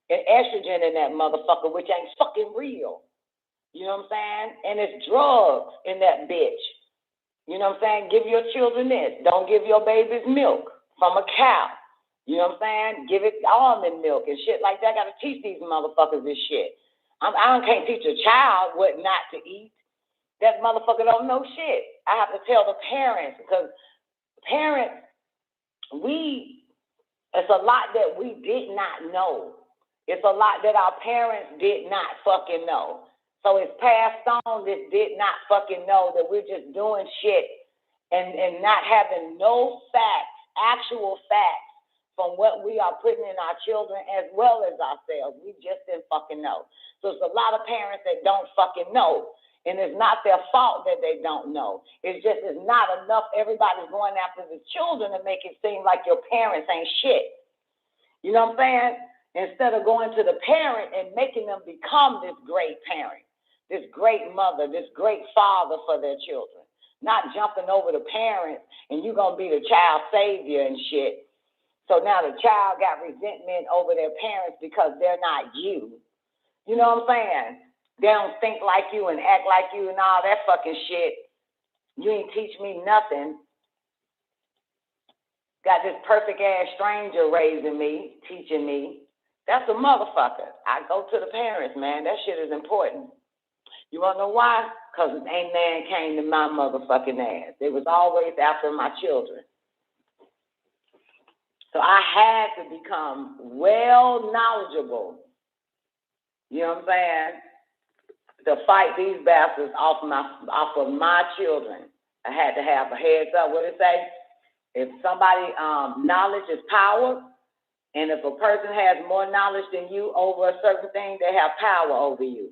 Speaker 14: and estrogen in that motherfucker, which ain't fucking real. You know what I'm saying? And it's drugs in that bitch. You know what I'm saying? Give your children this. Don't give your babies milk from a cow. You know what I'm saying? Give it almond milk and shit like that. I got to teach these motherfuckers this shit. I can't teach a child what not to eat. That motherfucker don't know shit. I have to tell the parents because parents, it's a lot that we did not know. It's a lot that our parents did not fucking know. So it's passed on that did not fucking know that we're just doing shit and not having no facts, actual facts from what we are putting in our children as well as ourselves. We just didn't fucking know. So it's a lot of parents that don't fucking know. And it's not their fault that they don't know. It's just it's not enough. Everybody's going after the children to make it seem like your parents ain't shit. You know what I'm saying? Instead of going to the parent and making them become this great parent. This great mother, this great father for their children. Not jumping over the parents and you're going to be the child savior and shit. So now the child got resentment over their parents because they're not you. You know what I'm saying? They don't think like you and act like you and all that fucking shit. You ain't teach me nothing. Got this perfect ass stranger raising me, teaching me. That's a motherfucker. I go to the parents, man. That shit is important. You want to know why? Because ain't man came to my motherfucking ass. They was always after my children. So I had to become well knowledgeable. You know what I'm saying? to fight these bastards off of my children, I had to have a heads up. What it say? If somebody knowledge is power, and if a person has more knowledge than you over a certain thing, they have power over you.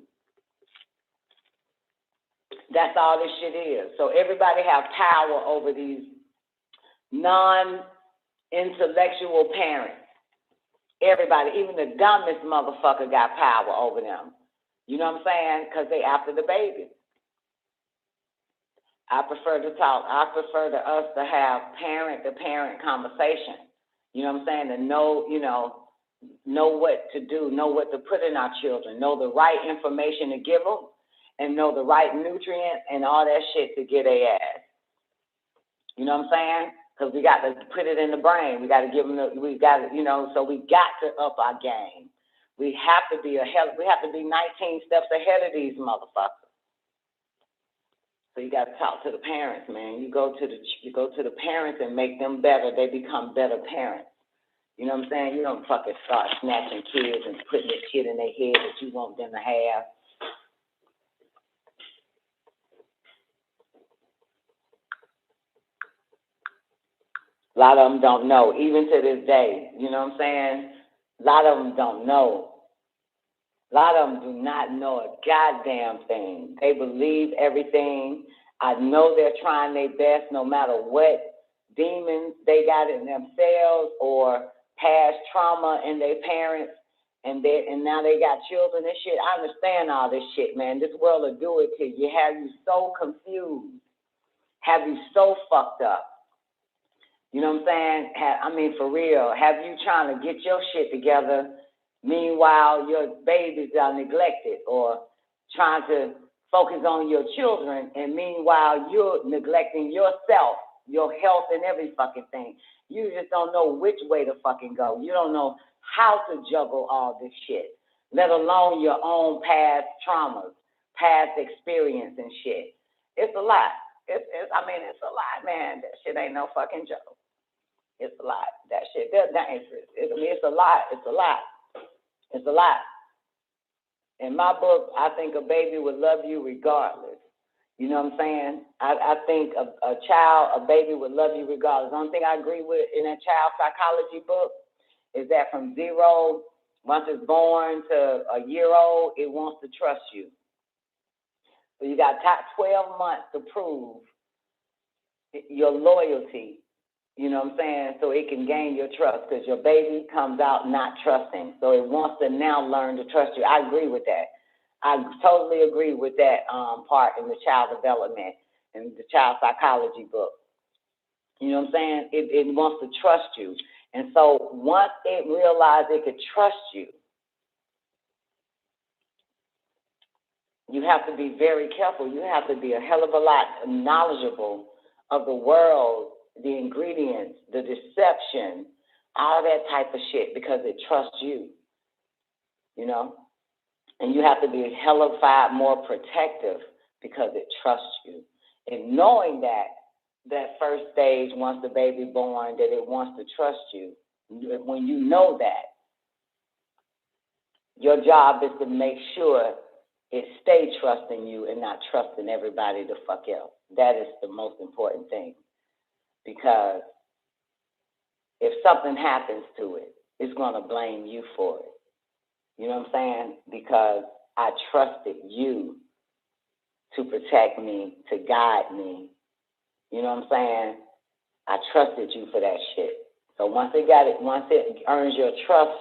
Speaker 14: That's all this shit is. So everybody have power over these non-intellectual parents. Everybody, even the dumbest motherfucker got power over them. You know what I'm saying? Because they after the baby. I prefer to us to have parent-to-parent conversation. You know what I'm saying? To know what to do, know what to put in our children, know the right information to give them, and know the right nutrients and all that shit to get their ass. You know what I'm saying? Because we got to put it in the brain. We got to give them. So we got to up our game. We have to be 19 steps ahead of these motherfuckers. So you got to talk to the parents, man. You go to the parents and make them better. They become better parents. You know what I'm saying? You don't fucking start snatching kids and putting this shit in their head that you want them to have. A lot of them don't know, even to this day. You know what I'm saying? A lot of them don't know. A lot of them do not know a goddamn thing. They believe everything. I know they're trying their best no matter what demons they got in themselves or past trauma in their parents, and now they got children and shit. I understand all this shit, man. This world will do it to you. Have you so confused. Have you so fucked up. You know what I'm saying? For real. Have you trying to get your shit together, meanwhile your babies are neglected, or trying to focus on your children, and meanwhile you're neglecting yourself, your health and every fucking thing. You just don't know which way to fucking go. You don't know how to juggle all this shit, let alone your own past traumas, past experience and shit. It's a lot. It's a lot, man. That shit ain't no fucking joke. It's a lot. That shit, that's dangerous. It's a lot. It's a lot. It's a lot. In my book, I think a baby would love you regardless. You know what I'm saying? I think a baby would love you regardless. The only thing I agree with in that child psychology book is that from zero, once it's born to a year old, it wants to trust you. So you got 12 months to prove your loyalty. You know what I'm saying? So it can gain your trust, because your baby comes out not trusting. So it wants to now learn to trust you. I agree with that. I totally agree with that part in the child development and the child psychology book. You know what I'm saying? It wants to trust you. And so once it realized it could trust you, you have to be very careful. You have to be a hell of a lot knowledgeable of the world, the ingredients, the deception, all that type of shit, because it trusts you, you know? And you have to be hellified more protective because it trusts you. And knowing that first stage, once the baby born, that it wants to trust you, when you know that, your job is to make sure it stay trusting you and not trusting everybody the fuck else. That is the most important thing. Because if something happens to it, it's going to blame you for it. You know what I'm saying? Because I trusted you to protect me, to guide me. You know what I'm saying? I trusted you for that shit. So once it earns your trust,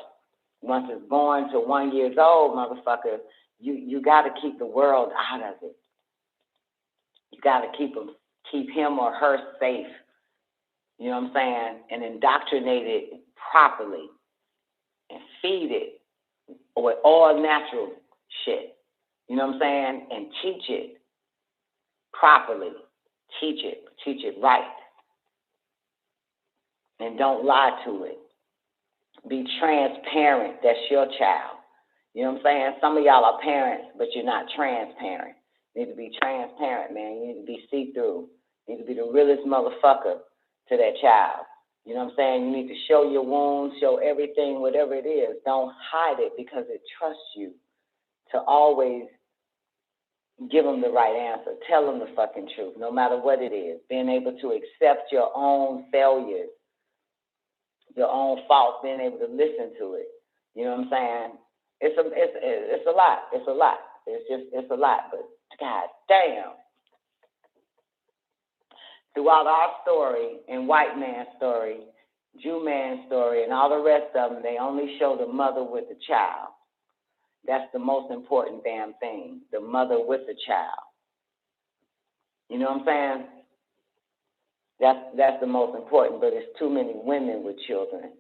Speaker 14: once it's born to 1 year old, motherfucker, you got to keep the world out of it. You got to keep him or her safe. You know what I'm saying? And indoctrinate it properly and feed it with all natural shit. You know what I'm saying? And teach it properly. Teach it right. And don't lie to it. Be transparent. That's your child. You know what I'm saying? Some of y'all are parents, but you're not transparent. You need to be transparent, man. You need to be see-through. You need to be the realest motherfucker to that child. You know what I'm saying? You need to show your wounds, show everything, whatever it is. Don't hide it, because it trusts you to always give them the right answer. Tell them the fucking truth, no matter what it is. Being able to accept your own failures, your own faults, being able to listen to it. You know what I'm saying? It's a lot. It's a lot. It's a lot. But God damn. Throughout our story and white man's story, Jew man's story, and all the rest of them, they only show the mother with the child. That's the most important damn thing, the mother with the child. You know what I'm saying? That's the most important, but it's too many women with children.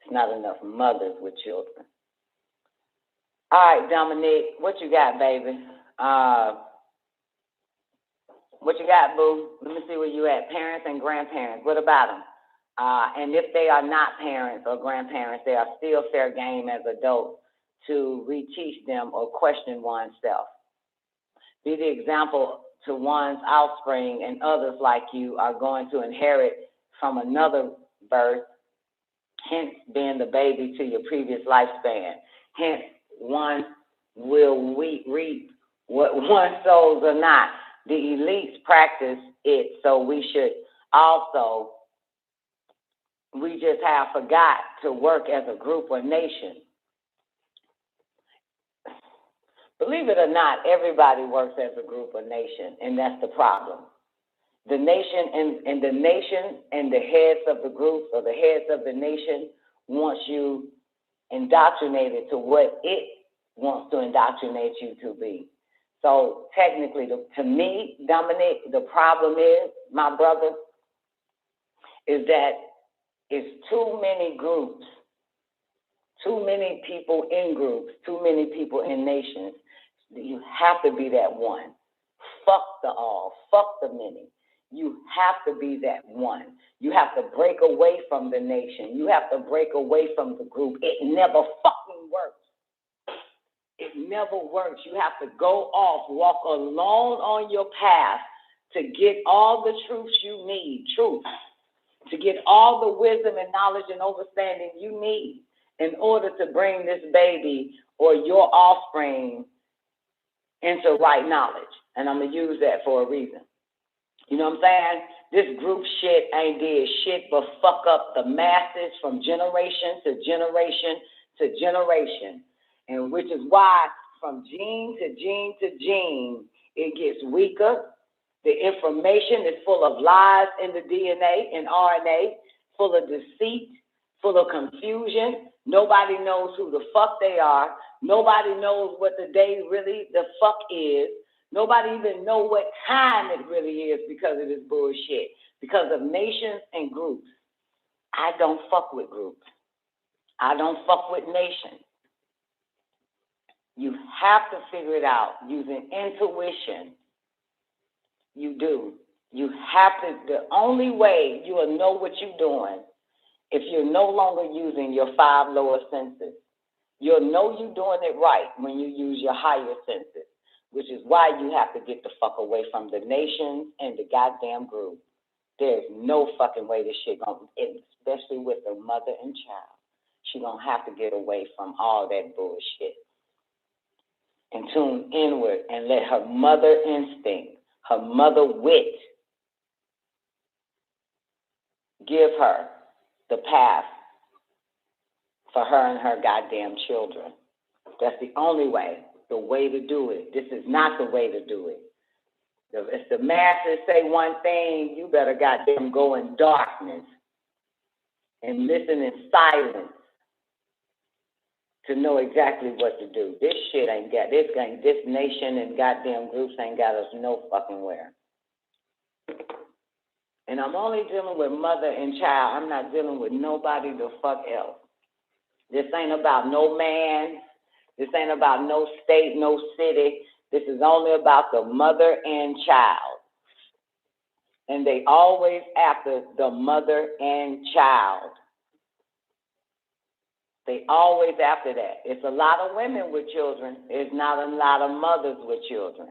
Speaker 14: It's not enough mothers with children. All right, Dominique, what you got, baby? What you got, boo? Let me see where you at. Parents and grandparents, what about them? And if they are not parents or grandparents, they are still fair game as adults to reteach them or question oneself. Be the example to one's offspring, and others like you are going to inherit from another birth, hence being the baby to your previous lifespan. Hence, one will reap what one sows or not. The elites practice it, so we should also, we just have forgot to work as a group or nation. Believe it or not, everybody works as a group or nation, and that's the problem. The nation and the nation and the heads of the groups or the heads of the nation wants you indoctrinated to what it wants to indoctrinate you to be. So technically, to me, Dominic, the problem is, my brother, is that it's too many groups, too many people in groups, too many people in nations. You have to be that one. Fuck the all, fuck the many. You have to be that one. You have to break away from the nation. You have to break away from the group. It never fucking works. It never works. You have to go off, walk alone on your path to get all the truths you need, to get all the wisdom and knowledge and understanding you need in order to bring this baby or your offspring into right knowledge. And I'm going to use that for a reason. You know what I'm saying? This group shit ain't did shit but fuck up the masses from generation to generation to generation. And which is why from gene to gene to gene, it gets weaker. The information is full of lies in the DNA and RNA, full of deceit, full of confusion. Nobody knows who the fuck they are. Nobody knows what the day really the fuck is. Nobody even know what time it really is because of this bullshit. Because of nations and groups. I don't fuck with groups. I don't fuck with nations. You have to figure it out using intuition. You do. You have to, the only way you will know what you're doing if you're no longer using your 5 lower senses. You'll know you're doing it right when you use your higher senses, which is why you have to get the fuck away from the nations and the goddamn group. There's no fucking way this shit gonna, especially with a mother and child. She gonna have to get away from all that bullshit and tune inward and let her mother instinct, her mother wit, give her the path for her and her goddamn children. That's the only way, the way to do it. This is not the way to do it. If the masses say one thing, you better goddamn go in darkness and listen in silence to know exactly what to do. This shit ain't got, this nation and goddamn groups ain't got us no fucking where. And I'm only dealing with mother and child. I'm not dealing with nobody the fuck else. This ain't about no man. This ain't about no state, no city. This is only about the mother and child. And they always after the mother and child. They always after that. It's a lot of women with children. It's not a lot of mothers with children.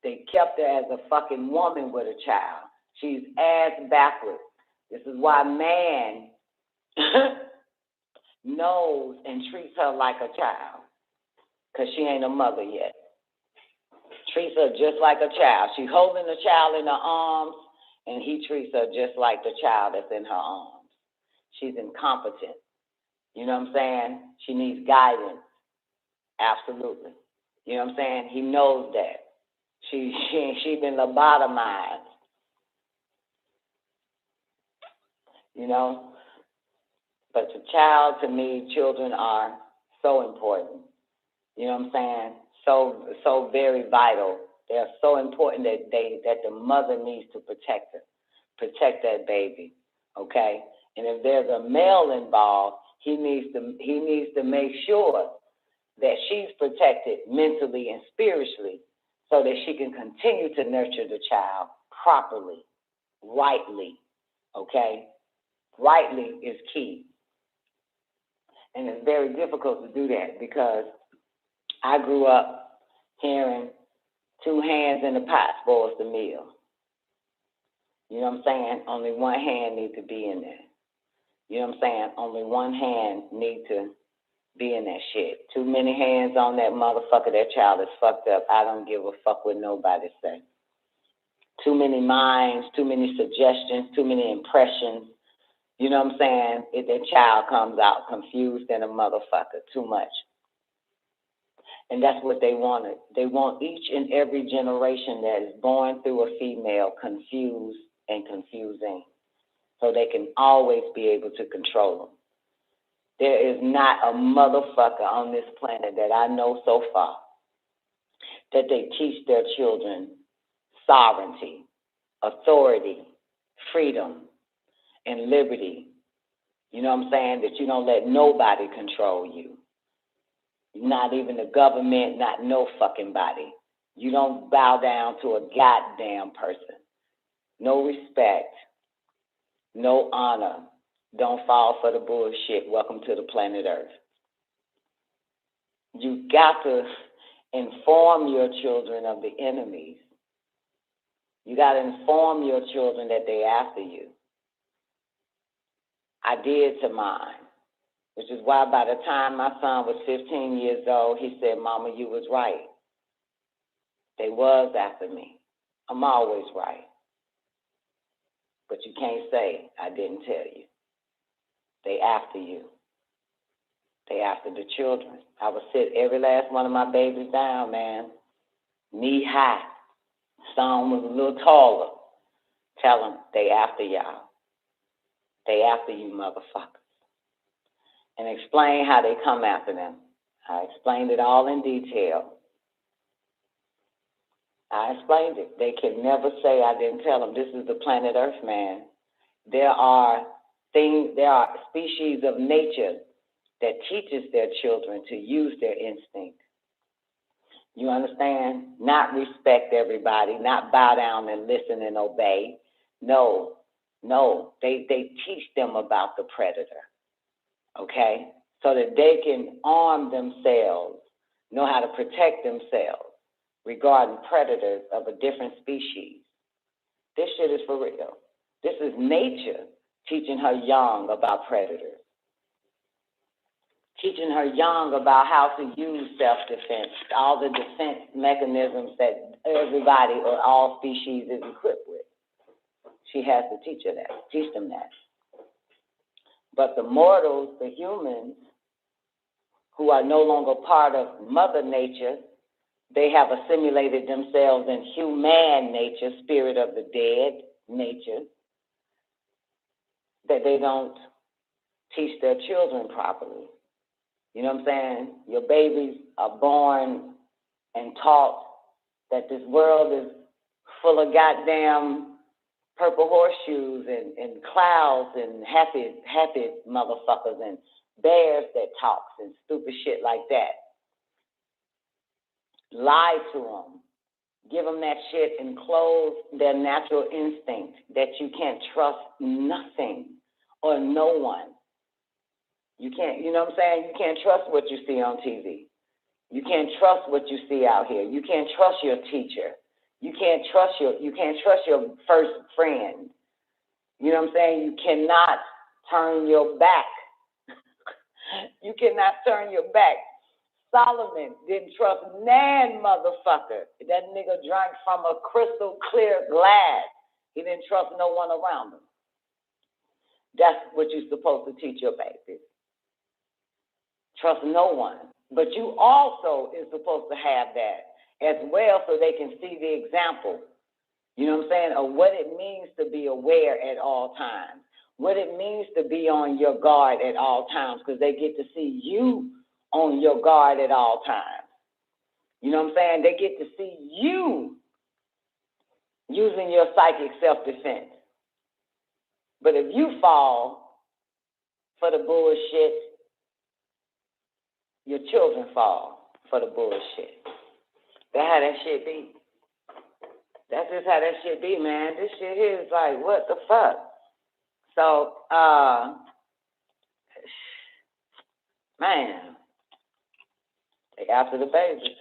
Speaker 14: They kept her as a fucking woman with a child. She's ass backwards. This is why man knows and treats her like a child. Because she ain't a mother yet. treats her just like a child. She's holding the child in her arms, and he treats her just like the child that's in her arms. She's incompetent. You know what I'm saying? She needs guidance. Absolutely. You know what I'm saying? He knows that. She been lobotomized. You know? But the child, to me, children are so important. You know what I'm saying? So very vital. They're so important that the mother needs to protect her, protect that baby. Okay? And if there's a male involved, he needs to make sure that she's protected mentally and spiritually so that she can continue to nurture the child properly, rightly. Okay? Rightly is key. And it's very difficult to do that because I grew up hearing 2 hands in the pot spoils the meal. You know what I'm saying? Only one hand needs to be in there. You know what I'm saying? Only one hand needs to be in that shit. Too many hands on that motherfucker, that child is fucked up. I don't give a fuck what nobody say. Too many minds, too many suggestions, too many impressions. You know what I'm saying? If that child comes out confused and a motherfucker, too much. And that's what they wanted. They want each and every generation that is born through a female confused and confusing, so they can always be able to control them. There is not a motherfucker on this planet that I know so far that they teach their children sovereignty, authority, freedom, and liberty. You know what I'm saying? That you don't let nobody control you. Not even the government, not no fucking body. You don't bow down to a goddamn person. No respect, no honor. Don't fall for the bullshit. Welcome to the planet Earth. You got to inform your children of the enemies. You got to inform your children that they're after you. I did to mine, which is why by the time my son was 15 years old, he said, Mama, you was right. They was after me. I'm always right. But you can't say I didn't tell you. They after you. They after the children. I would sit every last one of my babies down, man, knee high. Some was a little taller. Tell them they after y'all. They after you motherfuckers. And explain how they come after them. I explained it all in detail. I explained it. They can never say I didn't tell them. This is the planet Earth, man. There are species of nature that teaches their children to use their instinct. You understand? Not respect everybody, not bow down and listen and obey. No. They teach them about the predator, okay? So that they can arm themselves, know how to protect themselves regarding predators of a different species. This shit is for real. This is nature teaching her young about predators. Teaching her young about how to use self-defense, all the defense mechanisms that everybody or all species is equipped with. She has to teach them that. But the mortals, the humans, who are no longer part of Mother Nature, they have assimilated themselves in human nature, spirit of the dead nature, that they don't teach their children properly. You know what I'm saying? Your babies are born and taught that this world is full of goddamn purple horseshoes and clouds and happy motherfuckers and bears that talks and stupid shit like that. Lie to them. Give them that shit and close their natural instinct that you can't trust nothing or no one. You can't, you know what I'm saying? You can't trust what you see on TV. You can't trust what you see out here. You can't trust your teacher. You can't trust your first friend. You know what I'm saying? You cannot turn your back. You cannot turn your back. Solomon didn't trust nan motherfucker. That nigga drank from a crystal clear glass. He didn't trust no one around him. That's what you're supposed to teach your babies. Trust no one. But you also is supposed to have that as well so they can see the example, you know what I'm saying, of what it means to be aware at all times, what it means to be on your guard at all times, because they get to see you on your guard at all times. You know what I'm saying? They get to see you using your psychic self-defense. But if you fall for the bullshit, your children fall for the bullshit. That's how that shit be. That's just how that shit be, man. This shit here is like, what the fuck? So, man, they after the babies.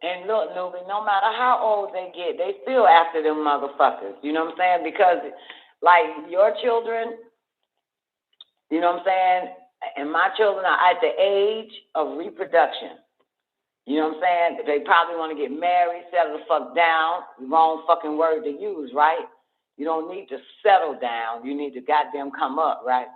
Speaker 14: And look, newbie, no matter how old they get, they still after them motherfuckers. You know what I'm saying? Because, like, your children, you know what I'm saying, and my children are at the age of reproduction. You know what I'm saying? They probably want to get married, settle the fuck down. Wrong fucking word to use, right? You don't need to settle down. You need to goddamn come up, right?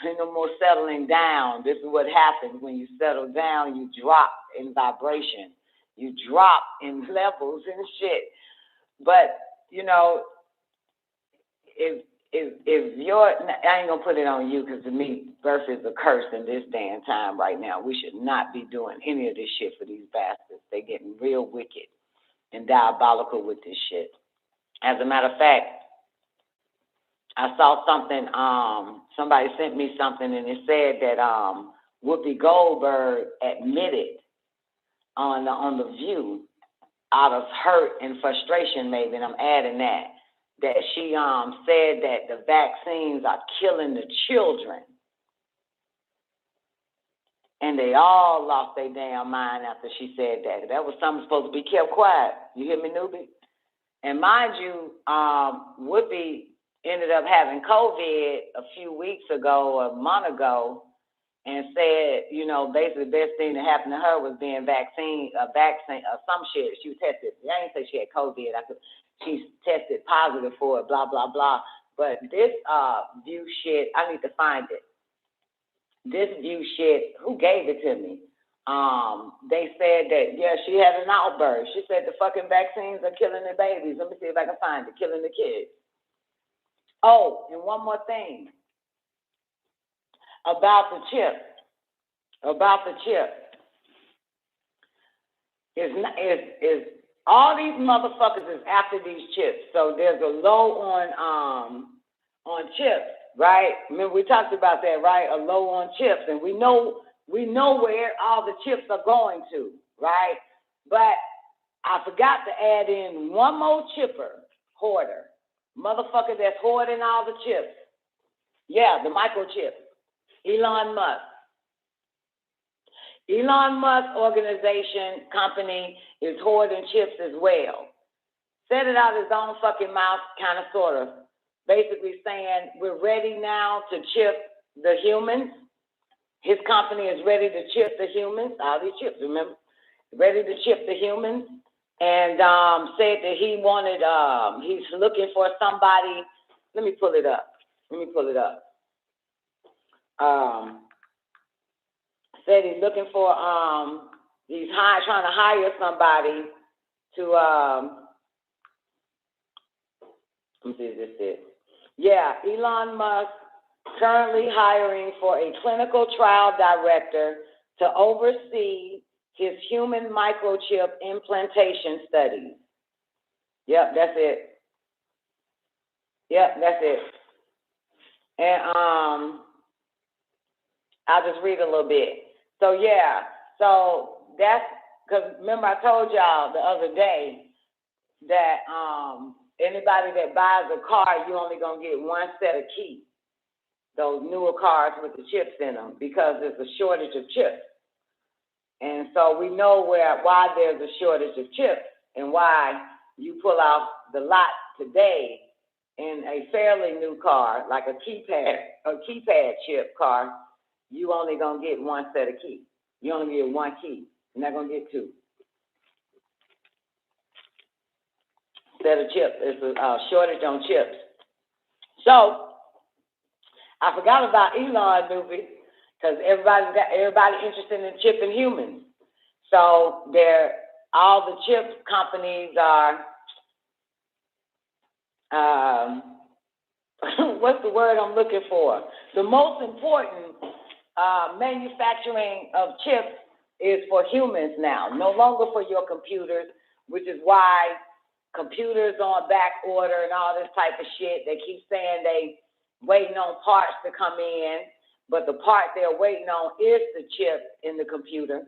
Speaker 14: Ain't no more settling down. This is what happens when you settle down. You drop in vibration. You drop in levels and shit. But, you know, if you're, I ain't gonna put it on you because to me, birth is a curse in this day and time right now. We should not be doing any of this shit for these bastards. They're getting real wicked and diabolical with this shit. As a matter of fact, I saw something, somebody sent me something and it said that Whoopi Goldberg admitted on the View out of hurt and frustration maybe, and I'm adding that she said that the vaccines are killing the children. And they all lost their damn mind after she said that. That was something supposed to be kept quiet. You hear me, newbie? And mind you, Whoopi ended up having COVID a few weeks ago, or a month ago, and said, you know, basically the best thing that happened to her was being vaccine, some shit. She was tested. I didn't say she had COVID. She's tested positive for it, blah, blah, blah. But this View shit, I need to find it. This View shit, who gave it to me? They said that, yeah, she had an outburst. She said the fucking vaccines are killing the babies. Let me see if I can find it. Killing the kids. Oh, and one more thing. About the chip. Is all these motherfuckers is after these chips. So there's a low on chips, right? Remember we talked about that, right? A low on chips, and we know where all the chips are going to, right? But I forgot to add in one more hoarder, motherfucker that's hoarding all the chips. Yeah, the microchips. Elon Musk. Elon Musk organization, company, is hoarding chips as well. Said it out his own fucking mouth, kind of, sort of, basically saying we're ready now to chip the humans. His company is ready to chip the humans, all these chips, remember? Ready to chip the humans. And said that he wanted, he's looking for somebody. Let me pull it up. Said he's looking for, he's trying to hire somebody to, let me see if this is. Yeah, Elon Musk currently hiring for a clinical trial director to oversee his human microchip implantation studies. Yep, that's it. And I'll just read a little bit. So yeah, so that's because remember I told y'all the other day that anybody that buys a car, you only gonna get one set of keys. Those newer cars with the chips in them, because there's a shortage of chips. And so we know why there's a shortage of chips and why you pull out the lot today in a fairly new car, like a keypad chip car, you only gonna get one set of keys. You only get one key. You're not gonna get two. Set of chips. It's a shortage on chips. So I forgot about Elon, Newbie, because everybody interested in chipping humans. So all the chip companies are what's the word I'm looking for? The most important manufacturing of chips is for humans now, no longer for your computers, which is why computers on back order and all this type of shit. They keep saying they waiting on parts to come in, but the part they're waiting on is the chip in the computer.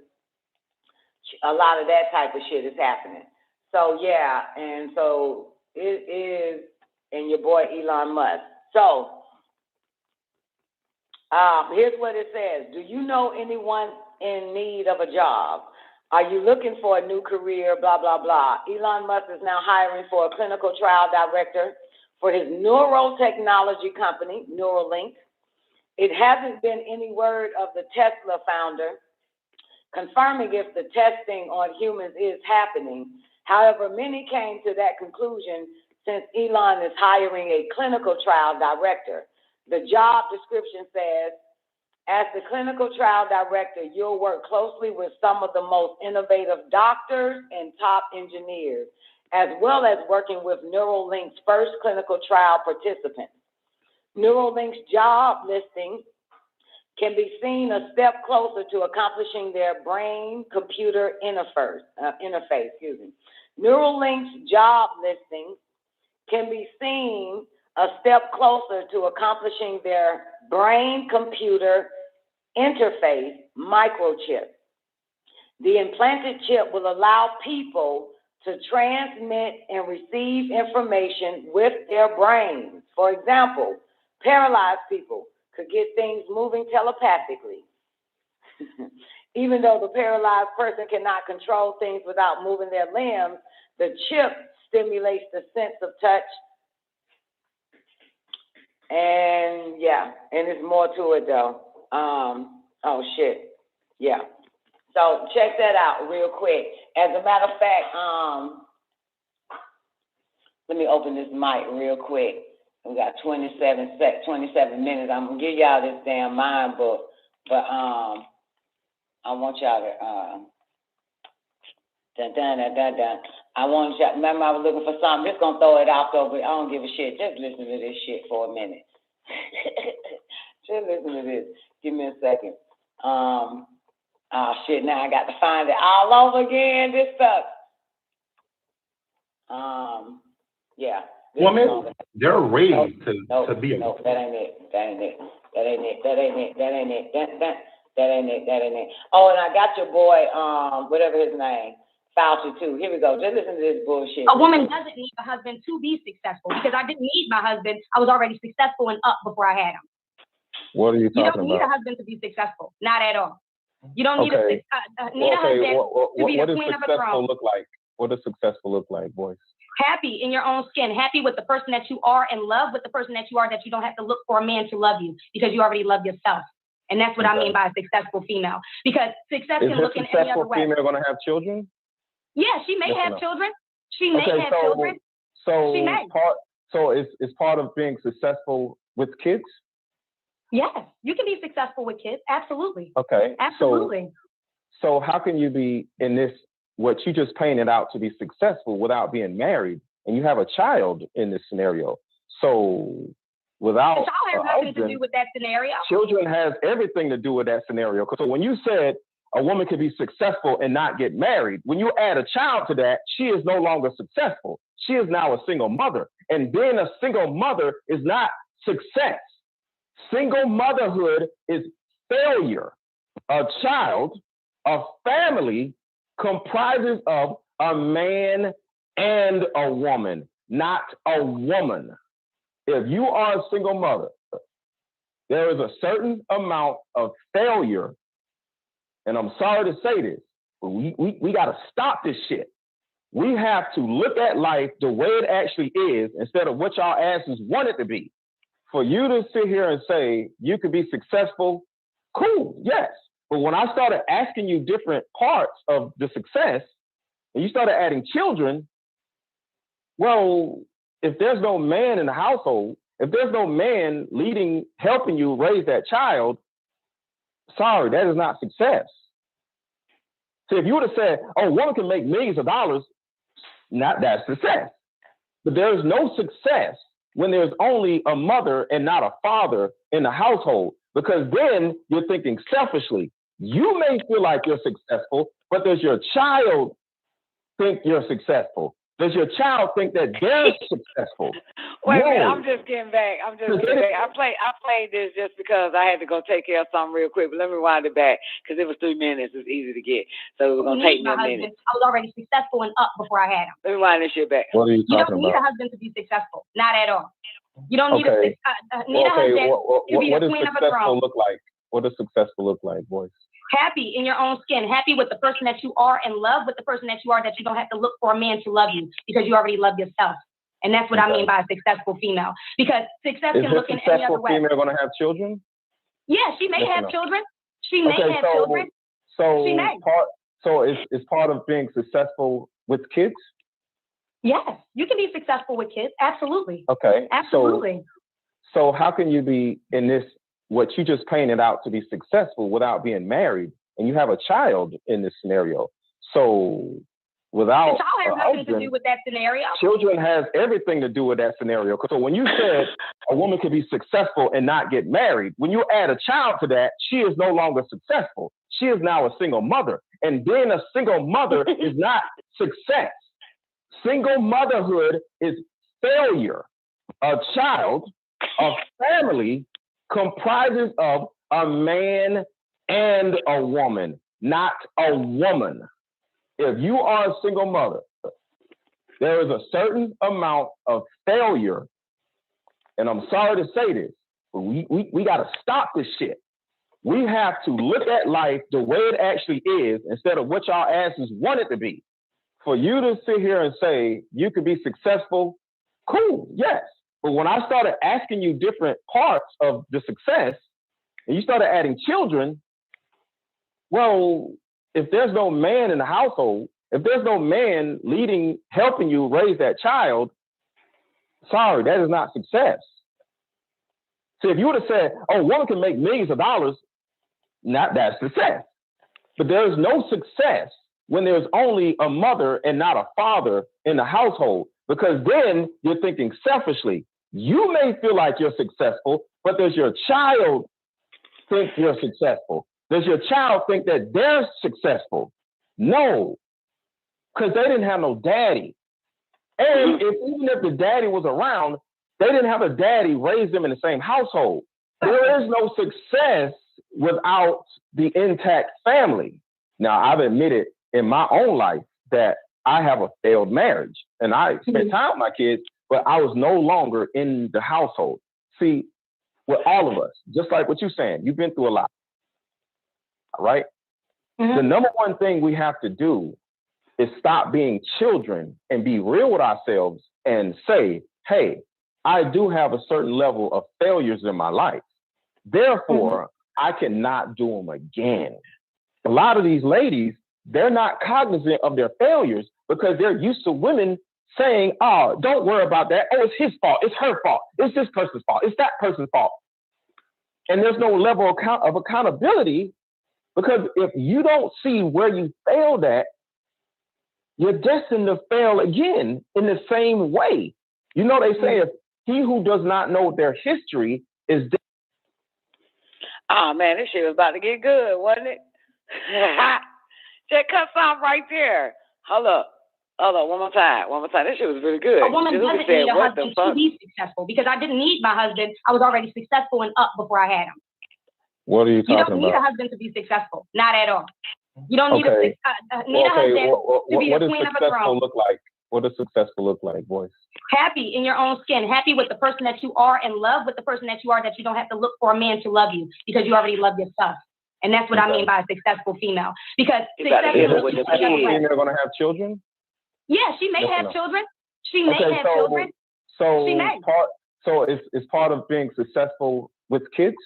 Speaker 14: A lot of that type of shit is happening. So yeah, and so it is, and your boy Elon Musk. So here's what it says. Do you know anyone in need of a job? Are you looking for a new career? Blah, blah, blah. Elon Musk is now hiring for a clinical trial director for his neurotechnology company, Neuralink. It hasn't been any word of the Tesla founder confirming if the testing on humans is happening. However, many came to that conclusion since Elon is hiring a clinical trial director. The job description says, as the clinical trial director, you'll work closely with some of the most innovative doctors and top engineers, as well as working with Neuralink's first clinical trial participants. Neuralink's job listing can be seen a step closer to accomplishing their brain-computer interface. Neuralink's job listing can be seen a step closer to accomplishing their brain-computer interface microchip. The implanted chip will allow people to transmit and receive information with their brains. For example, paralyzed people could get things moving telepathically. Even though the paralyzed person cannot control things without moving their limbs, the chip stimulates the sense of touch. And yeah, and there's more to it though. Oh shit. Yeah. So check that out real quick. As a matter of fact, let me open this mic real quick. We got 27 minutes. I'm gonna give y'all this damn mind book, but I want y'all to I want y'all. Remember, I was looking for something. Just gonna throw it out though, but I don't give a shit. Just listen to this shit for a minute. Just listen to this. Give me a second. Oh shit! Now I got to find it all over again. This sucks. Yeah.
Speaker 15: Woman, they're raised to be a...
Speaker 14: No, that ain't it. Oh, and I got your boy, whatever his name, Fauci too. Here we go. Just listen to this bullshit.
Speaker 16: A woman doesn't need a husband to be successful because I didn't need my husband. I was already successful and up before I had him.
Speaker 15: What are you talking about?
Speaker 16: You don't need a husband to be successful. Not at all. You don't need a husband to be the queen of a throne.
Speaker 15: What does successful look like, boys?
Speaker 16: Happy in your own skin, happy with the person that you are, in love with the person that you are, that you don't have to look for a man to love you because you already love yourself. And that's what I mean by a successful female. Because success can look in any other way.
Speaker 15: Is a successful female going to have children?
Speaker 16: Yeah, she may have children. She may have children.
Speaker 15: So
Speaker 16: she may.
Speaker 15: Is part of being successful with kids?
Speaker 16: Yes, you can be successful with kids. Absolutely.
Speaker 15: Okay.
Speaker 16: Absolutely.
Speaker 15: So how can you be in this, what you just painted out to be successful without being married, and you have a child in this scenario? So without
Speaker 16: the child has nothing to do with that scenario.
Speaker 15: Children has everything to do with that scenario. So when you said a woman could be successful and not get married, when you add a child to that, she is no longer successful. She is now a single mother. And being a single mother is not success. Single motherhood is failure. A child, a family comprises of a man and a woman, not a woman. If you are a single mother, there is a certain amount of failure, and I'm sorry to say this, but we got to stop this shit. We have to look at life the way it actually is instead of what y'all asses want it to be. For you to sit here and say you could be successful Cool, yes. But when I started asking you different parts of the success, and you started adding children, well, if there's no man in the household, if there's no man leading, helping you raise that child, sorry, that is not success. So if you would have said, oh, one can make millions of dollars, not that's success. But there's no success when there's only a mother and not a father in the household, because then you're thinking selfishly. You may feel like you're successful, but does your child think you're successful? Does your child think that they're successful?
Speaker 14: Wait a minute,
Speaker 15: No.
Speaker 14: I'm just getting back. I played this just because I had to go take care of something real quick, but let me wind it back because it was 3 minutes. It's easy to get. So it was going to take me a minute.
Speaker 16: I was already successful and up before I had him.
Speaker 14: Let me wind this shit back.
Speaker 15: What are you talking about?
Speaker 16: You don't need a husband to be successful. Not at all. You don't need a husband to be
Speaker 15: What
Speaker 16: the
Speaker 15: does
Speaker 16: queen of a
Speaker 15: successful
Speaker 16: throne.
Speaker 15: look like? What does successful look like, boys?
Speaker 16: Happy in your own skin, happy with the person that you are, in love with the person that you are, that you don't have to look for a man to love you because you already love yourself. And that's what I mean by a successful female. Because success can look in any other way.
Speaker 15: Is this successful female going to have children?
Speaker 16: Yeah, she may have children. She may have children.
Speaker 15: So
Speaker 16: she may.
Speaker 15: Is part of being successful with kids?
Speaker 16: Yes, you can be successful with kids. Absolutely.
Speaker 15: Okay.
Speaker 16: Absolutely.
Speaker 15: So how can you be in this, what you just painted out to be successful without being married, and you have a child in this scenario? So without
Speaker 16: the child has nothing to do with that scenario.
Speaker 15: Children has everything to do with that scenario. So when you said a woman could be successful and not get married, when you add a child to that, she is no longer successful. She is now a single mother. And being a single mother is not success. Single motherhood is failure. A child, a family comprises of a man and a woman, not a woman. If you are a single mother, there is a certain amount of failure, and I'm sorry to say this, but we got to stop this shit. We have to look at life the way it actually is instead of what y'all asses want it to be. For you to sit here and say you could be successful, cool, yes. But when I started asking you different parts of the success, and you started adding children, well, if there's no man in the household, if there's no man leading, helping you raise that child, sorry, that is not success. See, if you would have said, oh, woman can make millions of dollars, not that's success. But there's no success when there's only a mother and not a father in the household, because then you're thinking selfishly. You may feel like you're successful, but does your child think you're successful? Does your child think that they're successful? No, because they didn't have no daddy. And even if the daddy was around, they didn't have a daddy raise them in the same household. There is no success without the intact family. Now, I've admitted in my own life that I have a failed marriage, and I spent time with my kids, but I was no longer in the household. See, with all of us, just like what you're saying, you've been through a lot, right? The number one thing we have to do is stop being children and be real with ourselves and say, hey, I do have a certain level of failures in my life. Therefore, I cannot do them again. A lot of these ladies, they're not cognizant of their failures because they're used to women saying, oh, don't worry about that. Oh, it's his fault. It's her fault. It's this person's fault. It's that person's fault. And there's no level of accountability, because if you don't see where you failed at, you're destined to fail again in the same way. You know, they say if he who does not know their history is dead.
Speaker 14: Oh, man, this shit was about to get good, wasn't it? Just cut something right there. Hold up, one more time. This shit was really good.
Speaker 16: A woman doesn't need a husband to be successful, because I didn't need my husband. I was already successful and up before I had him.
Speaker 15: What are you talking about?
Speaker 16: You don't need a husband to be successful. Not at all. You don't need a husband to be the queen of a throne.
Speaker 15: What does successful look like, boys?
Speaker 16: Happy in your own skin, happy with the person that you are, in love with the person that you are, that you don't have to look for a man to love you because you already love yourself. And that's what I mean by a successful female. Because successful
Speaker 15: female going to have children?
Speaker 16: Yeah, she may have children. She may have children.
Speaker 15: So
Speaker 16: she may.
Speaker 15: Is part of being successful with kids?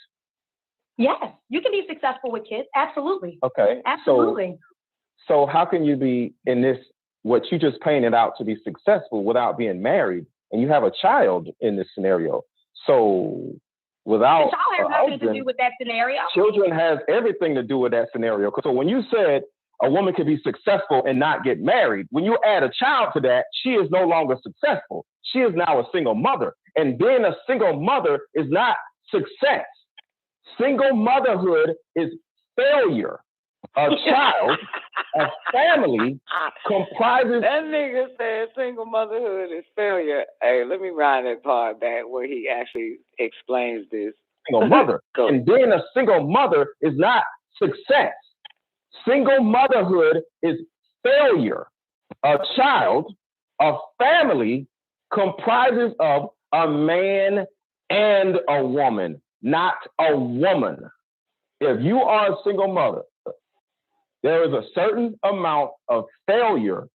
Speaker 16: Yes, you can be successful with kids. Absolutely.
Speaker 15: Okay.
Speaker 16: Absolutely.
Speaker 15: So how can you be in this, what you just painted out to be successful without being married, and you have a child in this scenario? So without
Speaker 16: the child has nothing to do with that scenario.
Speaker 15: Children has everything to do with that scenario. So when you said a woman can be successful and not get married, when you add a child to that, she is no longer successful. She is now a single mother. And being a single mother is not success. Single motherhood is failure. A child, a family comprises.
Speaker 7: That nigga said single motherhood is failure. Hey, let me run that part back where he actually explains this.
Speaker 15: Single mother. And being a single mother is not success. Single motherhood is failure. A child, a family comprises of a man and a woman, not a woman. If you are a single mother, there is a certain amount of failure,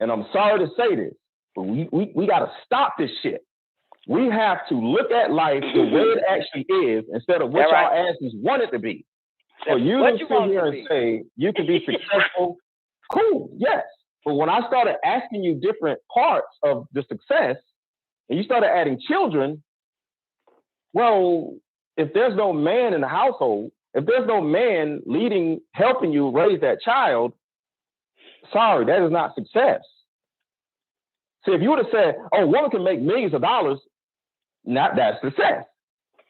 Speaker 15: and I'm sorry to say this, but we got to stop this shit. We have to look at life the way it actually is instead of what y'all asses want it to be. So you to sit here and say you can be successful, cool, yes. But when I started asking you different parts of the success, and you started adding children, well, if there's no man in the household, if there's no man leading, helping you raise that child, sorry, that is not success. See, if you would have said, oh, a woman can make millions of dollars, not that's success.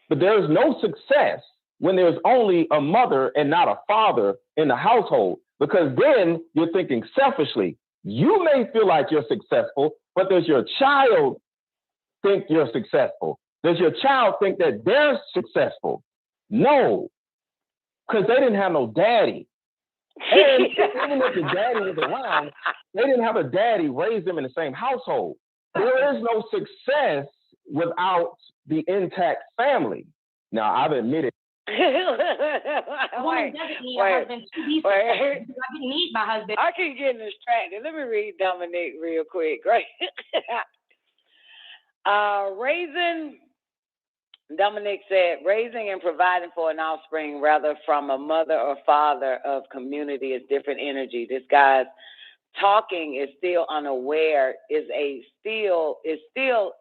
Speaker 15: But there's no success when there's only a mother and not a father in the household, because then you're thinking selfishly. You may feel like you're successful, but does your child think you're successful? Does your child think that they're successful? No. Because they didn't have no daddy. And even if the daddy was around, they didn't have a daddy raise them in the same household. There is no success without the intact family. Now, I've admitted.
Speaker 16: A woman doesn't need a husband to be successful. I didn't need my husband.
Speaker 7: I keep getting distracted. Let me read Dominique real quick. Great. Dominic said, raising and providing for an offspring, rather from a mother or father of community, is different energy. This guy's talking is still unaware, is still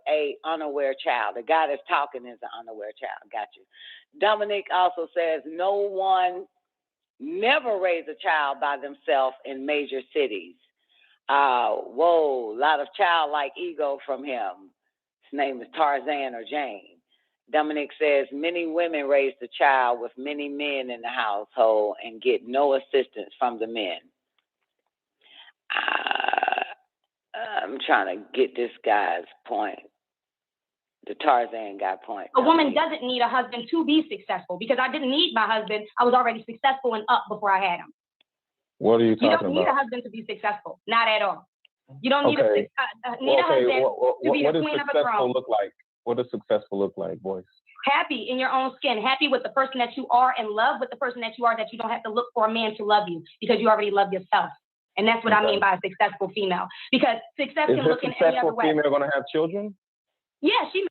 Speaker 7: a unaware child. The guy that's talking is an unaware child. Got you. Dominic also says, no one never raised a child by themselves in major cities. Whoa, a lot of childlike ego from him. His name is Tarzan or Jane. Dominic says many women raise the child with many men in the household and get no assistance from the men. I'm trying to get this guy's point. The Tarzan guy point.
Speaker 16: A woman doesn't need a husband to be successful, because I didn't need my husband. I was already successful and up before I had him.
Speaker 15: What are you talking about?
Speaker 16: You don't need a husband to be successful. Not at all. You don't need a husband to be the queen of a throne.
Speaker 15: Look like? What does successful look like, boys?
Speaker 16: Happy in your own skin, happy with the person that you are, in love with the person that you are, that you don't have to look for a man to love you because you already love yourself. And that's what I mean by a successful female. Because success can look in any other way.
Speaker 15: Is this successful female going to have children?
Speaker 16: Yeah, she.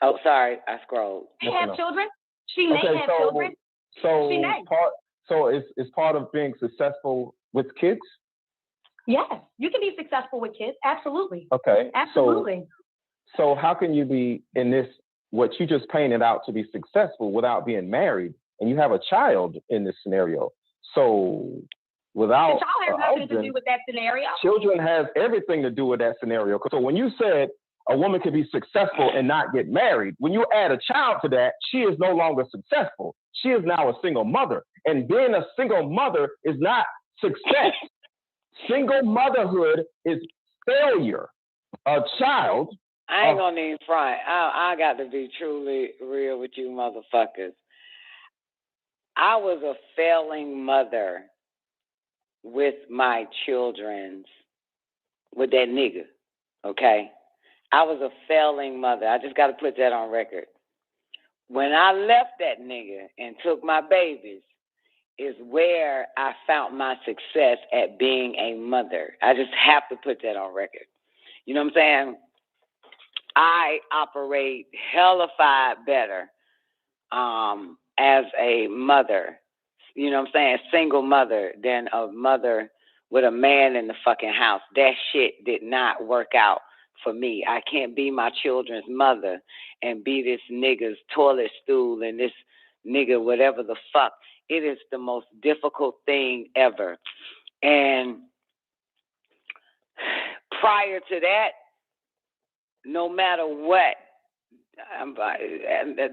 Speaker 7: Oh, sorry, I scrolled.
Speaker 16: She may have children. She may have children.
Speaker 15: So
Speaker 16: she may.
Speaker 15: Is part of being successful with kids?
Speaker 16: Yes, you can be successful with kids. Absolutely.
Speaker 15: Okay.
Speaker 16: Absolutely.
Speaker 15: So how can you be in this, what you just painted out to be successful without being married, and you have a child in this scenario? So without
Speaker 16: the child has nothing to do with that scenario.
Speaker 15: Children has everything to do with that scenario. So when you said a woman can be successful and not get married, when you add a child to that, she is no longer successful. She is now a single mother. And being a single mother is not success. Single motherhood is failure. A child.
Speaker 7: I ain't gonna need front. I got to be truly real with you motherfuckers. I was a failing mother with my children's, with that nigga, okay? I was a failing mother. I just got to put that on record. When I left that nigga and took my babies is where I found my success at being a mother. I just have to put that on record. You know what I'm saying? I operate hellified better
Speaker 14: as a mother, you know what I'm saying, single mother, than a mother with a man in the fucking house. That shit did not work out for me. I can't be my children's mother and be this nigga's toilet stool and this nigga whatever the fuck. It is the most difficult thing ever. And prior to that, no matter what, I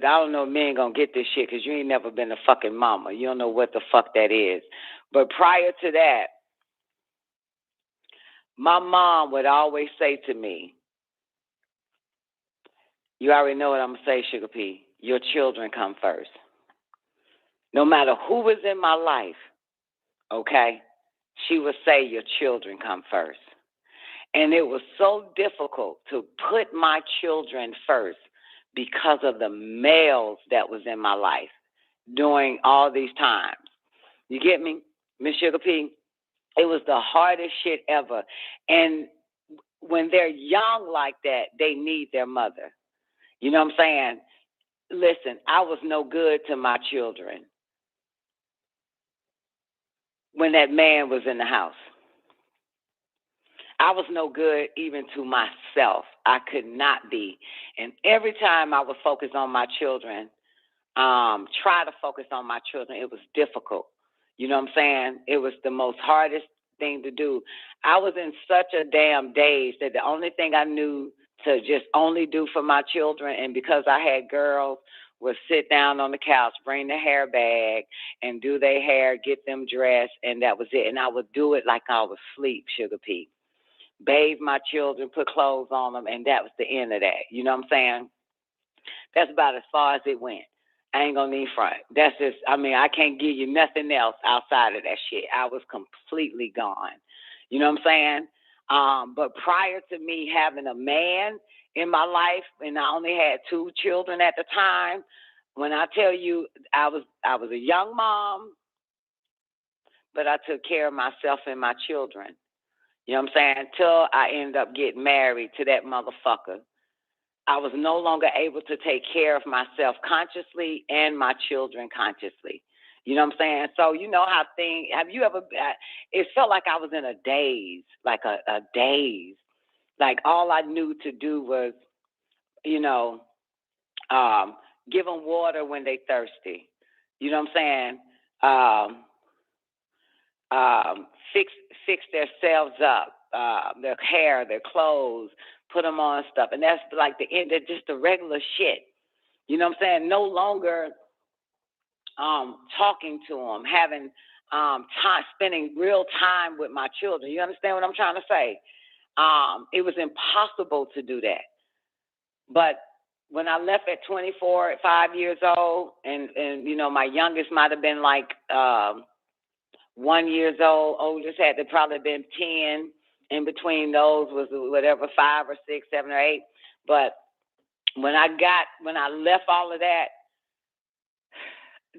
Speaker 14: don't know if men gonna get this shit because you ain't never been a fucking mama. You don't know what the fuck that is. But prior to that, my mom would always say to me, you already know what I'm gonna say, Sugar P, your children come first. No matter who was in my life, okay, she would say your children come first. And it was so difficult to put my children first because of the males that was in my life during all these times. You get me, Miss Sugar P? It was the hardest shit ever. And when they're young like that, they need their mother. You know what I'm saying? Listen, I was no good to my children when that man was in the house. I was no good even to myself. I could not be. And every time I would focus on my children, try to focus on my children, it was difficult. You know what I'm saying? It was the most hardest thing to do. I was in such a damn daze that the only thing I knew to just only do for my children, and because I had girls, was sit down on the couch, bring the hair bag, and do their hair, get them dressed, and that was it. And I would do it like I was asleep, Sugar P. Bathe my children, put clothes on them, and that was the end of that. You know what I'm saying? That's about as far as it went. I ain't gonna need front. That's just, I mean, I can't give you nothing else outside of that shit. I was completely gone. You know what I'm saying? But prior to me having a man in my life, and I only had 2 children at the time, when I tell you I was a young mom, but I took care of myself and my children. You know what I'm saying? Until I ended up getting married to that motherfucker. I was no longer able to take care of myself consciously and my children consciously. You know what I'm saying? So you know how have you ever, it felt like I was in a daze, like a daze. Like all I knew to do was, you know, give them water when they thirsty. You know what I'm saying? Fix themselves up, their hair, their clothes, put them on stuff. And that's like the end of just the regular shit. You know what I'm saying? No longer talking to them, having time, spending real time with my children. You understand what I'm trying to say? It was impossible to do that. But when I left at 24, 5 years old, and you know, my youngest might have been like 1 year old, oldest had to probably been 10. In between those was whatever, 5 or 6, 7 or 8. But when I left all of that,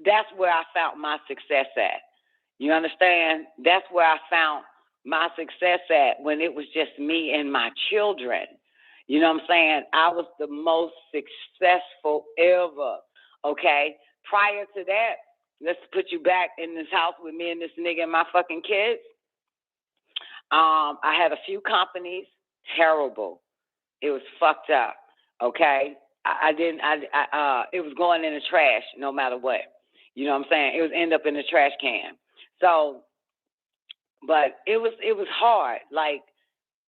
Speaker 14: that's where I found my success at. You understand? That's where I found my success at, when it was just me and my children. You know what I'm saying? I was the most successful ever, okay? Prior to that, let's put you back in this house with me and this nigga and my fucking kids. I had a few companies, terrible. It was fucked up, okay? It was going in the trash no matter what. You know what I'm saying? It was end up in the trash can. So, but it was hard. Like,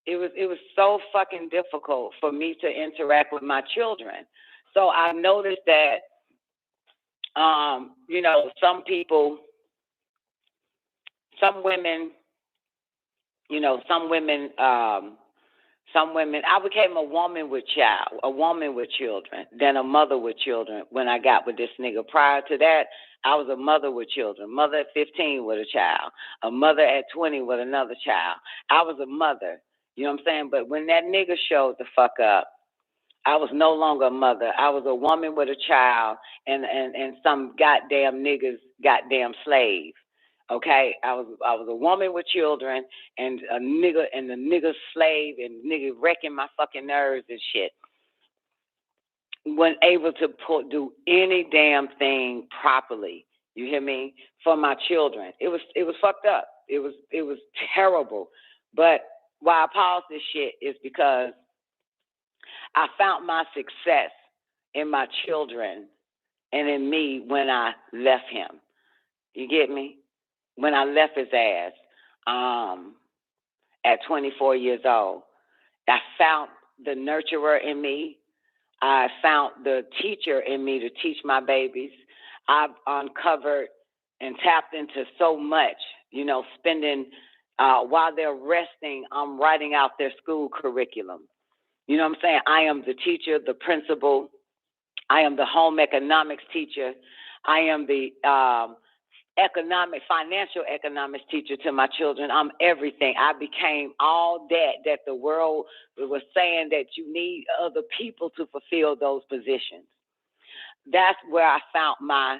Speaker 14: it was so fucking difficult for me to interact with my children. So I noticed that, you know, some women, I became a woman with children, then a mother with children when I got with this nigga. Prior to that, I was a mother with children, mother at 15 with a child, a mother at 20 with another child. I was a mother, you know what I'm saying? But when that nigga showed the fuck up, I was no longer a mother. I was a woman with a child and some goddamn nigga's goddamn slave. Okay, I was a woman with children and a nigga slave and nigga wrecking my fucking nerves and shit. wasn't able to do any damn thing properly. You hear me? For my children. It was fucked up. It was terrible. But why I pause this shit is because I found my success in my children and in me when I left him. You get me? When I left his ass at 24 years old, I found the nurturer in me. I found the teacher in me to teach my babies. I've uncovered and tapped into so much, spending, while they're resting, I'm writing out their school curriculum. You know what I'm saying? I am the teacher, the principal. I am the home economics teacher. I am the financial economics teacher to my children. I'm everything. I became all that the world was saying that you need other people to fulfill those positions. That's where I found my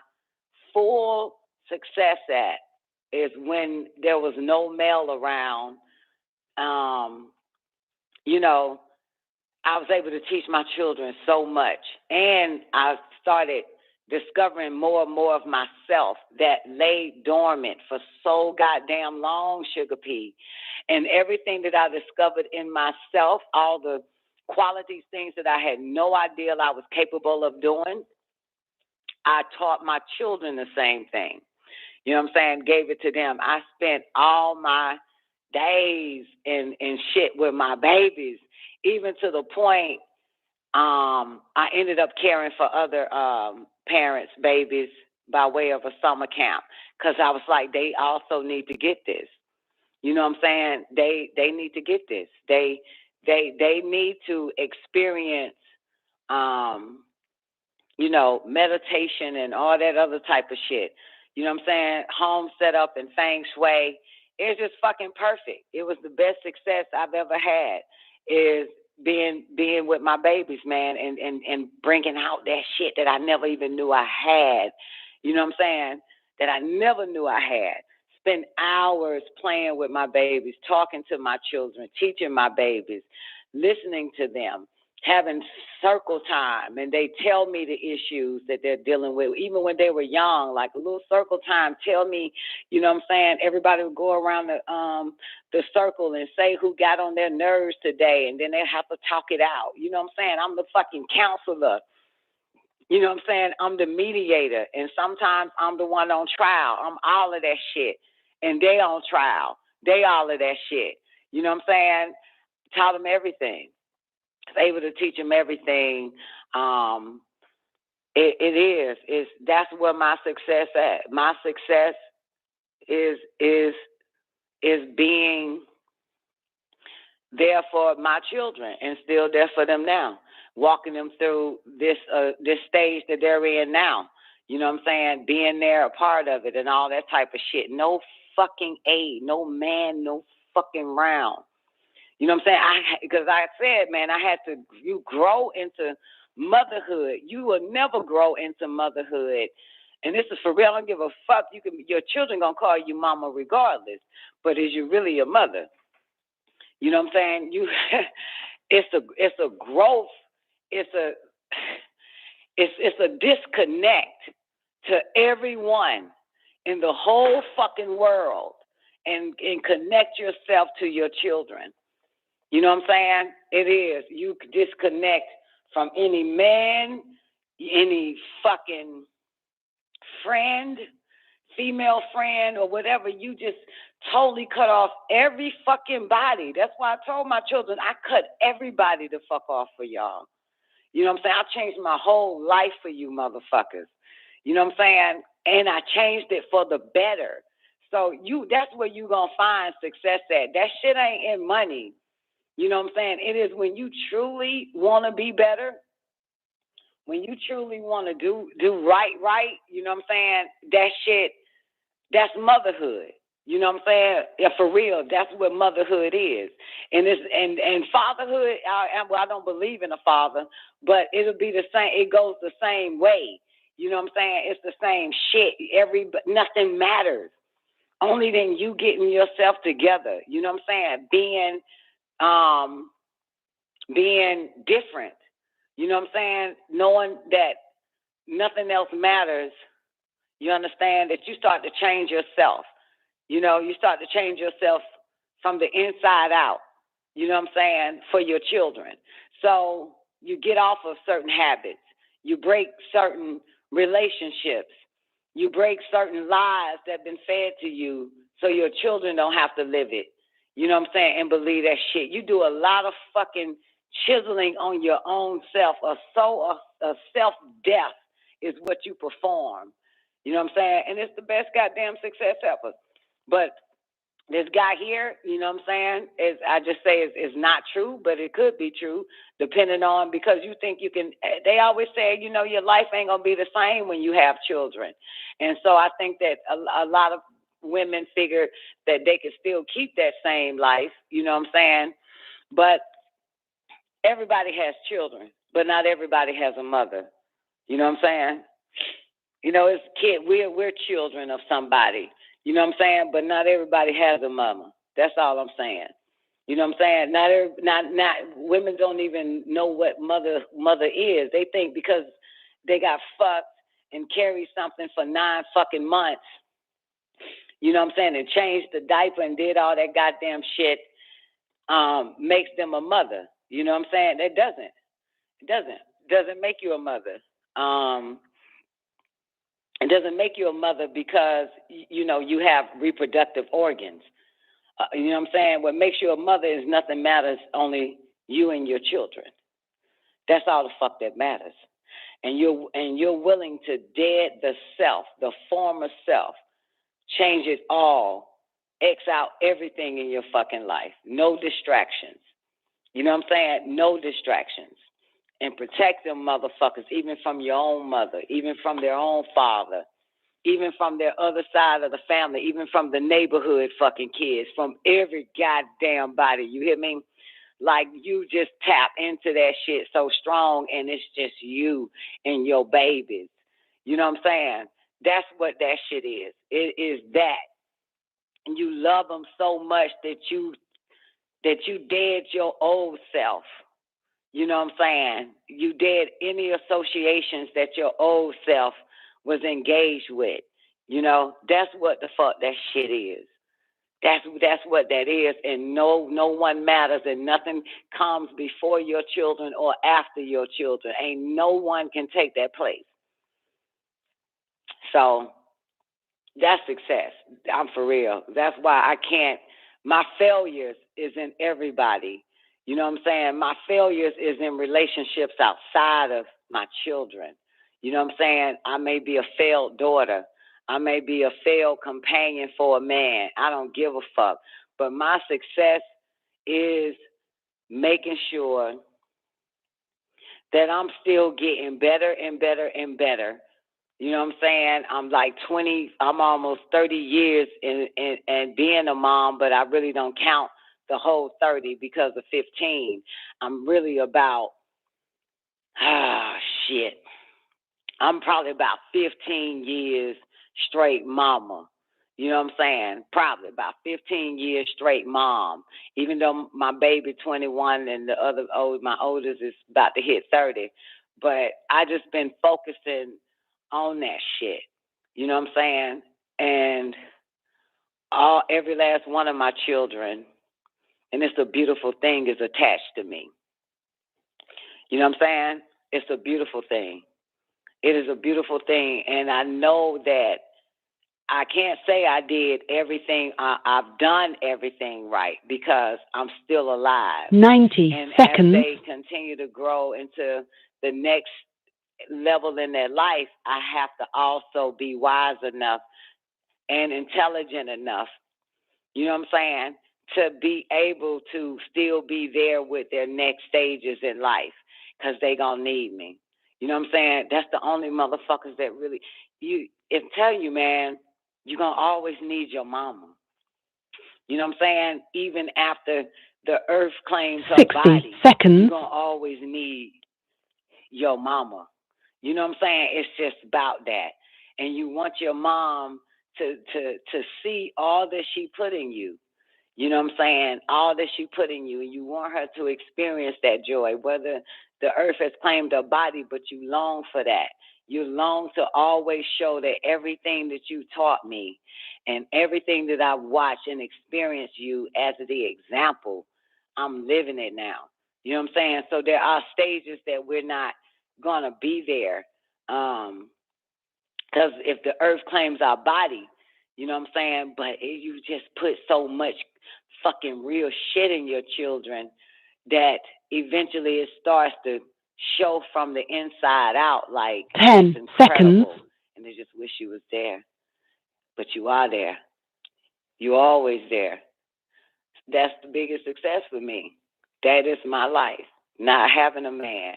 Speaker 14: full success at, is when there was no male around. I was able to teach my children so much. And I started discovering more and more of myself that lay dormant for so goddamn long, Sugar P. And everything that I discovered in myself, all the qualities, things that I had no idea I was capable of doing, I taught my children the same thing. You know what I'm saying? Gave it to them. I spent all my days and shit with my babies, even to the point I ended up caring for other parents' babies by way of a summer camp, because I was like, they also need to get this. You know what I'm saying? They need to get this. They need to experience meditation and all that other type of shit. You know what I'm saying? Home set up and feng shui. It's just fucking perfect. It was the best success I've ever had, is being with my babies, man, and bringing out that shit that I never even knew I had. You know what I'm saying? That I never knew I had. Spend hours playing with my babies, talking to my children, teaching my babies, listening to them, having circle time, and they tell me the issues that they're dealing with, even when they were young, like a little circle time, tell me, you know what I'm saying? Everybody would go around the circle and say who got on their nerves today, and then they have to talk it out. You know what I'm saying? I'm the fucking counselor. You know what I'm saying? I'm the mediator, and sometimes I'm the one on trial. I'm all of that shit, and they on trial. They all of that shit. You know what I'm saying? Taught them everything. Able to teach them everything. That's where my success at. My success is being there for my children and still there for them now, walking them through this stage that they're in now. You know what I'm saying? Being there, a part of it, and all that type of shit. No fucking aid, no man, no fucking round. You know what I'm saying? Because I said, man, you grow into motherhood. You will never grow into motherhood. And this is for real. I don't give a fuck. Your children going to call you mama regardless. But is you really a mother? You know what I'm saying? It's a growth. It's a disconnect to everyone in the whole fucking world, and connect yourself to your children. You know what I'm saying? It is. You disconnect from any man, any fucking friend, female friend, or whatever. You just totally cut off every fucking body. That's why I told my children, I cut everybody the fuck off for y'all. You know what I'm saying? I changed my whole life for you motherfuckers. You know what I'm saying? And I changed it for the better. So that's where you gonna find success at. That shit ain't in money. You know what I'm saying? It is when you truly want to be better, when you truly want to do right, you know what I'm saying? That shit, that's motherhood. You know what I'm saying? Yeah, for real, that's what motherhood is. And fatherhood, I don't believe in a father, but it'll be the same. It goes the same way. You know what I'm saying? It's the same shit. Nothing matters. Only then you getting yourself together. You know what I'm saying? Being different, You know what I'm saying? Knowing that nothing else matters, you understand that you start to change yourself. You know, you start to change yourself from the inside out, you know what I'm saying, for your children. So you get off of certain habits. You break certain relationships. You break certain lies that have been fed to you so your children don't have to live it. You know what I'm saying? And believe that shit. You do a lot of fucking chiseling on your own self. A self-death is what you perform. You know what I'm saying? And it's the best goddamn success ever. But this guy here, you know what I'm saying, I just say is not true, but it could be true, depending on, because you think you can, they always say, you know, your life ain't going to be the same when you have children. And so I think that a lot of women figure that they can still keep that same life, you know what I'm saying? But everybody has children, but not everybody has a mother. You know what I'm saying? You know, it's kid. We're children of somebody. You know what I'm saying? But not everybody has a mama. That's all I'm saying. You know what I'm saying? Not women don't even know what mother is. They think because they got fucked and carried something for 9 fucking months, you know what I'm saying, and changed the diaper and did all that goddamn shit, makes them a mother. You know what I'm saying? It doesn't. It doesn't make you a mother. It doesn't make you a mother because, you know, you have reproductive organs. You know what I'm saying? What makes you a mother is nothing matters, only you and your children. That's all the fuck that matters. And you're willing to dead the self, the former self, change it all, X out everything in your fucking life. No distractions. You know what I'm saying? No distractions. And protect them motherfuckers, even from your own mother, even from their own father, even from their other side of the family, even from the neighborhood fucking kids, from every goddamn body. You hear me? Like you just tap into that shit so strong, and it's just you and your babies. You know what I'm saying? That's what that shit is. It is that. And you love them so much that you dead your old self. You know what I'm saying? You did any associations that your old self was engaged with. You know, that's what the fuck that shit is. That's what that is, and no one matters, and nothing comes before your children or after your children. Ain't no one can take that place. So that's success. I'm for real. That's why I can't. My failures is in everybody. You know what I'm saying? My failures is in relationships outside of my children. You know what I'm saying? I may be a failed daughter. I may be a failed companion for a man. I don't give a fuck. But my success is making sure that I'm still getting better and better and better. You know what I'm saying? I'm like I'm almost 30 years in being a mom, but I really don't count the whole 30 because of 15. I'm really about, I'm probably about 15 years straight mama. You know what I'm saying? Probably about 15 years straight mom. Even though my baby 21 and my oldest is about to hit 30. But I just been focusing on that shit. You know what I'm saying? And every last one of my children, and it's a beautiful thing, is attached to me. You know what I'm saying? It's a beautiful thing. It is a beautiful thing. And I know that I can't say I did everything. I've done everything right because I'm still alive.
Speaker 17: 90
Speaker 14: and
Speaker 17: seconds.
Speaker 14: As they continue to grow into the next level in their life, I have to also be wise enough and intelligent enough, you know what I'm saying, to be able to still be there with their next stages in life because they going to need me. You know what I'm saying? That's the only motherfuckers that really, I'm telling you, man, you're going to always need your mama. You know what I'm saying? Even after the earth claims her
Speaker 17: 60
Speaker 14: body,
Speaker 17: seconds.
Speaker 14: you're going to always need your mama. You know what I'm saying? It's just about that. And you want your mom to see all that she put in you. You know what I'm saying? All that she put in you. And you want her to experience that joy, whether the earth has claimed a body, but you long for that. You long to always show that everything that you taught me and everything that I watched and experienced you as the example, I'm living it now. You know what I'm saying? So there are stages that we're not going to be there. Because if the earth claims our body, you know what I'm saying? But you just put so much fucking real shit in your children that eventually it starts to show from the inside out like
Speaker 6: 10
Speaker 14: it's incredible.
Speaker 6: seconds.
Speaker 14: And they just wish you was there. But you are there. You're always there. That's the biggest success for me. That is my life. Not having a man.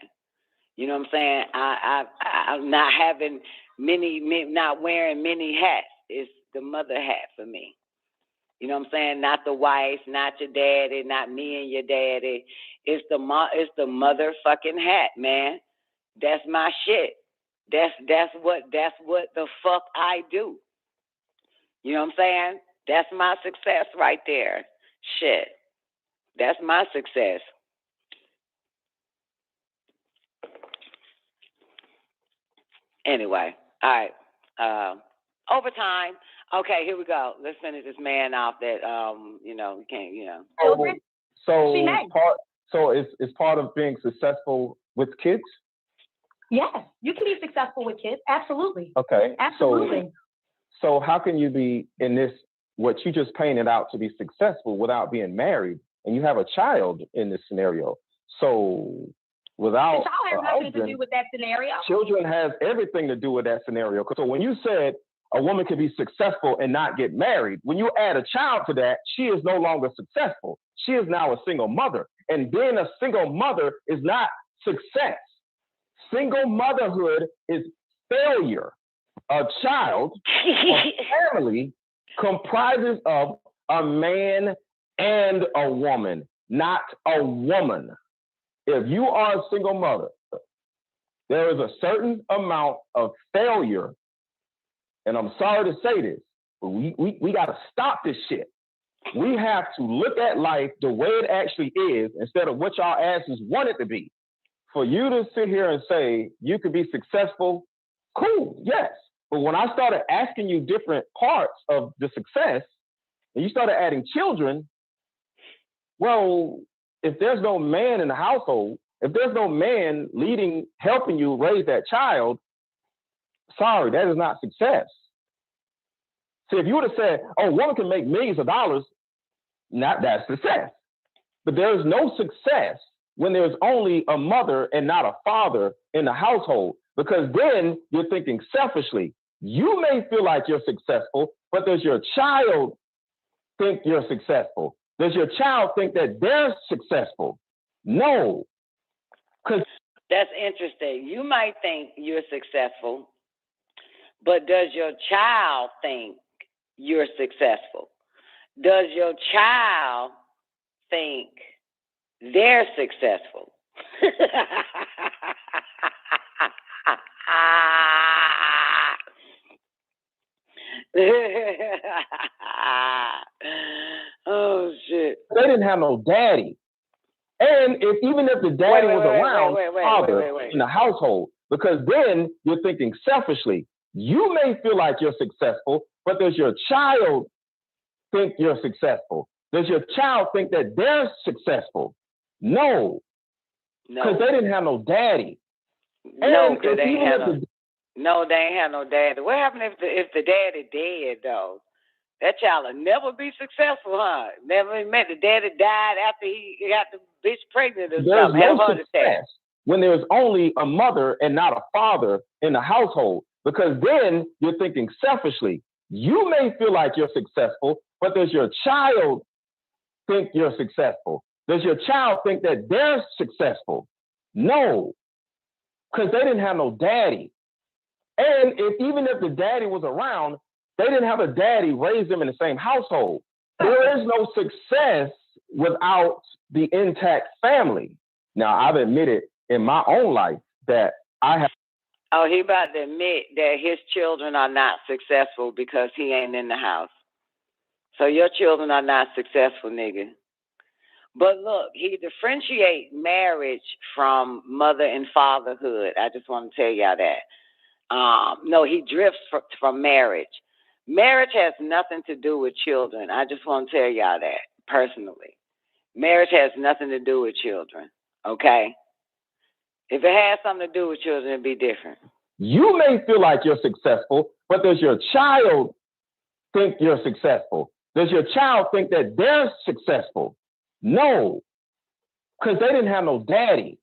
Speaker 14: You know what I'm saying? I'm not having not wearing many hats. It's the mother hat for me. You know what I'm saying? Not the wife, not your daddy, not me and your daddy. It's the motherfucking hat, man. That's my shit. That's what the fuck I do. You know what I'm saying? That's my success right there. Shit. That's my success. Anyway, all right. Overtime. Okay, here we go. Let's finish this man off that you can't,
Speaker 15: So it's part of being successful with kids?
Speaker 16: Yes, you can be successful with kids. Absolutely.
Speaker 15: Okay.
Speaker 16: Absolutely.
Speaker 15: So how can you be in this, what you just painted out to be successful without being married, and you have a child in this scenario? So without
Speaker 16: the child has nothing to do with that scenario.
Speaker 15: Children has everything to do with that scenario. So when you said a woman can be successful and not get married, when you add a child to that, she is no longer successful. She is now a single mother. And being a single mother is not success. Single motherhood is failure. A child, a family comprises of a man and a woman, not a woman. If you are a single mother, there is a certain amount of failure. And I'm sorry to say this, but we got to stop this shit. We have to look at life the way it actually is instead of what y'all asses want it to be. For you to sit here and say you could be successful, cool, yes. But when I started asking you different parts of the success, and you started adding children, well, if there's no man in the household, if there's no man leading, helping you raise that child, sorry, that is not success. See, if you would have said, oh, a woman can make millions of dollars, that's success. But there is no success when there's only a mother and not a father in the household, because then you're thinking selfishly. You may feel like you're successful, but does your child think you're successful? Does your child think that they're successful? No.
Speaker 14: That's interesting. You might think you're successful, but does your child think you're successful? Does your child think they're successful? Oh shit!
Speaker 15: They didn't have no daddy, and even if the daddy was around, father in the household, because then you're thinking selfishly. You may feel like you're successful, but does your child think you're successful? Does your child think that they're successful? No, because they didn't have no daddy.
Speaker 14: No, because they ain't have no. They ain't have no daddy. What happened if the daddy dead though? That child will never be successful, huh? Never met the daddy died after he got the bitch pregnant or something.
Speaker 15: There's no success when there's only a mother and not a father in the household, because then you're thinking selfishly. You may feel like you're successful, but does your child think you're successful? Does your child think that they're successful? No, because they didn't have no daddy. And even if the daddy was around, they didn't have a daddy raise them in the same household. There is no success without the intact family. Now, I've admitted in my own life that I have.
Speaker 14: Oh, he about to admit that his children are not successful because he ain't in the house. So your children are not successful, nigga. But look, he differentiate marriage from mother and fatherhood. I just want to tell y'all that. No, he drifts from marriage. Marriage has nothing to do with children. I just want to tell y'all that personally. Marriage has nothing to do with children, okay? If it has something to do with children, it'd be different.
Speaker 15: You may feel like you're successful, but does your child think you're successful? Does your child think that they're successful? No, because they didn't have no daddy.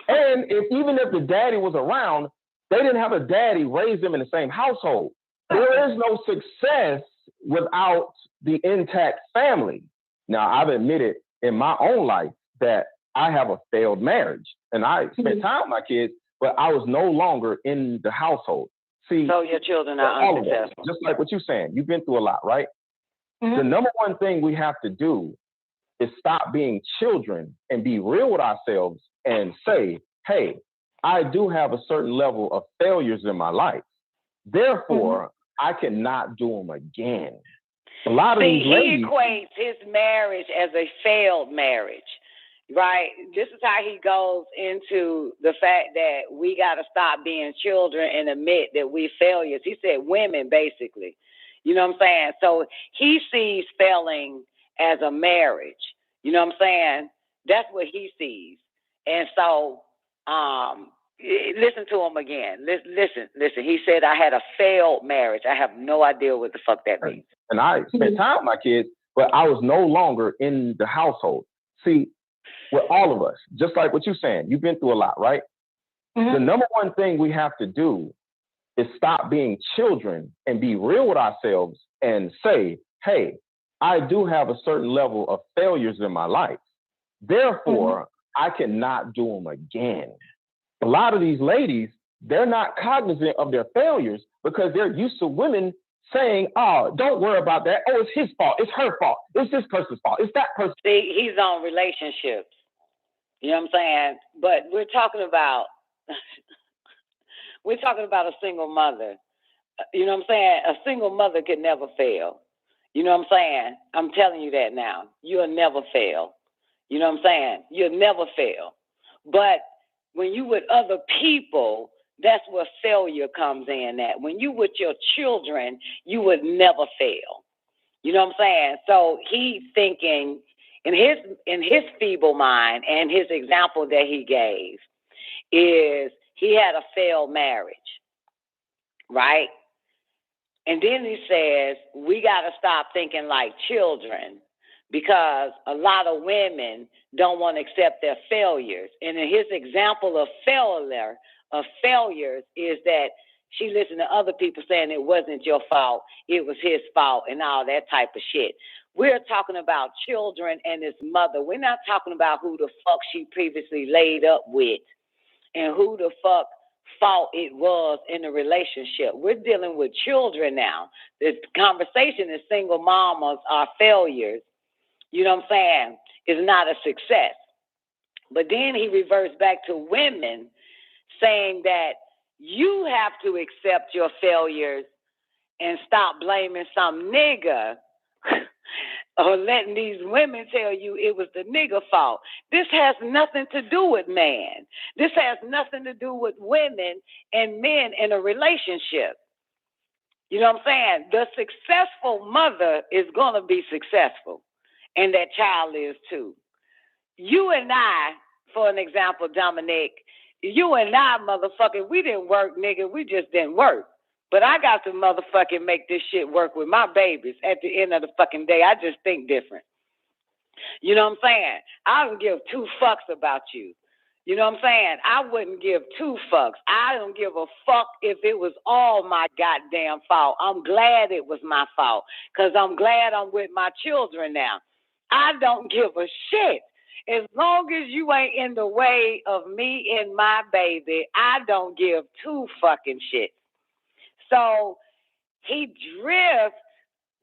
Speaker 15: And even if the daddy was around, they didn't have a daddy raise them in the same household. There is no success without the intact family. Now, I've admitted in my own life that I have a failed marriage, and I spent time with my kids, but I was no longer in the household. See,
Speaker 14: so your children are unsuccessful.
Speaker 15: Just like what you're saying, you've been through a lot, right? Mm-hmm. The number one thing we have to do is stop being children and be real with ourselves and say, hey, I do have a certain level of failures in my life. Therefore, I cannot do them again. A lot of these ladies,
Speaker 14: he equates his marriage as a failed marriage, right? This is how he goes into the fact that we got to stop being children and admit that we failures. He said women, basically. You know what I'm saying? So he sees failing as a marriage. You know what I'm saying? That's what he sees. And so, listen to him again. Listen. He said, I had a failed marriage. I have no idea what the fuck that means.
Speaker 15: And I spent time with my kids, but I was no longer in the household. See, with all of us, just like what you're saying, you've been through a lot, right? Mm-hmm. The number one thing we have to do is stop being children and be real with ourselves and say, hey, I do have a certain level of failures in my life. Therefore, I cannot do them again. A lot of these ladies, they're not cognizant of their failures because they're used to women saying, oh, don't worry about that. Oh, it's his fault. It's her fault. It's this person's fault. It's that person.
Speaker 14: See, he's on relationships. You know what I'm saying? But we're talking about a single mother. You know what I'm saying? A single mother could never fail. You know what I'm saying? I'm telling you that now. You'll never fail. You know what I'm saying? You'll never fail. But when you with other people, that's where failure comes in at. When you with your children, you would never fail. You know what I'm saying? So he's thinking in his feeble mind, and his example that he gave is he had a failed marriage, right? And then he says, we got to stop thinking like children because a lot of women don't want to accept their failures. And in his example of failures is that she listened to other people saying it wasn't your fault, it was his fault and all that type of shit. We're talking about children and his mother. We're not talking about who the fuck she previously laid up with and who the fuck fault it was in the relationship. We're dealing with children now. The conversation is single mamas are failures. You know what I'm saying? Is not a success. But then he reverts back to women saying that you have to accept your failures and stop blaming some nigga or letting these women tell you it was the nigga fault. This has nothing to do with man. This has nothing to do with women and men in a relationship. You know what I'm saying? The successful mother is going to be successful, and that child is too. You and I, for an example, Dominic, you and I, motherfucker, we didn't work, nigga. We just didn't work. But I got to motherfucking make this shit work with my babies at the end of the fucking day. I just think different. You know what I'm saying? I don't give two fucks about you. You know what I'm saying? I wouldn't give two fucks. I don't give a fuck if it was all my goddamn fault. I'm glad it was my fault because I'm glad I'm with my children now. I don't give a shit. As long as you ain't in the way of me and my baby, I don't give two fucking shits. So he drifted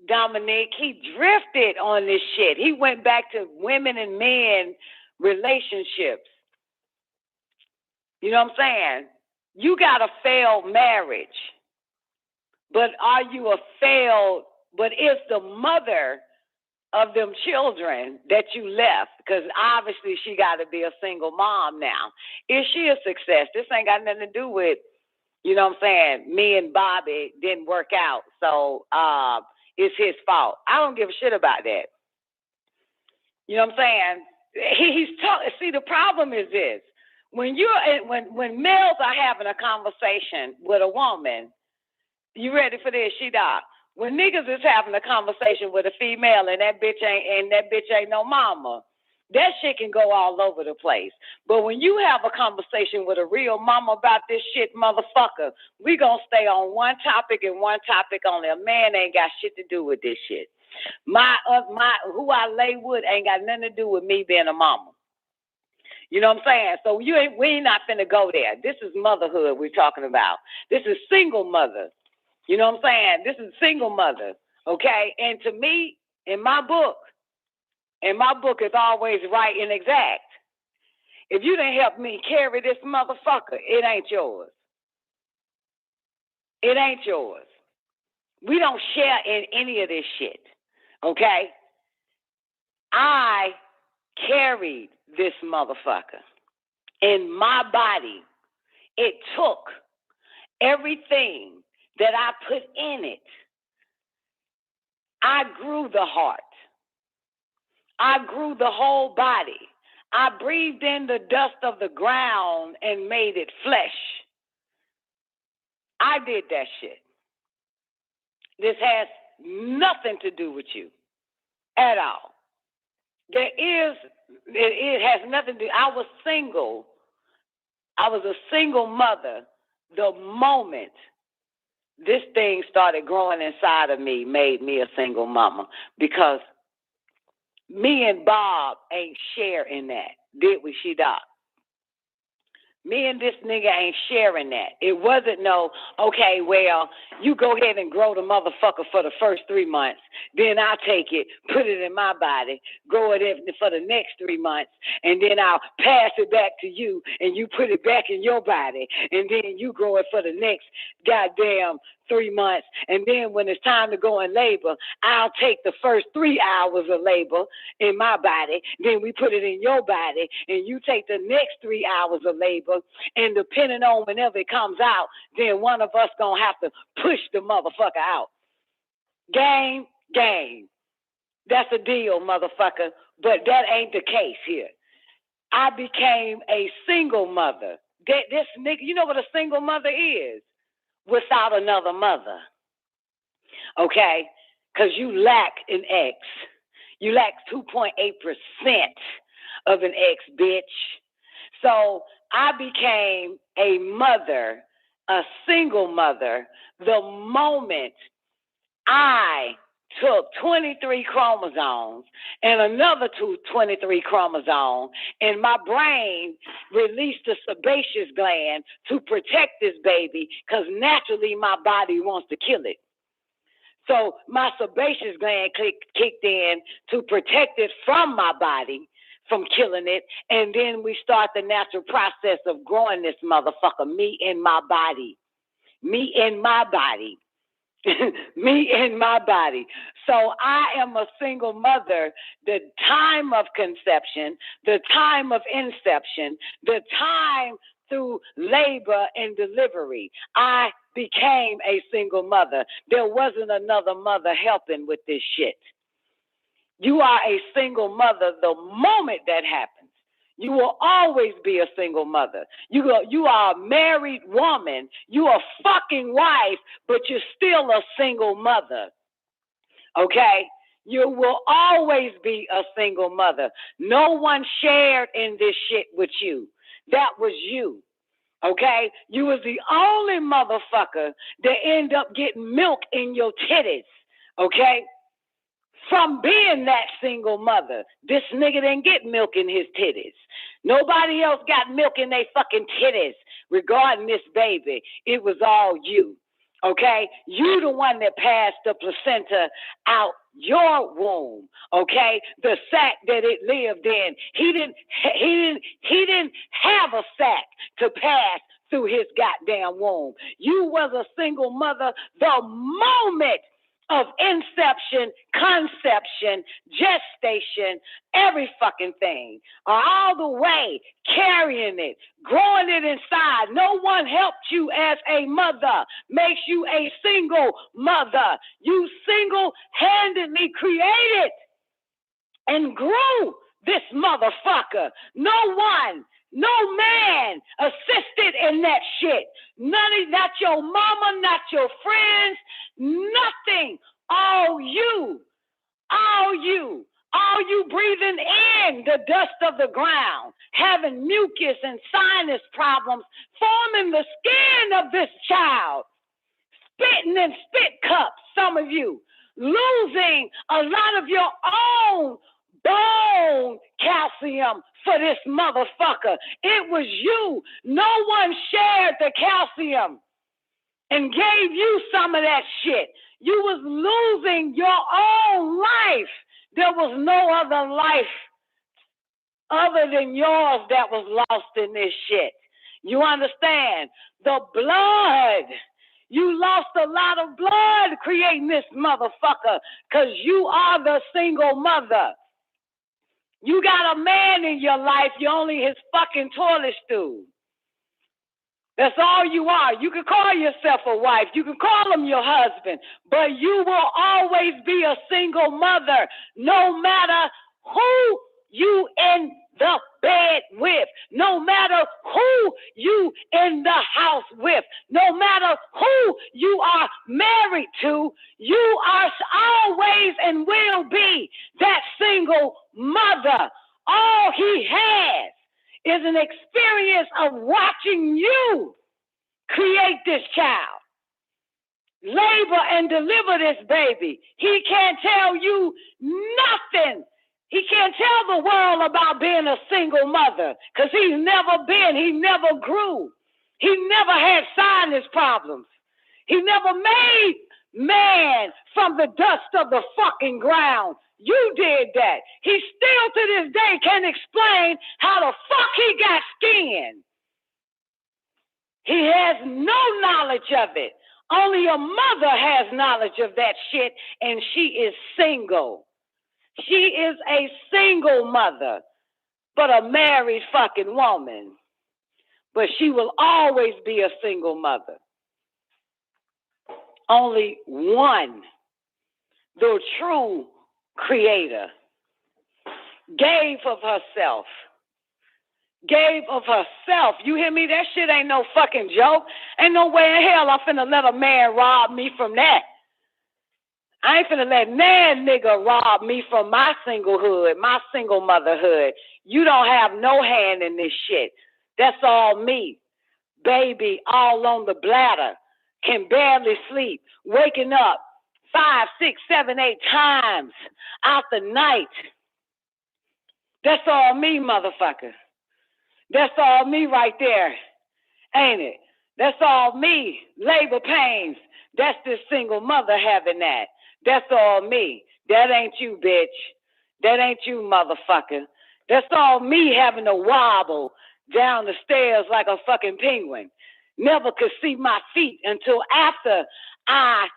Speaker 14: on this shit. He went back to women and men relationships. You know what I'm saying? You got a failed marriage. But are you a failed, but is the mother of them children that you left, because obviously she got to be a single mom now. Is she a success? This ain't got nothing to do with, you know what I'm saying, me and Bobby didn't work out, so it's his fault. I don't give a shit about that. You know what I'm saying? See, the problem is this. When males are having a conversation with a woman, you ready for this, She-Doc? When niggas is having a conversation with a female and that bitch ain't no mama, that shit can go all over the place. But when you have a conversation with a real mama about this shit, motherfucker, we gonna stay on one topic and one topic only. A man ain't got shit to do with this shit. My who I lay with ain't got nothing to do with me being a mama. You know what I'm saying? So we ain't not finna go there. This is motherhood we're talking about. This is single mother. You know what I'm saying? This is single mother, okay? And to me, in my book is always right and exact. If you didn't help me carry this motherfucker, it ain't yours. It ain't yours. We don't share in any of this shit, okay? I carried this motherfucker in my body. It took everything that I put in it. I grew the heart. I grew the whole body. I breathed in the dust of the ground and made it flesh. I did that shit. This has nothing to do with you at all. It has nothing to do. I was single. I was a single mother the moment this thing started growing inside of me, made me a single mama, because me and Bob ain't sharing that, did we, She-Doc? Me and this nigga ain't sharing that. It wasn't no, okay, well, you go ahead and grow the motherfucker for the first 3 months. Then I'll take it, put it in my body, grow it in for the next 3 months, and then I'll pass it back to you, and you put it back in your body, and then you grow it for the next goddamn 3 months. And then when it's time to go in labor, I'll take the first 3 hours of labor in my body, then we put it in your body, and you take the next 3 hours of labor, and depending on whenever it comes out, then one of us gonna have to push the motherfucker out. Game. That's a deal, motherfucker, but that ain't the case here. I became a single mother. This nigga, you know what a single mother is? Without another mother, okay? Because you lack an X. You lack 2.8% of an X, bitch. So I became a mother, a single mother, the moment I took 23 chromosomes and another 23 chromosomes, and my brain released the sebaceous gland to protect this baby, because naturally my body wants to kill it. So my sebaceous gland kicked in to protect it from my body, from killing it, and then we start the natural process of growing this motherfucker, me in my body. Me in my body. Me in my body. So I am a single mother. The time of conception, the time of inception, the time through labor and delivery, I became a single mother. There wasn't another mother helping with this shit. You are a single mother the moment that happens. You will always be a single mother. You are a married woman. You are a fucking wife, but you're still a single mother. Okay? You will always be a single mother. No one shared in this shit with you. That was you. Okay? You was the only motherfucker that ended up getting milk in your titties. Okay? From being that single mother, this nigga didn't get milk in his titties. Nobody else got milk in their fucking titties regarding this baby. It was all you, okay? You the one that passed the placenta out your womb, okay? The sac that it lived in. He didn't have a sac to pass through his goddamn womb. You was a single mother the moment of inception, conception, gestation, every fucking thing, are all the way carrying it, growing it inside. No one helped you as a mother, makes you a single mother. You single-handedly created and grew this motherfucker. No one, no man assisted in that shit. Not your mama, not your friends, nothing. All you breathing in the dust of the ground, having mucus and sinus problems, forming the skin of this child, spitting in spit cups, some of you, losing a lot of your own bone calcium for this motherfucker. It was you. No one shared the calcium and gave you some of that shit. You was losing your own life. There was no other life other than yours that was lost in this shit. You understand? The blood. You lost a lot of blood creating this motherfucker because you are the single mother. You got a man in your life, you're only his fucking toilet stool. That's all you are. You can call yourself a wife. You can call him your husband. But you will always be a single mother, no matter who you in the bed with, no matter who you in the house with, no matter who you are married to, you are always and will be that single mother. All he has is an experience of watching you create this child, labor and deliver this baby. He can't tell you nothing. He can't tell the world about being a single mother because he's never been, he never grew. He never had sinus problems. He never made man from the dust of the fucking ground. You did that. He still to this day can't explain how the fuck he got skin. He has no knowledge of it. Only a mother has knowledge of that shit, and she is single. She is a single mother, but a married fucking woman. But she will always be a single mother. Only one, the true creator, gave of herself. You hear me? That shit ain't no fucking joke. Ain't no way in hell I'm finna let a man rob me from that. I ain't finna let man nigga rob me from my singlehood, my single motherhood. You don't have no hand in this shit. That's all me. Baby all on the bladder, can barely sleep, waking up 5, 6, 7, 8 times out the night. That's all me, motherfucker. That's all me right there, ain't it? That's all me. Labor pains. That's this single mother having that. That's all me. That ain't you, bitch. That ain't you, motherfucker. That's all me having to wobble down the stairs like a fucking penguin. Never could see my feet until after I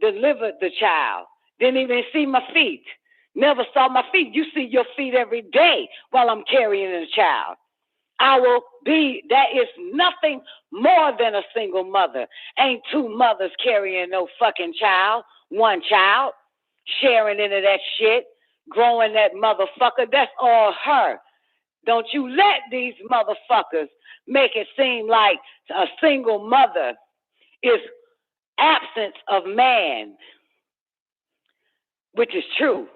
Speaker 14: delivered the child. Didn't even see my feet. Never saw my feet. You see your feet every day while I'm carrying a child. That is nothing more than a single mother. Ain't two mothers carrying no fucking child. One child, sharing into that shit, growing that motherfucker. That's all her. Don't you let these motherfuckers make it seem like a single mother is absence of man, which is true.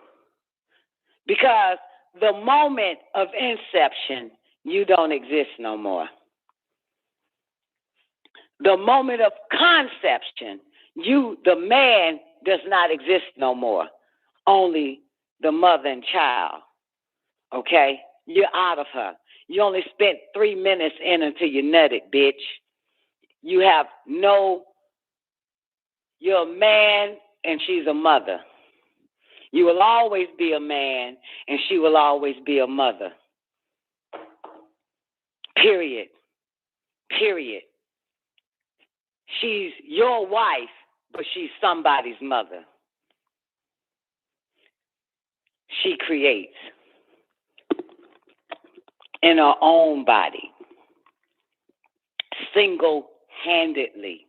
Speaker 14: Because the moment of inception, you don't exist no more. The moment of conception, the man does not exist no more. Only the mother and child. Okay? You're out of her. You only spent 3 minutes in until you nutted, bitch. You're a man and she's a mother. You will always be a man and she will always be a mother. Period. She's your wife but she's somebody's mother. She creates in her own body, single-handedly.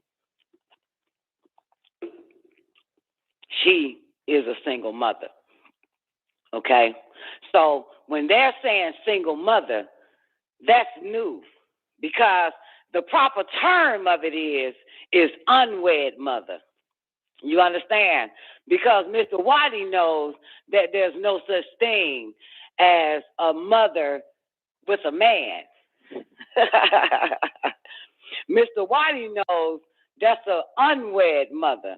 Speaker 14: She is a single mother, okay? So when they're saying single mother, that's new because the proper term of it is unwed mother. You understand? Because Mr. Whitey knows that there's no such thing as a mother with a man. Mr. Whitey knows that's an unwed mother.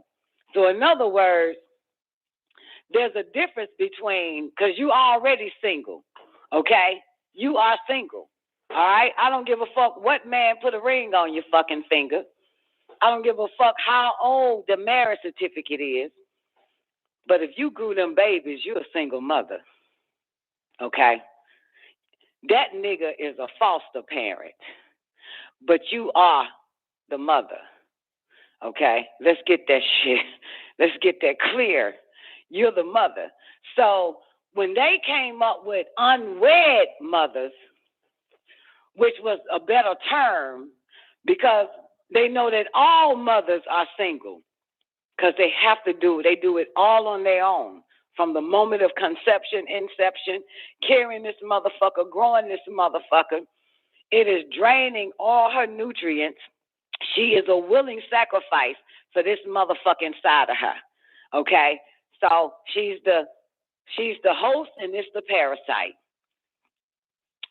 Speaker 14: So in other words, there's a difference between, because you already single, okay? You are single, all right? I don't give a fuck what man put a ring on your fucking finger. I don't give a fuck how old the marriage certificate is. But if you grew them babies, you're a single mother, okay? That nigga is a foster parent, but you are the mother, okay? Let's get that shit. Let's get that clear. You're the mother. So when they came up with unwed mothers, which was a better term because they know that all mothers are single because they do it all on their own. From the moment of conception, inception, carrying this motherfucker, growing this motherfucker, it is draining all her nutrients. She is a willing sacrifice for this motherfucker inside of her, okay? So she's the host and it's the parasite,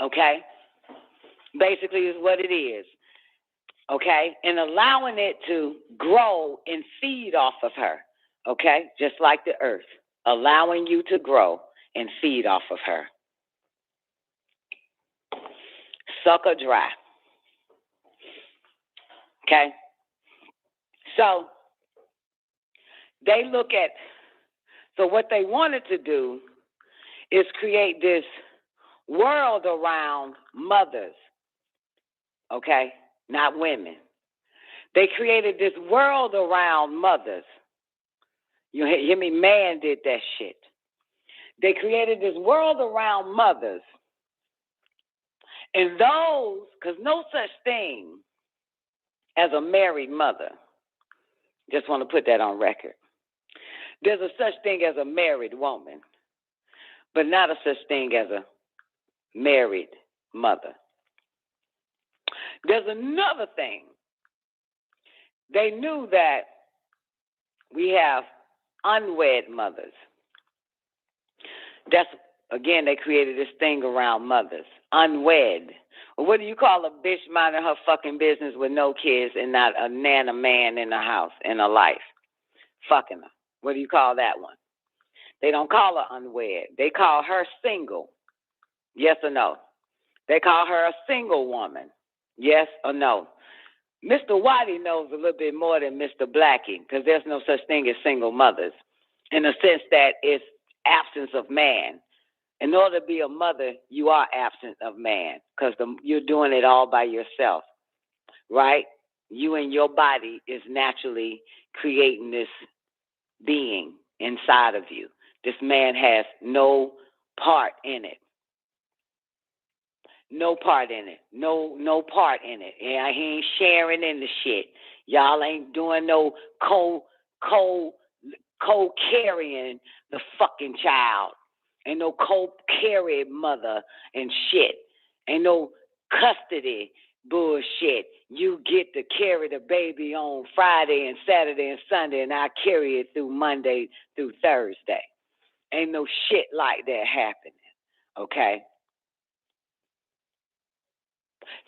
Speaker 14: okay? Basically is what it is, okay? And allowing it to grow and feed off of her, okay? Just like the earth, allowing you to grow and feed off of her. Suck her dry, okay? So they look at, so what they wanted to do is create this world around mothers, okay? Not women. They created this world around mothers. You hear me? Man did that shit. They created this world around mothers. And those, because no such thing as a married mother. Just want to put that on record. There's a such thing as a married woman, but not a such thing as a married mother. There's another thing. They knew that we have unwed mothers. That's, again, they created this thing around mothers. Unwed. Well, what do you call a bitch minding her fucking business with no kids and not a nana man in the house, in her life? Fucking her. What do you call that one? They don't call her unwed. They call her single. Yes or no? They call her a single woman. Yes or no? Mr. Whitey knows a little bit more than Mr. Blackie because there's no such thing as single mothers in the sense that it's absence of man. In order to be a mother, you are absent of man because you're doing it all by yourself, right? You and your body is naturally creating this being inside of you. This man has no part in it. No part in it. No part in it. Yeah, he ain't sharing in the shit. Y'all ain't doing no co-carrying the fucking child. Ain't no co-carry mother and shit. Ain't no custody bullshit. You get to carry the baby on Friday and Saturday and Sunday, and I carry it through Monday through Thursday. Ain't no shit like that happening, okay?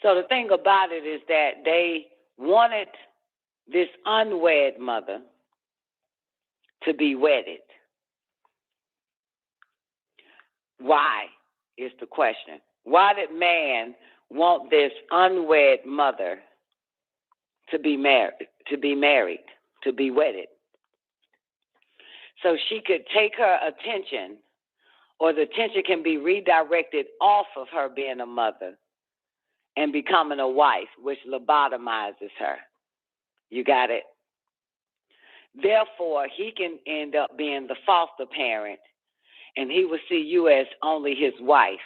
Speaker 14: So the thing about it is that they wanted this unwed mother to be wedded. Why is the question? Why did man want this unwed mother to be married, to be wedded? So she could take her attention, or the attention can be redirected off of her being a mother and becoming a wife, which lobotomizes her. You got it? Therefore, he can end up being the foster parent, and he will see you as only his wife,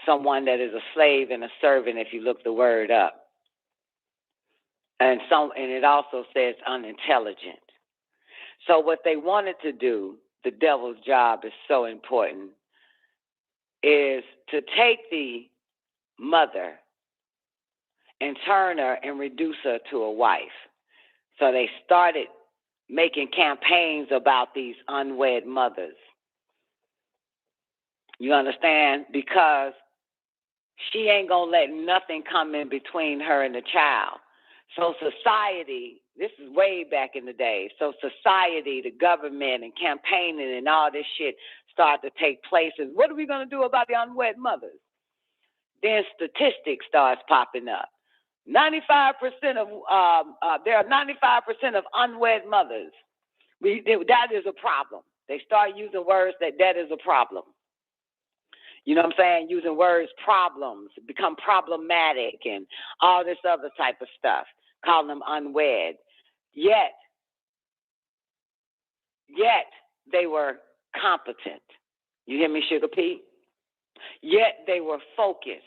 Speaker 14: someone that is a slave and a servant if you look the word up. And it also says unintelligent. So what they wanted to do, the devil's job is so important, is to take the mother and turn her and reduce her to a wife. So they started making campaigns about these unwed mothers. You understand? Because she ain't going to let nothing come in between her and the child. So society, this is way back in the day, so society, the government, and campaigning and all this shit started to take place. And what are we going to do about the unwed mothers? Then statistics starts popping up. 95% of there are 95% of unwed mothers. That is a problem. They start using words that is a problem. You know what I'm saying? Using words problems, become problematic, and all this other type of stuff. Calling them unwed. Yet they were competent. You hear me, Sugar P? Yet they were focused.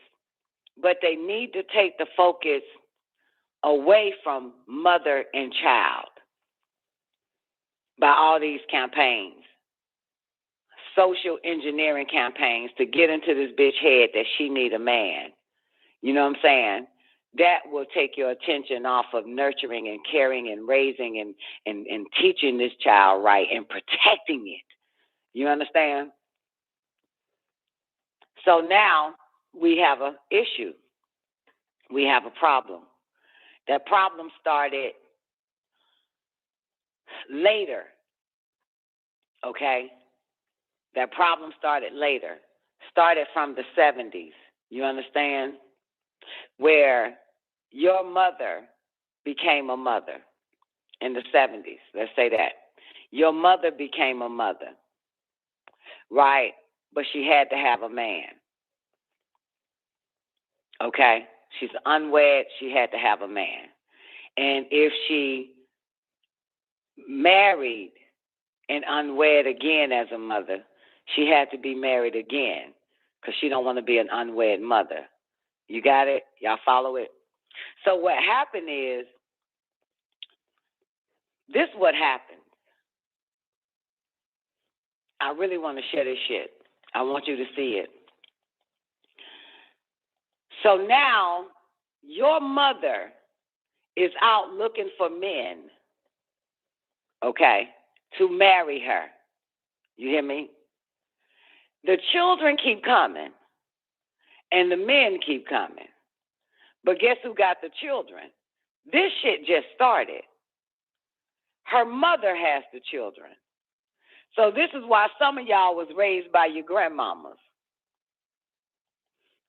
Speaker 14: But they need to take the focus away from mother and child by all these campaigns, social engineering campaigns to get into this bitch head that she need a man. You know what I'm saying? That will take your attention off of nurturing and caring and raising and teaching this child right and protecting it. You understand? So now we have an issue. We have a problem. That problem started later, okay? That problem started later. Started from the 70s. You understand? Where your mother became a mother in the 70s. Let's say that. Your mother became a mother, right? But she had to have a man. Okay? She's unwed. She had to have a man. And if she married and unwed again as a mother, she had to be married again because she don't want to be an unwed mother. You got it? Y'all follow it? So what happened is, this is what happened. I really want to share this shit. I want you to see it. So now, your mother is out looking for men, okay, to marry her. You hear me? The children keep coming, and the men keep coming. But guess who got the children? This shit just started. Her mother has the children. So this is why some of y'all was raised by your grandmamas,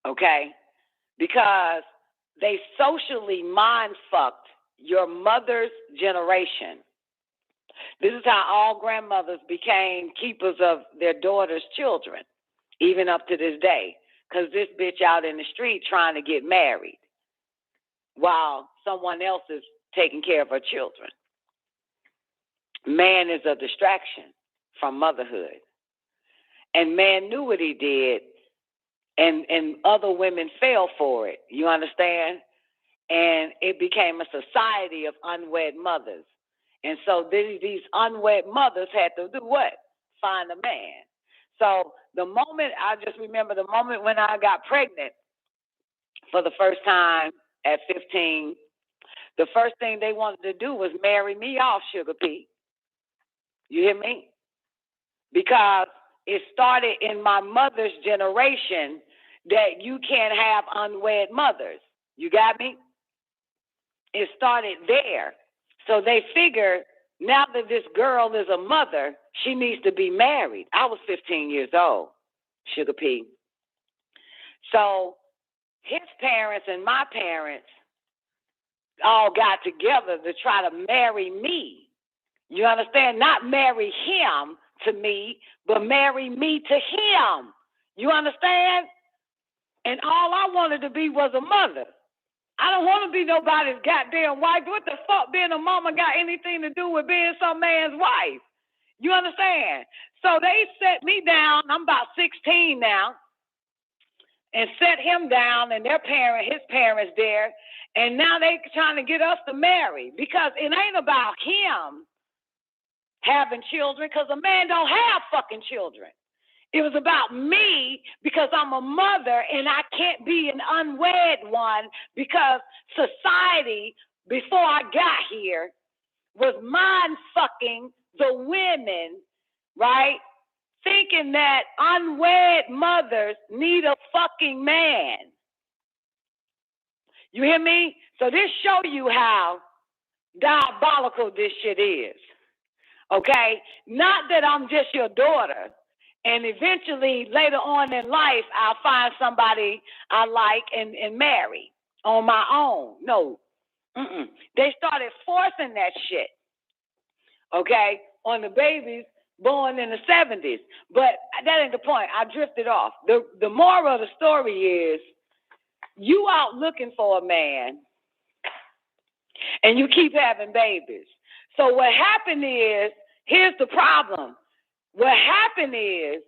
Speaker 14: okay? Because they socially mind-fucked your mother's generation. This is how all grandmothers became keepers of their daughters' children, even up to this day. Because this bitch out in the street trying to get married while someone else is taking care of her children. Man is a distraction from motherhood. And man knew what he did, and other women fell for it. You understand? And it became a society of unwed mothers. And so these unwed mothers had to do what? Find a man. So the moment, I just remember the moment when I got pregnant for the first time at 15, the first thing they wanted to do was marry me off, Sugar P. You hear me? Because it started in my mother's generation that you can't have unwed mothers. You got me? It started there. So they figured now that this girl is a mother, she needs to be married. I was 15 years old, Sugar P. So his parents and my parents all got together to try to marry me. You understand? Not marry him to me, but marry me to him. You understand? And all I wanted to be was a mother. I don't want to be nobody's goddamn wife. What the fuck being a mama got anything to do with being some man's wife? You understand? So they set me down. I'm about 16 now. And set him down and his parents there. And now they trying to get us to marry because it ain't about him having children because a man don't have fucking children. It was about me because I'm a mother and I can't be an unwed one because society, before I got here, was mind fucking the women, right? Thinking that unwed mothers need a fucking man. You hear me? So this show you how diabolical this shit is. Okay? Not that I'm just your daughter. And eventually, later on in life, I'll find somebody I like and marry on my own. No. They started forcing that shit, okay, on the babies born in the 70s. But that ain't the point. I drifted off. The moral of the story is you out looking for a man, and you keep having babies. So what happened is, here's the problem. What happened is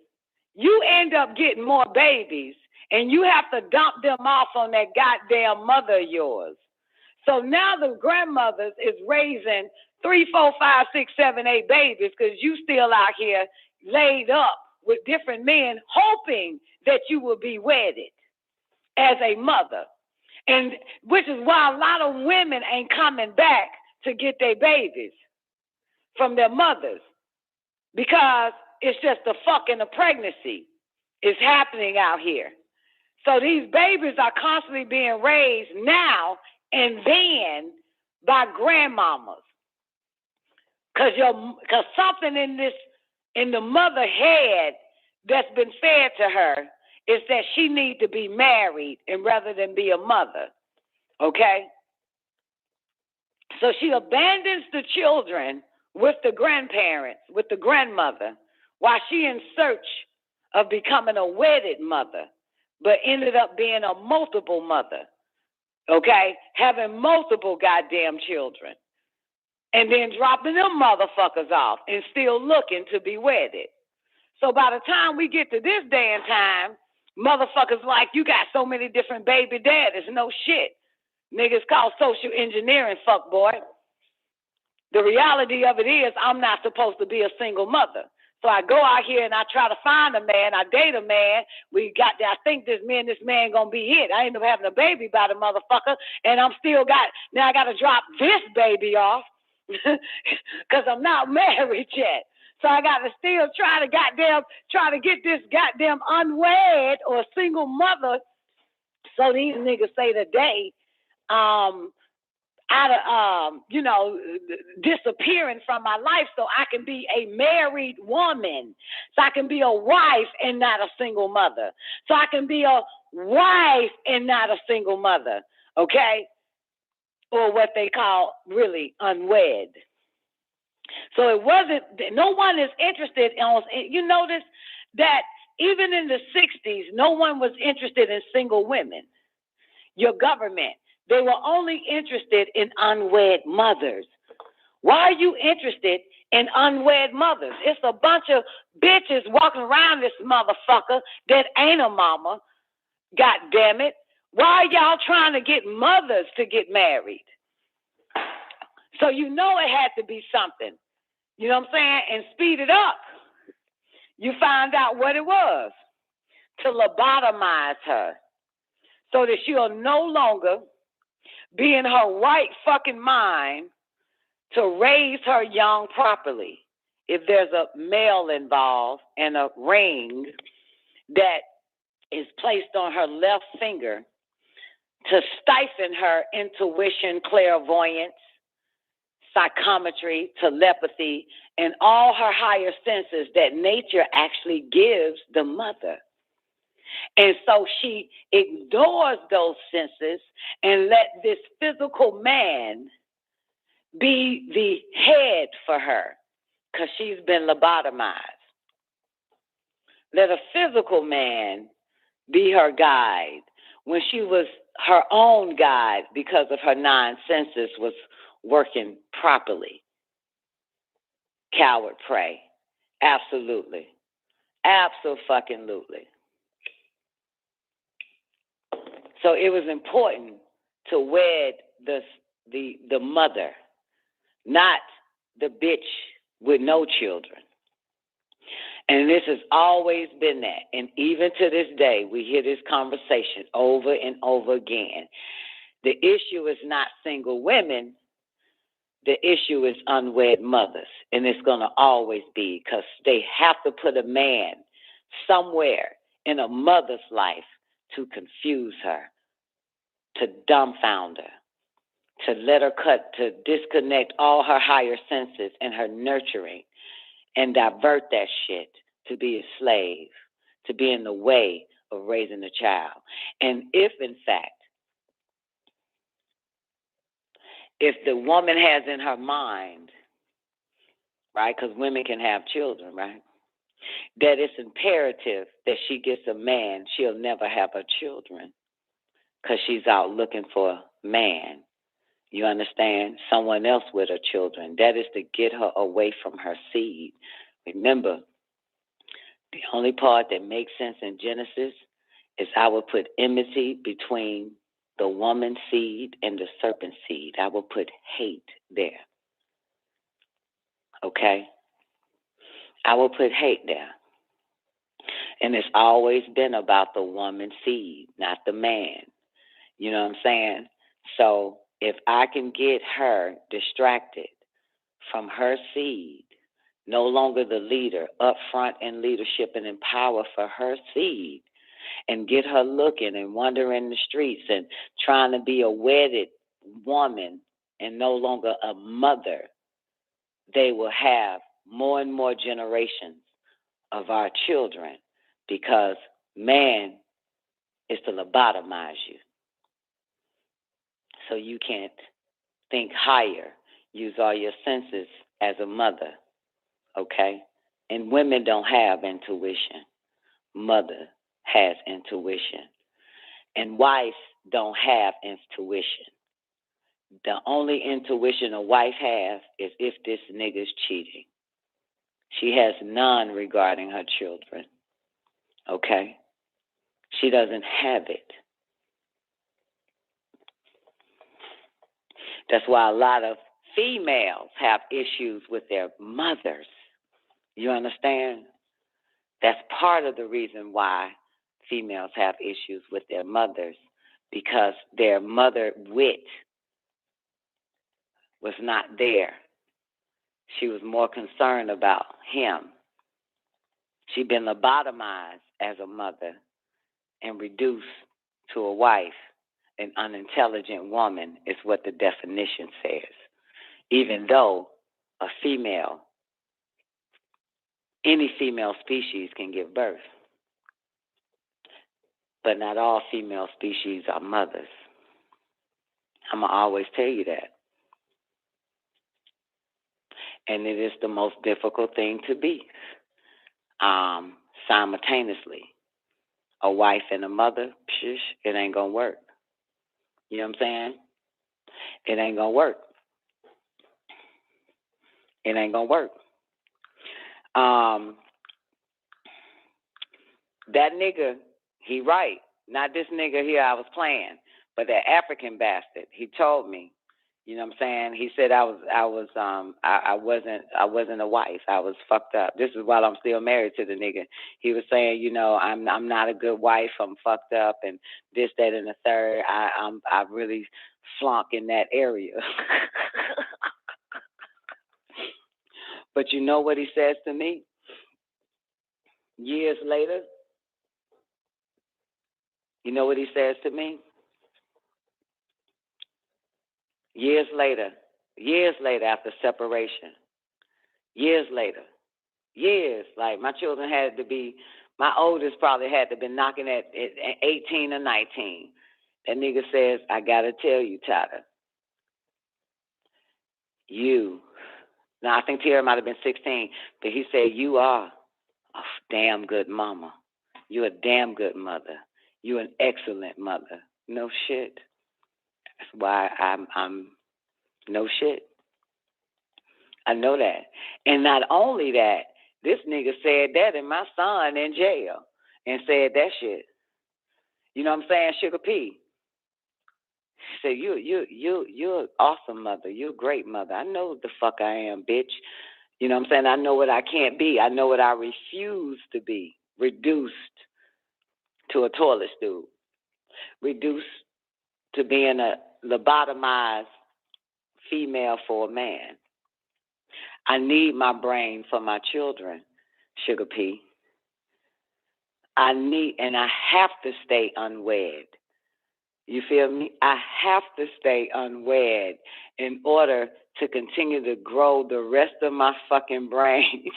Speaker 14: you end up getting more babies and you have to dump them off on that goddamn mother of yours. So now the grandmothers is raising 3, 4, 5, 6, 7, 8 babies because you still out here laid up with different men hoping that you will be wedded as a mother. And which is why a lot of women ain't coming back to get their babies from their mothers. Because it's just the fucking the pregnancy is happening out here. So these babies are constantly being raised now and then by grandmamas. Cause something in the mother head that's been fed to her is that she need to be married and rather than be a mother. Okay? So she abandons the children with the grandparents, with the grandmother, while she in search of becoming a wedded mother, but ended up being a multiple mother, okay? Having multiple goddamn children, and then dropping them motherfuckers off and still looking to be wedded. So by the time we get to this day and time, motherfuckers like, you got so many different baby daddies. No shit. Niggas call social engineering, fuck boy. The reality of it is I'm not supposed to be a single mother. So I go out here and I try to find a man. I date a man. I think this man gonna be it. I end up having a baby by the motherfucker, and I got to drop this baby off because I'm not married yet. So I got to still try to get this goddamn unwed or single mother. So these niggas say today, disappearing from my life so I can be a married woman. So I can be a wife and not a single mother. So I can be a wife and not a single mother. Okay? Or what they call really unwed. So no one is interested you notice that even in the 60s, no one was interested in single women. Your government, they were only interested in unwed mothers. Why are you interested in unwed mothers? It's a bunch of bitches walking around this motherfucker that ain't a mama. God damn it. Why are y'all trying to get mothers to get married? So you know it had to be something. You know what I'm saying? And speed it up. You find out what it was. To lobotomize her. So that she'll no longer be in her right fucking mind to raise her young properly. If there's a male involved and a ring that is placed on her left finger to stifle her intuition, clairvoyance, psychometry, telepathy, and all her higher senses that nature actually gives the mother. And so she ignores those senses and let this physical man be the head for her because she's been lobotomized. Let a physical man be her guide. when she was her own guide because of her nine senses was working properly. Coward prey. Absolutely. Abso-fucking-lutely. So it was important to wed the mother, not the bitch with no children. And this has always been that. And even to this day, we hear this conversation over and over again. The issue is not single women. The issue is unwed mothers. And it's going to always be, because they have to put a man somewhere in a mother's life to confuse her, to dumbfound her, to let her to disconnect all her higher senses and her nurturing, and divert that shit to be a slave, to be in the way of raising a child. And if, in fact, if the woman has in her mind, right, because women can have children, right, that it's imperative that she gets a man, she'll never have her children because she's out looking for a man. You understand? Someone else with her children. That is to get her away from her seed. Remember, the only part that makes sense in Genesis is I will put enmity between the woman's seed and the serpent seed. I will put hate there. Okay? I will put hate there. And it's always been about the woman's seed, not the man. You know what I'm saying? So if I can get her distracted from her seed, no longer the leader, up front in leadership and in power for her seed, and get her looking and wandering the streets and trying to be a wedded woman and no longer a mother, they will have more and more generations of our children, because man is to lobotomize you. So you can't think higher, use all your senses as a mother. Okay? And women don't have intuition. Mother has intuition. And wives don't have intuition. The only intuition a wife has is if this nigga's cheating. She has none regarding her children. Okay? She doesn't have it. That's why a lot of females have issues with their mothers. You understand? That's part of the reason why females have issues with their mothers, because their mother wit was not there. She was more concerned about him. She'd been lobotomized as a mother and reduced to a wife. An unintelligent woman is what the definition says. Even though a female, any female species can give birth, but not all female species are mothers. I'm going to always tell you that. And it is the most difficult thing to be simultaneously. A wife and a mother, it ain't going to work. You know what I'm saying? It ain't going to work. It ain't going to work. That nigga, he right. Not this nigga here I was playing, but that African bastard. He told me, you know what I'm saying? He said I wasn't a wife. I was fucked up. This is while I'm still married to the nigga. He was saying, you know, I'm not a good wife. I'm fucked up and this, that, and the third. I really flunk in that area. But you know what he says to me? Years later, you know what he says to me? Years later after separation, years, like my children had to be, my oldest probably had to be knocking at 18 or 19. That nigga says, I gotta tell you, Tata, now I think Tierra might have been 16, but he said, you are a damn good mama. You're a damn good mother. You're an excellent mother. No shit. That's why I'm no shit. I know that. And not only that, this nigga said that in my son in jail and said that shit. You know what I'm saying, Sugar P? He said, you're an awesome mother. You're a great mother. I know the fuck I am, bitch. You know what I'm saying? I know what I can't be. I know what I refuse to be. Reduced to a toilet stool. Reduced to being a lobotomized female for a man. I need my brain for my children, Sugar P. I have to stay unwed. You feel me? I have to stay unwed in order to continue to grow the rest of my fucking brain.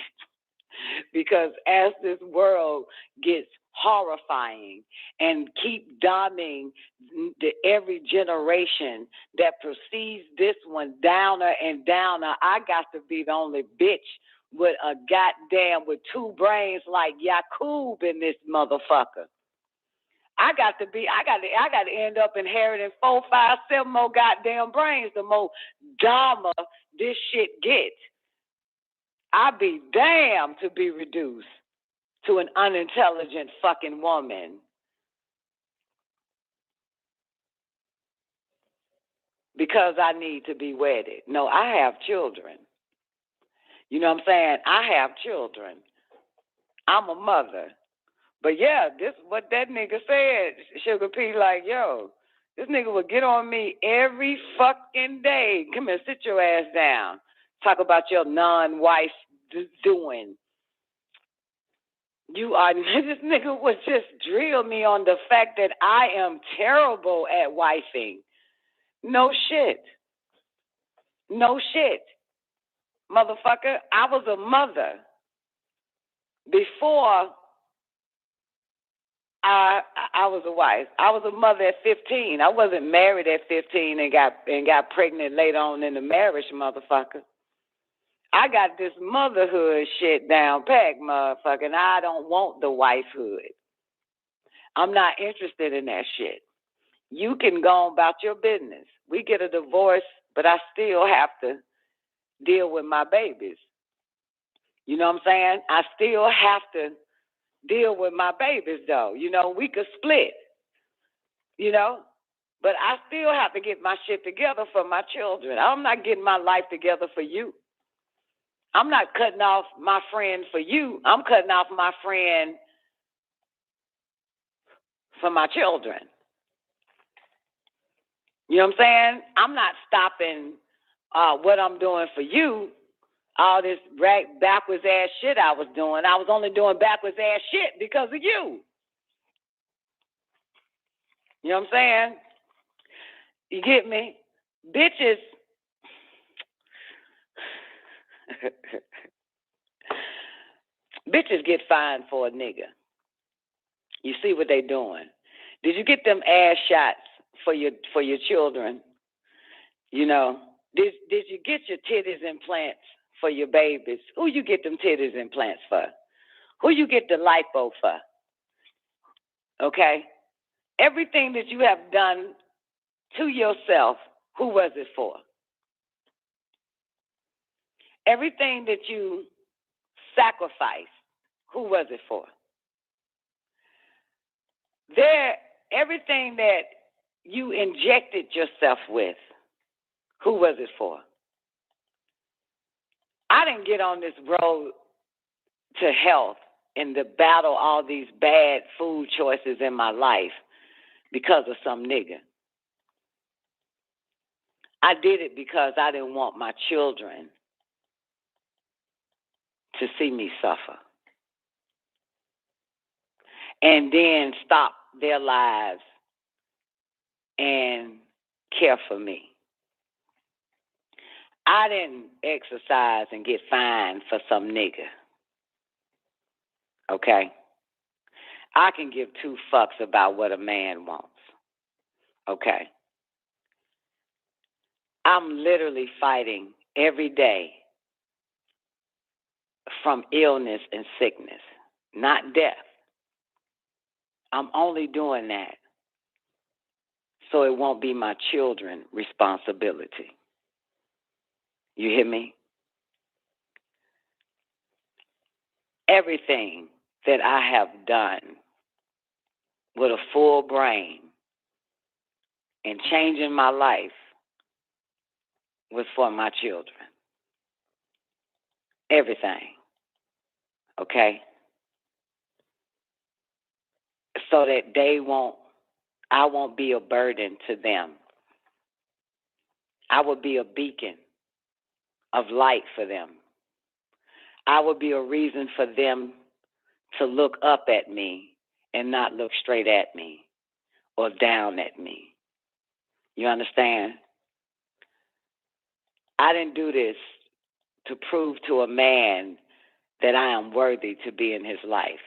Speaker 14: Because as this world gets horrifying and keep doming every generation that precedes this one downer and downer, I got to be the only bitch with a goddamn with two brains like Yakub in this motherfucker. I got to end up inheriting 4, 5, 7 more goddamn brains the more dumber this shit gets. I'd be damned to be reduced to an unintelligent fucking woman. Because I need to be wedded. No, I have children. You know what I'm saying? I have children. I'm a mother. But yeah, this what that nigga said, Sugar P, like, yo, this nigga would get on me every fucking day. Come here, sit your ass down. Talk about your non-wife doing. This nigga would just drill me on the fact that I am terrible at wifing. No shit. No shit. Motherfucker, I was a mother before I was a wife. I was a mother at 15. I wasn't married at 15 and got pregnant later on in the marriage, motherfucker. I got this motherhood shit down packed, motherfucker, and I don't want the wifehood. I'm not interested in that shit. You can go on about your business. We get a divorce, but I still have to deal with my babies. You know what I'm saying? I still have to deal with my babies, though. You know, we could split, you know, but I still have to get my shit together for my children. I'm not getting my life together for you. I'm not cutting off my friend for you. I'm cutting off my friend for my children. You know what I'm saying? I'm not stopping what I'm doing for you. All this backwards ass shit I was doing. I was only doing backwards ass shit because of you. You know what I'm saying? You get me? Bitches. Bitches get fined for a nigga. You see what they doing. Did you get them ass shots for your children? You know, did you get your titties implants for your babies? Who you get them titties implants for? Who you get the lipo for? Okay? Everything that you have done to yourself, who was it for? Everything that you sacrificed, who was it for? Everything that you injected yourself with, who was it for? I didn't get on this road to health and to battle all these bad food choices in my life because of some nigga. I did it because I didn't want my children to see me suffer and then stop their lives and care for me. I didn't exercise and get fined for some nigga. Okay? I can give 2 fucks about what a man wants. Okay? I'm literally fighting every day from illness and sickness, not death. I'm only doing that so it won't be my children's responsibility. You hear me? Everything that I have done with a full brain and changing my life was for my children. Everything. Okay? So that I won't be a burden to them. I will be a beacon of light for them. I will be a reason for them to look up at me and not look straight at me or down at me. You understand? I didn't do this to prove to a man that I am worthy to be in his life.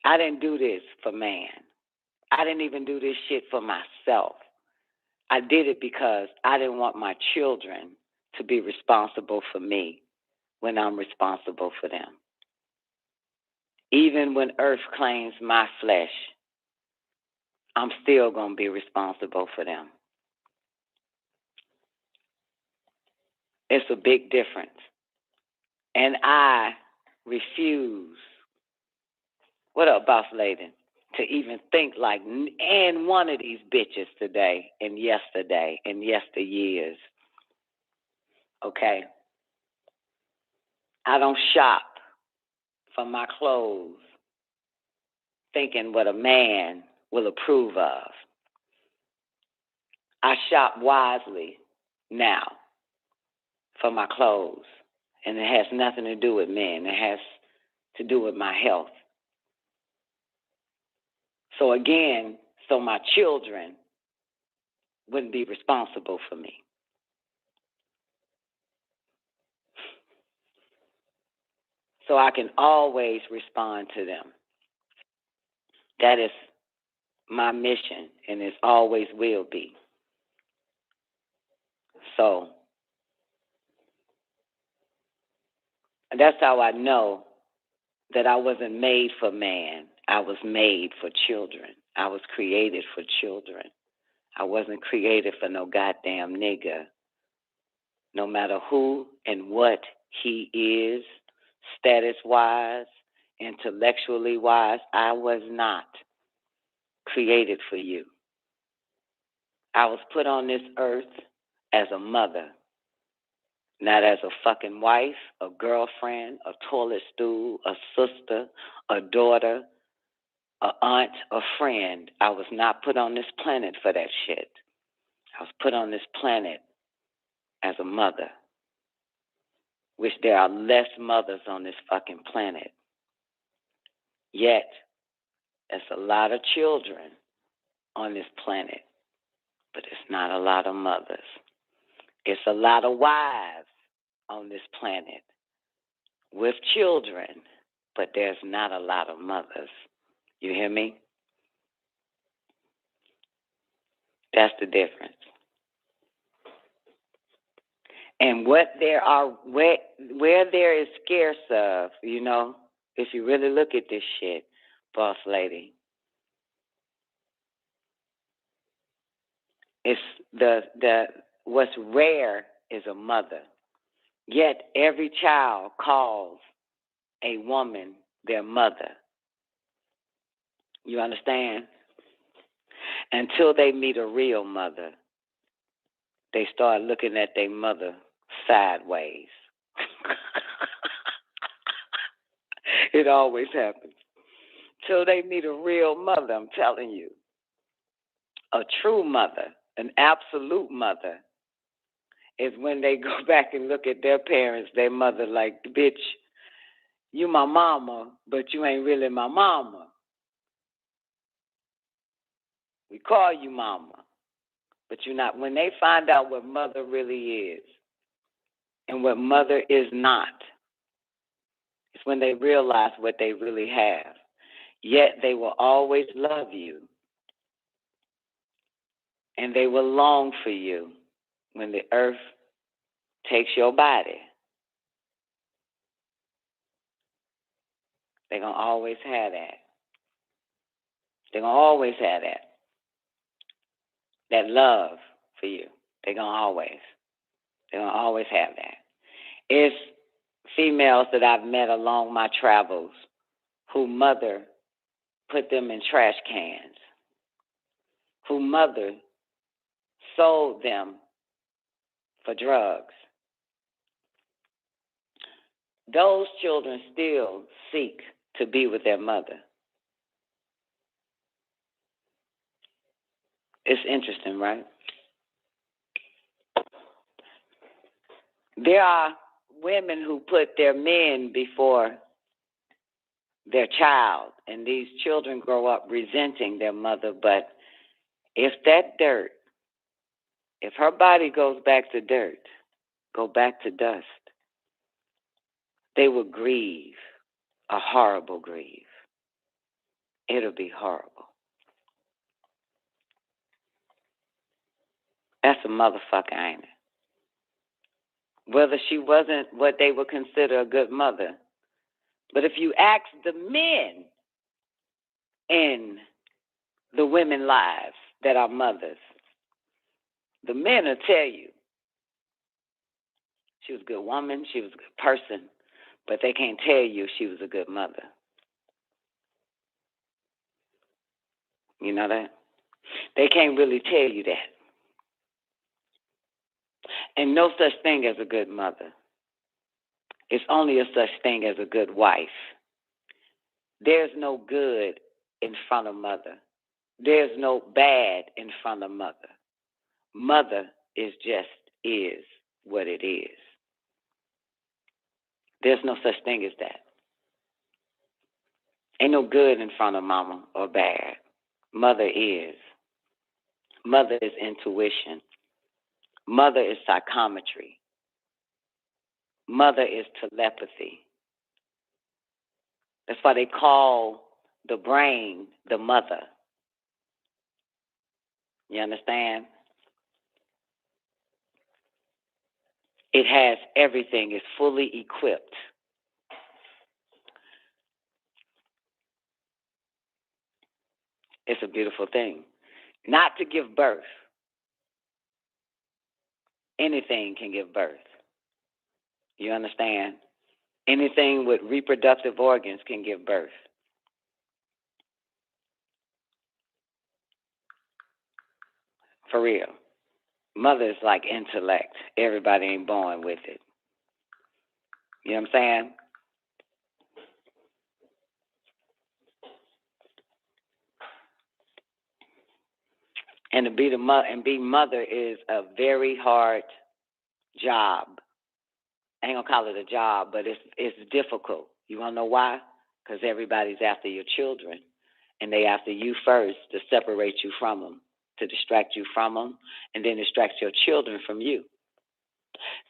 Speaker 14: I didn't do this for man. I didn't even do this shit for myself. I did it because I didn't want my children to be responsible for me when I'm responsible for them. Even when earth claims my flesh, I'm still going to be responsible for them. It's a big difference. And I refuse, what up, boss lady, to even think like and one of these bitches today and yesterday and yesteryears. Okay? I don't shop for my clothes thinking what a man will approve of. I shop wisely now for my clothes, and it has nothing to do with men. It has to do with my health. So again, so my children wouldn't be responsible for me. So I can always respond to them. That is my mission, and it always will be. So that's how I know that I wasn't made for man. I was made for children. I was created for children. I wasn't created for no goddamn nigga. No matter who and what he is, status-wise, intellectually-wise, I was not created for you. I was put on this earth as a mother, not as a fucking wife, a girlfriend, a toilet stool, a sister, a daughter, a aunt, a friend. I was not put on this planet for that shit. I was put on this planet as a mother, which there are less mothers on this fucking planet. Yet, there's a lot of children on this planet, but it's not a lot of mothers. It's a lot of wives on this planet with children, but there's not a lot of mothers. You hear me? That's the difference. And where there is scarce of, if you really look at this shit, boss lady, it's what's rare is a mother. Yet every child calls a woman their mother. You understand? Until they meet a real mother, they start looking at their mother sideways. It always happens. Till they meet a real mother, I'm telling you. A true mother, an absolute mother, is when they go back and look at their parents, their mother, like, bitch, you my mama, but you ain't really my mama. We call you mama, but you're not. When they find out what mother really is and what mother is not, it's when they realize what they really have. Yet they will always love you, and they will long for you when the earth takes your body. They're going to always have that. They're going to always have that. That love for you. They're going to always have that. It's females that I've met along my travels who mother put them in trash cans, who mother sold them for drugs. Those children still seek to be with their mother. It's interesting, right? There are women who put their men before their child, and these children grow up resenting their mother. But if that dirt, if her body goes back to dirt, go back to dust, they will grieve a horrible grief. It'll be horrible. That's a motherfucker, ain't it? Whether she wasn't what they would consider a good mother. But if you ask the men in the women's lives that are mothers, the men will tell you she was a good woman, she was a good person, but they can't tell you she was a good mother. You know that? They can't really tell you that. And no such thing as a good mother. It's only a such thing as a good wife. There's no good in front of mother. There's no bad in front of mother. Mother is what it is. There's no such thing as that. Ain't no good in front of mama or bad. Mother is. Mother is intuition. Mother is psychometry. Mother is telepathy. That's why they call the brain the mother. You understand? It has everything. It's fully equipped. It's a beautiful thing. Not to give birth. Anything can give birth. You understand? Anything with reproductive organs can give birth. For real. Mother is like intellect. Everybody ain't born with it. You know what I'm saying? And to be the mother and be mother is a very hard job. I ain't gonna call it a job, but it's difficult. You wanna know why? Because everybody's after your children, and they after you first to separate you from them, to distract you from them, and then distract your children from you.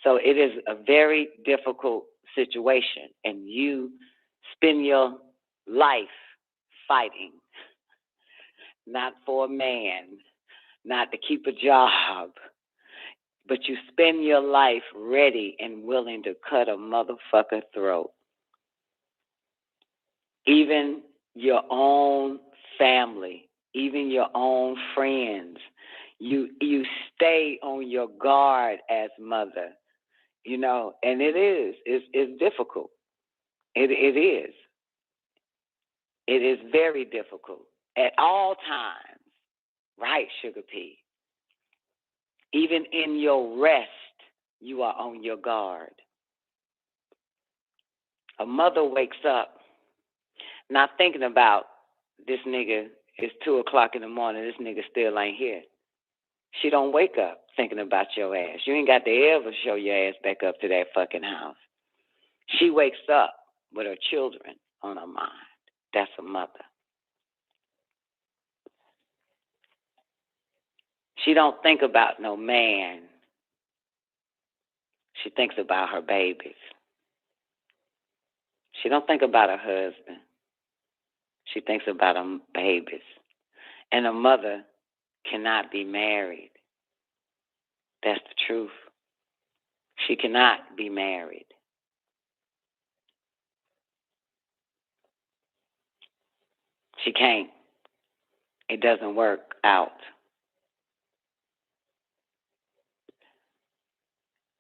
Speaker 14: So it is a very difficult situation, and you spend your life fighting, not for a man, not to keep a job, but you spend your life ready and willing to cut a motherfucker throat. Even your own family, even your own friends, you stay on your guard as mother, you know, and it's difficult. It is. It is very difficult at all times, right, Sugar Pea? Even in your rest, you are on your guard. A mother wakes up not thinking about this nigga, it's 2:00 in the morning, this nigga still ain't here. She don't wake up thinking about your ass. You ain't got to ever show your ass back up to that fucking house. She wakes up with her children on her mind. That's a mother. She don't think about no man. She thinks about her babies. She don't think about her husband. She thinks about her babies. And a mother cannot be married. That's the truth. She cannot be married. She can't. it doesn't work out.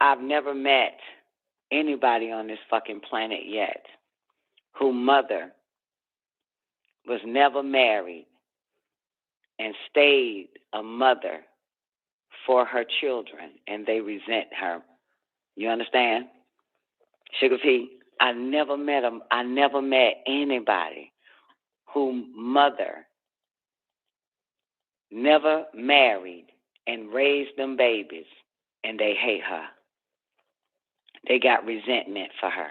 Speaker 14: I've never met anybody on this fucking planet yet whose mother was never married and stayed a mother for her children, and they resent her. You understand? Sugar P, I never met anybody whose mother never married and raised them babies, and they hate her. They got resentment for her.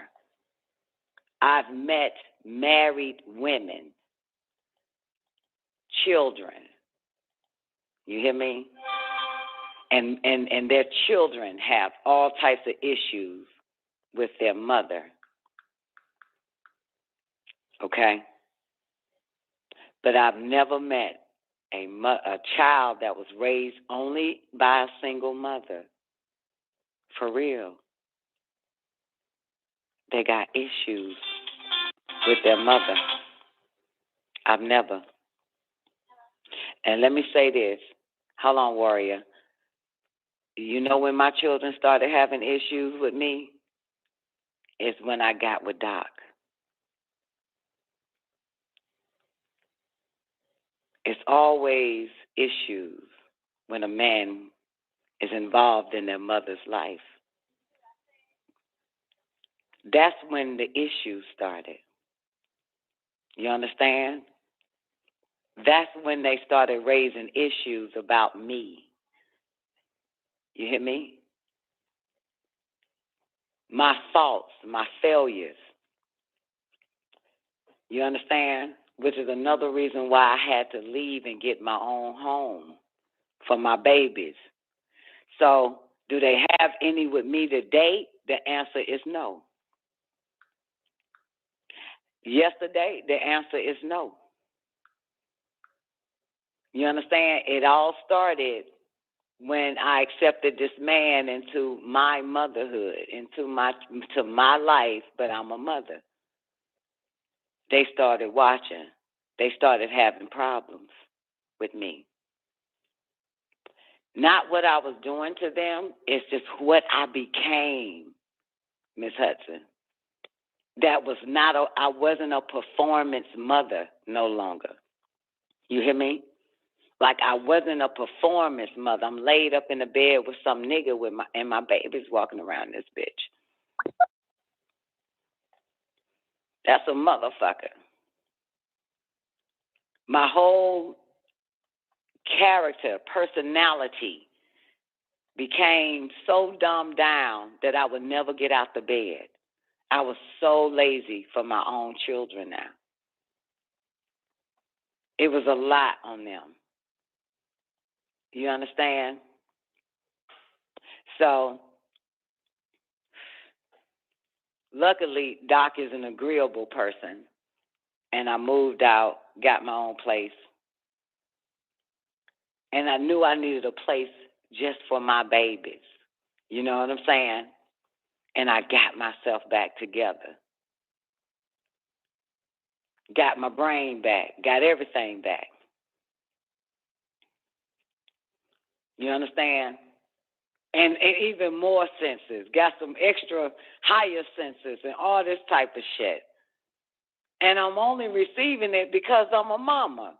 Speaker 14: I've met married women, children, you hear me? And their children have all types of issues with their mother. Okay? But I've never met a child that was raised only by a single mother. For real. They got issues with their mother. I've never. And let me say this. Hold on, Warrior. You know when my children started having issues with me? It's when I got with Doc. It's always issues when a man is involved in their mother's life. That's when the issues started. You understand? That's when they started raising issues about me. You hear me? My faults, my failures. You understand? Which is another reason why I had to leave and get my own home for my babies. So, do they have any with me today? The answer is no. Yesterday, the answer is no. You understand? It all started when I accepted this man into my motherhood, into my life, but I'm a mother. They started watching. They started having problems with me. Not what I was doing to them, it's just what I became, Miss Hudson. That was not I wasn't a performance mother no longer. You hear me? Like I wasn't a performance mother. I'm laid up in the bed with some nigga and my baby's walking around this bitch. That's a motherfucker. My whole character, personality became so dumbed down that I would never get out the bed. I was so lazy for my own children now. It was a lot on them. You understand? So, luckily, Doc is an agreeable person, and I moved out, got my own place, and I knew I needed a place just for my babies. You know what I'm saying? And I got myself back together. Got my brain back, got everything back. You understand? And even more senses, got some extra higher senses and all this type of shit. And I'm only receiving it because I'm a mama.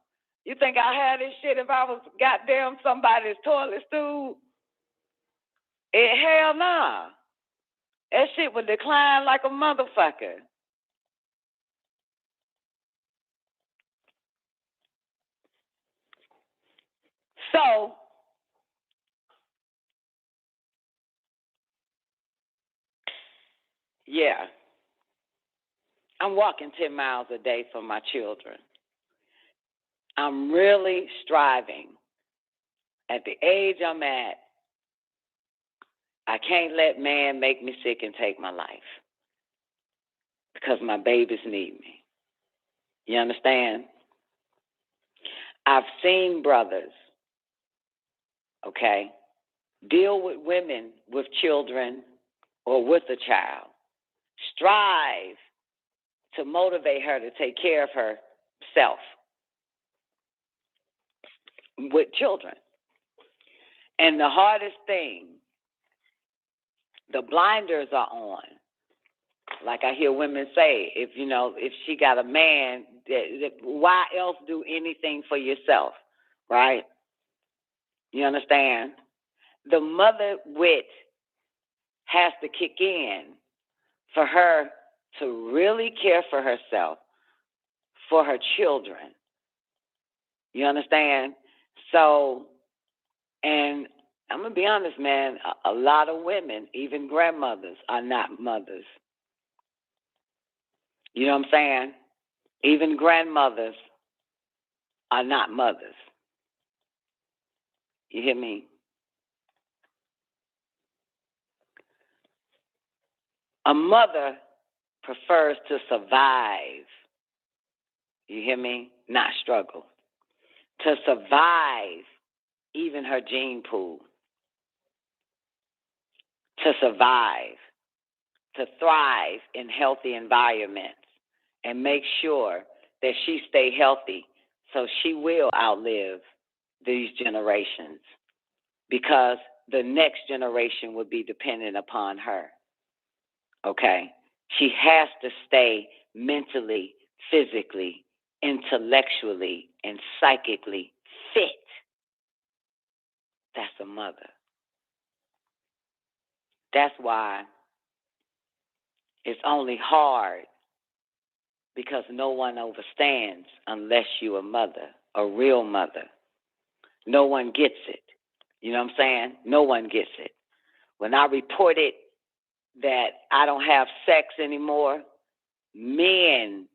Speaker 14: You think I had this shit if I was goddamn somebody's toilet stool? Hell nah. That shit would decline like a motherfucker. So, yeah. I'm walking 10 miles a day for my children. I'm really striving. At the age I'm at, I can't let man make me sick and take my life because my babies need me. You understand? I've seen brothers, okay, deal with women with children or with a child, strive to motivate her to take care of herself. with children. And the hardest thing, the blinders are on. Like I hear women say, if she got a man, why else do anything for yourself, right? You understand? The mother wit has to kick in for her to really care for herself, for her children. You understand? So, and I'm going to be honest, man, a lot of women, even grandmothers, are not mothers. You know what I'm saying? Even grandmothers are not mothers. You hear me? A mother prefers to survive. You hear me? Not struggle. To survive even her gene pool. To survive. To thrive in healthy environments and make sure that she stay healthy so she will outlive these generations, because the next generation would be dependent upon her. Okay? She has to stay mentally, physically, intellectually, and psychically fit. That's a mother. That's why it's only hard, because no one understands unless you're a mother, a real mother. No one gets it. You know what I'm saying? No one gets it. When I reported that I don't have sex anymore, men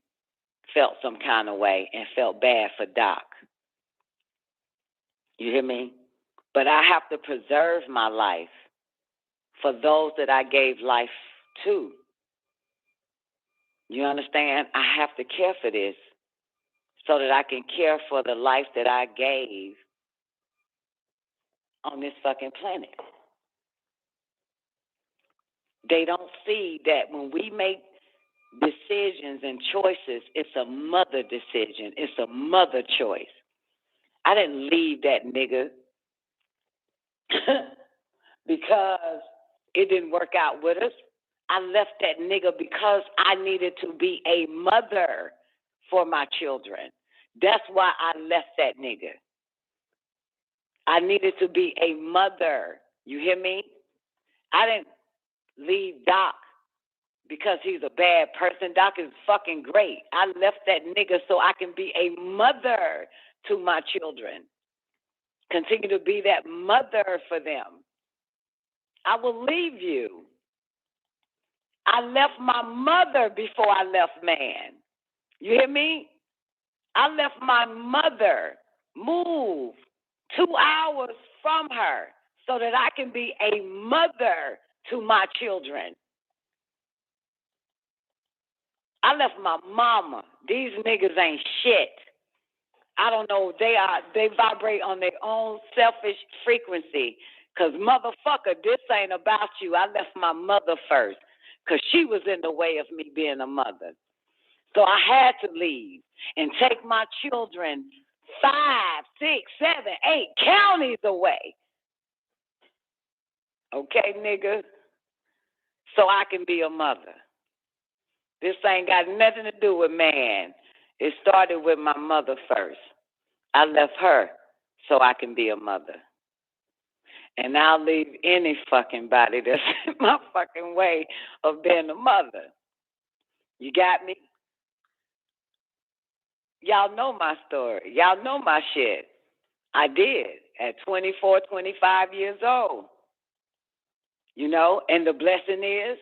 Speaker 14: felt some kind of way and felt bad for Doc. You hear me? But I have to preserve my life for those that I gave life to. You understand? I have to care for this so that I can care for the life that I gave on this fucking planet. They don't see that when we make decisions and choices, it's a mother decision. It's a mother choice. I didn't leave that nigga because it didn't work out with us. I left that nigga because I needed to be a mother for my children. That's why I left that nigga. I needed to be a mother. You hear me? I didn't leave Doc because he's a bad person. Doc is fucking great. I left that nigga so I can be a mother to my children. Continue to be that mother for them. I will leave you. I left my mother before I left man. You hear me? I left my mother, moved 2 hours from her so that I can be a mother to my children. I left my mama. These niggas ain't shit. I don't know. They vibrate on their own selfish frequency. Because motherfucker, this ain't about you. I left my mother first because she was in the way of me being a mother. So I had to leave and take my children 5, 6, 7, 8 counties away. Okay, nigga? So I can be a mother. This ain't got nothing to do with man. It started with my mother first. I left her so I can be a mother. And I'll leave any fucking body that's in my fucking way of being a mother. You got me? Y'all know my story. Y'all know my shit. I did at 24, 25 years old. You know, and the blessing is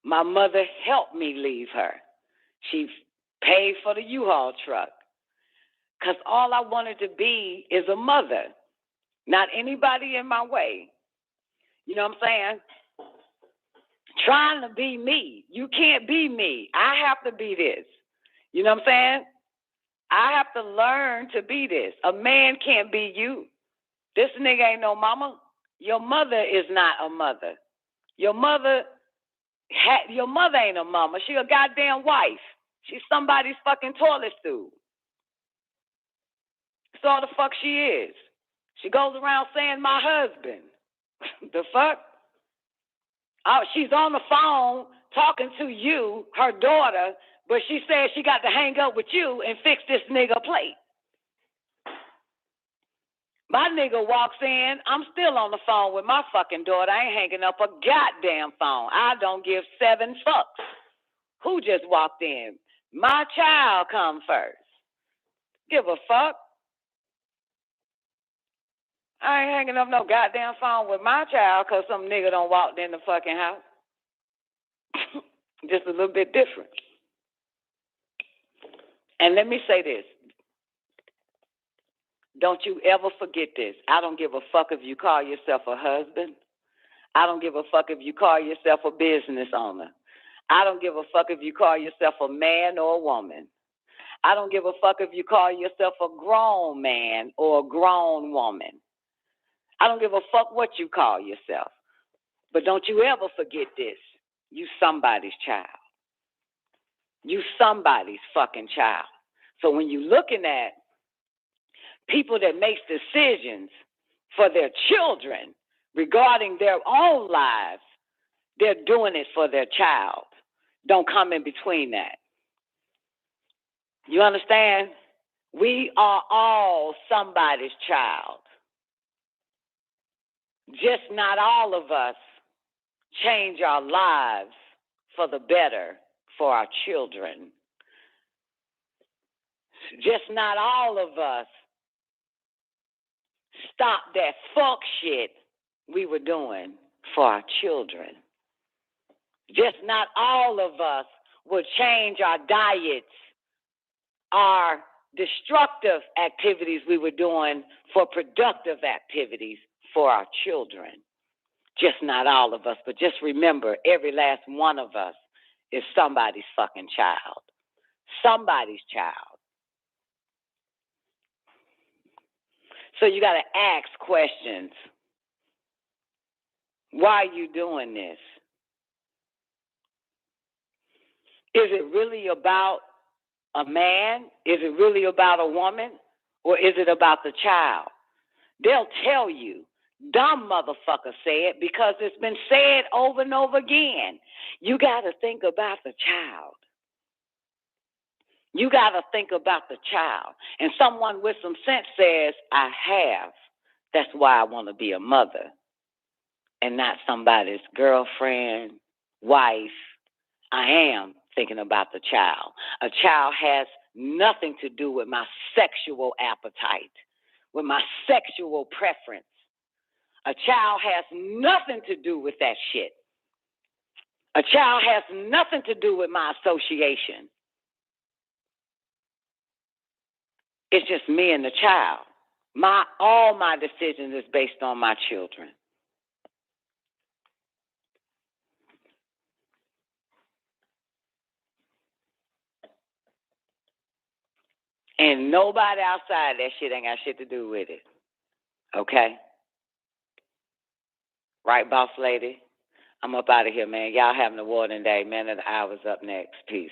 Speaker 14: my mother helped me leave her. She paid for the U-Haul truck. Because all I wanted to be is a mother, not anybody in my way. You know what I'm saying? Trying to be me. You can't be me. I have to be this. You know what I'm saying? I have to learn to be this. A man can't be you. This nigga ain't no mama. Your mother is not a mother. Your mother ain't a mama. She a goddamn wife. She's somebody's fucking toilet stool. saw the fuck she is. She goes around saying my husband. The fuck? Oh, she's on the phone talking to you, her daughter, but she said she got to hang up with you and fix this nigga plate. My nigga walks in, I'm still on the phone with my fucking daughter. I ain't hanging up a goddamn phone. I don't give 7 fucks. Who just walked in? My child come first. Give a fuck. I ain't hanging up no goddamn phone with my child because some nigga done walked in the fucking house. Just a little bit different. And let me say this. Don't you ever forget this. I don't give a fuck if you call yourself a husband. I don't give a fuck if you call yourself a business owner. I don't give a fuck if you call yourself a man or a woman. I don't give a fuck if you call yourself a grown man or a grown woman. I don't give a fuck what you call yourself. But don't you ever forget this. You somebody's child. You somebody's fucking child. So when you're looking at people that makes decisions for their children regarding their own lives, they're doing it for their child. Don't come in between that. You understand? We are all somebody's child. Just not all of us change our lives for the better for our children. Just not all of us stop that fuck shit we were doing for our children. Just not all of us will change our diets, our destructive activities we were doing for productive activities for our children. Just not all of us, but just remember, every last one of us is somebody's fucking child. Somebody's child. So you got to ask questions. Why are you doing this? Is it really about a man? Is it really about a woman? Or is it about the child? They'll tell you. Dumb motherfucker say it because it's been said over and over again. You got to think about the child. You got to think about the child. And someone with some sense says, I have. That's why I want to be a mother and not somebody's girlfriend, wife. I am thinking about the child. A child has nothing to do with my sexual appetite, with my sexual preference. A child has nothing to do with that shit. A child has nothing to do with my association. It's just me and the child. All my decisions is based on my children. And nobody outside that shit ain't got shit to do with it. Okay? Right, boss lady? I'm up out of here, man. Y'all having a warning day. Man of the hour's up next. Peace.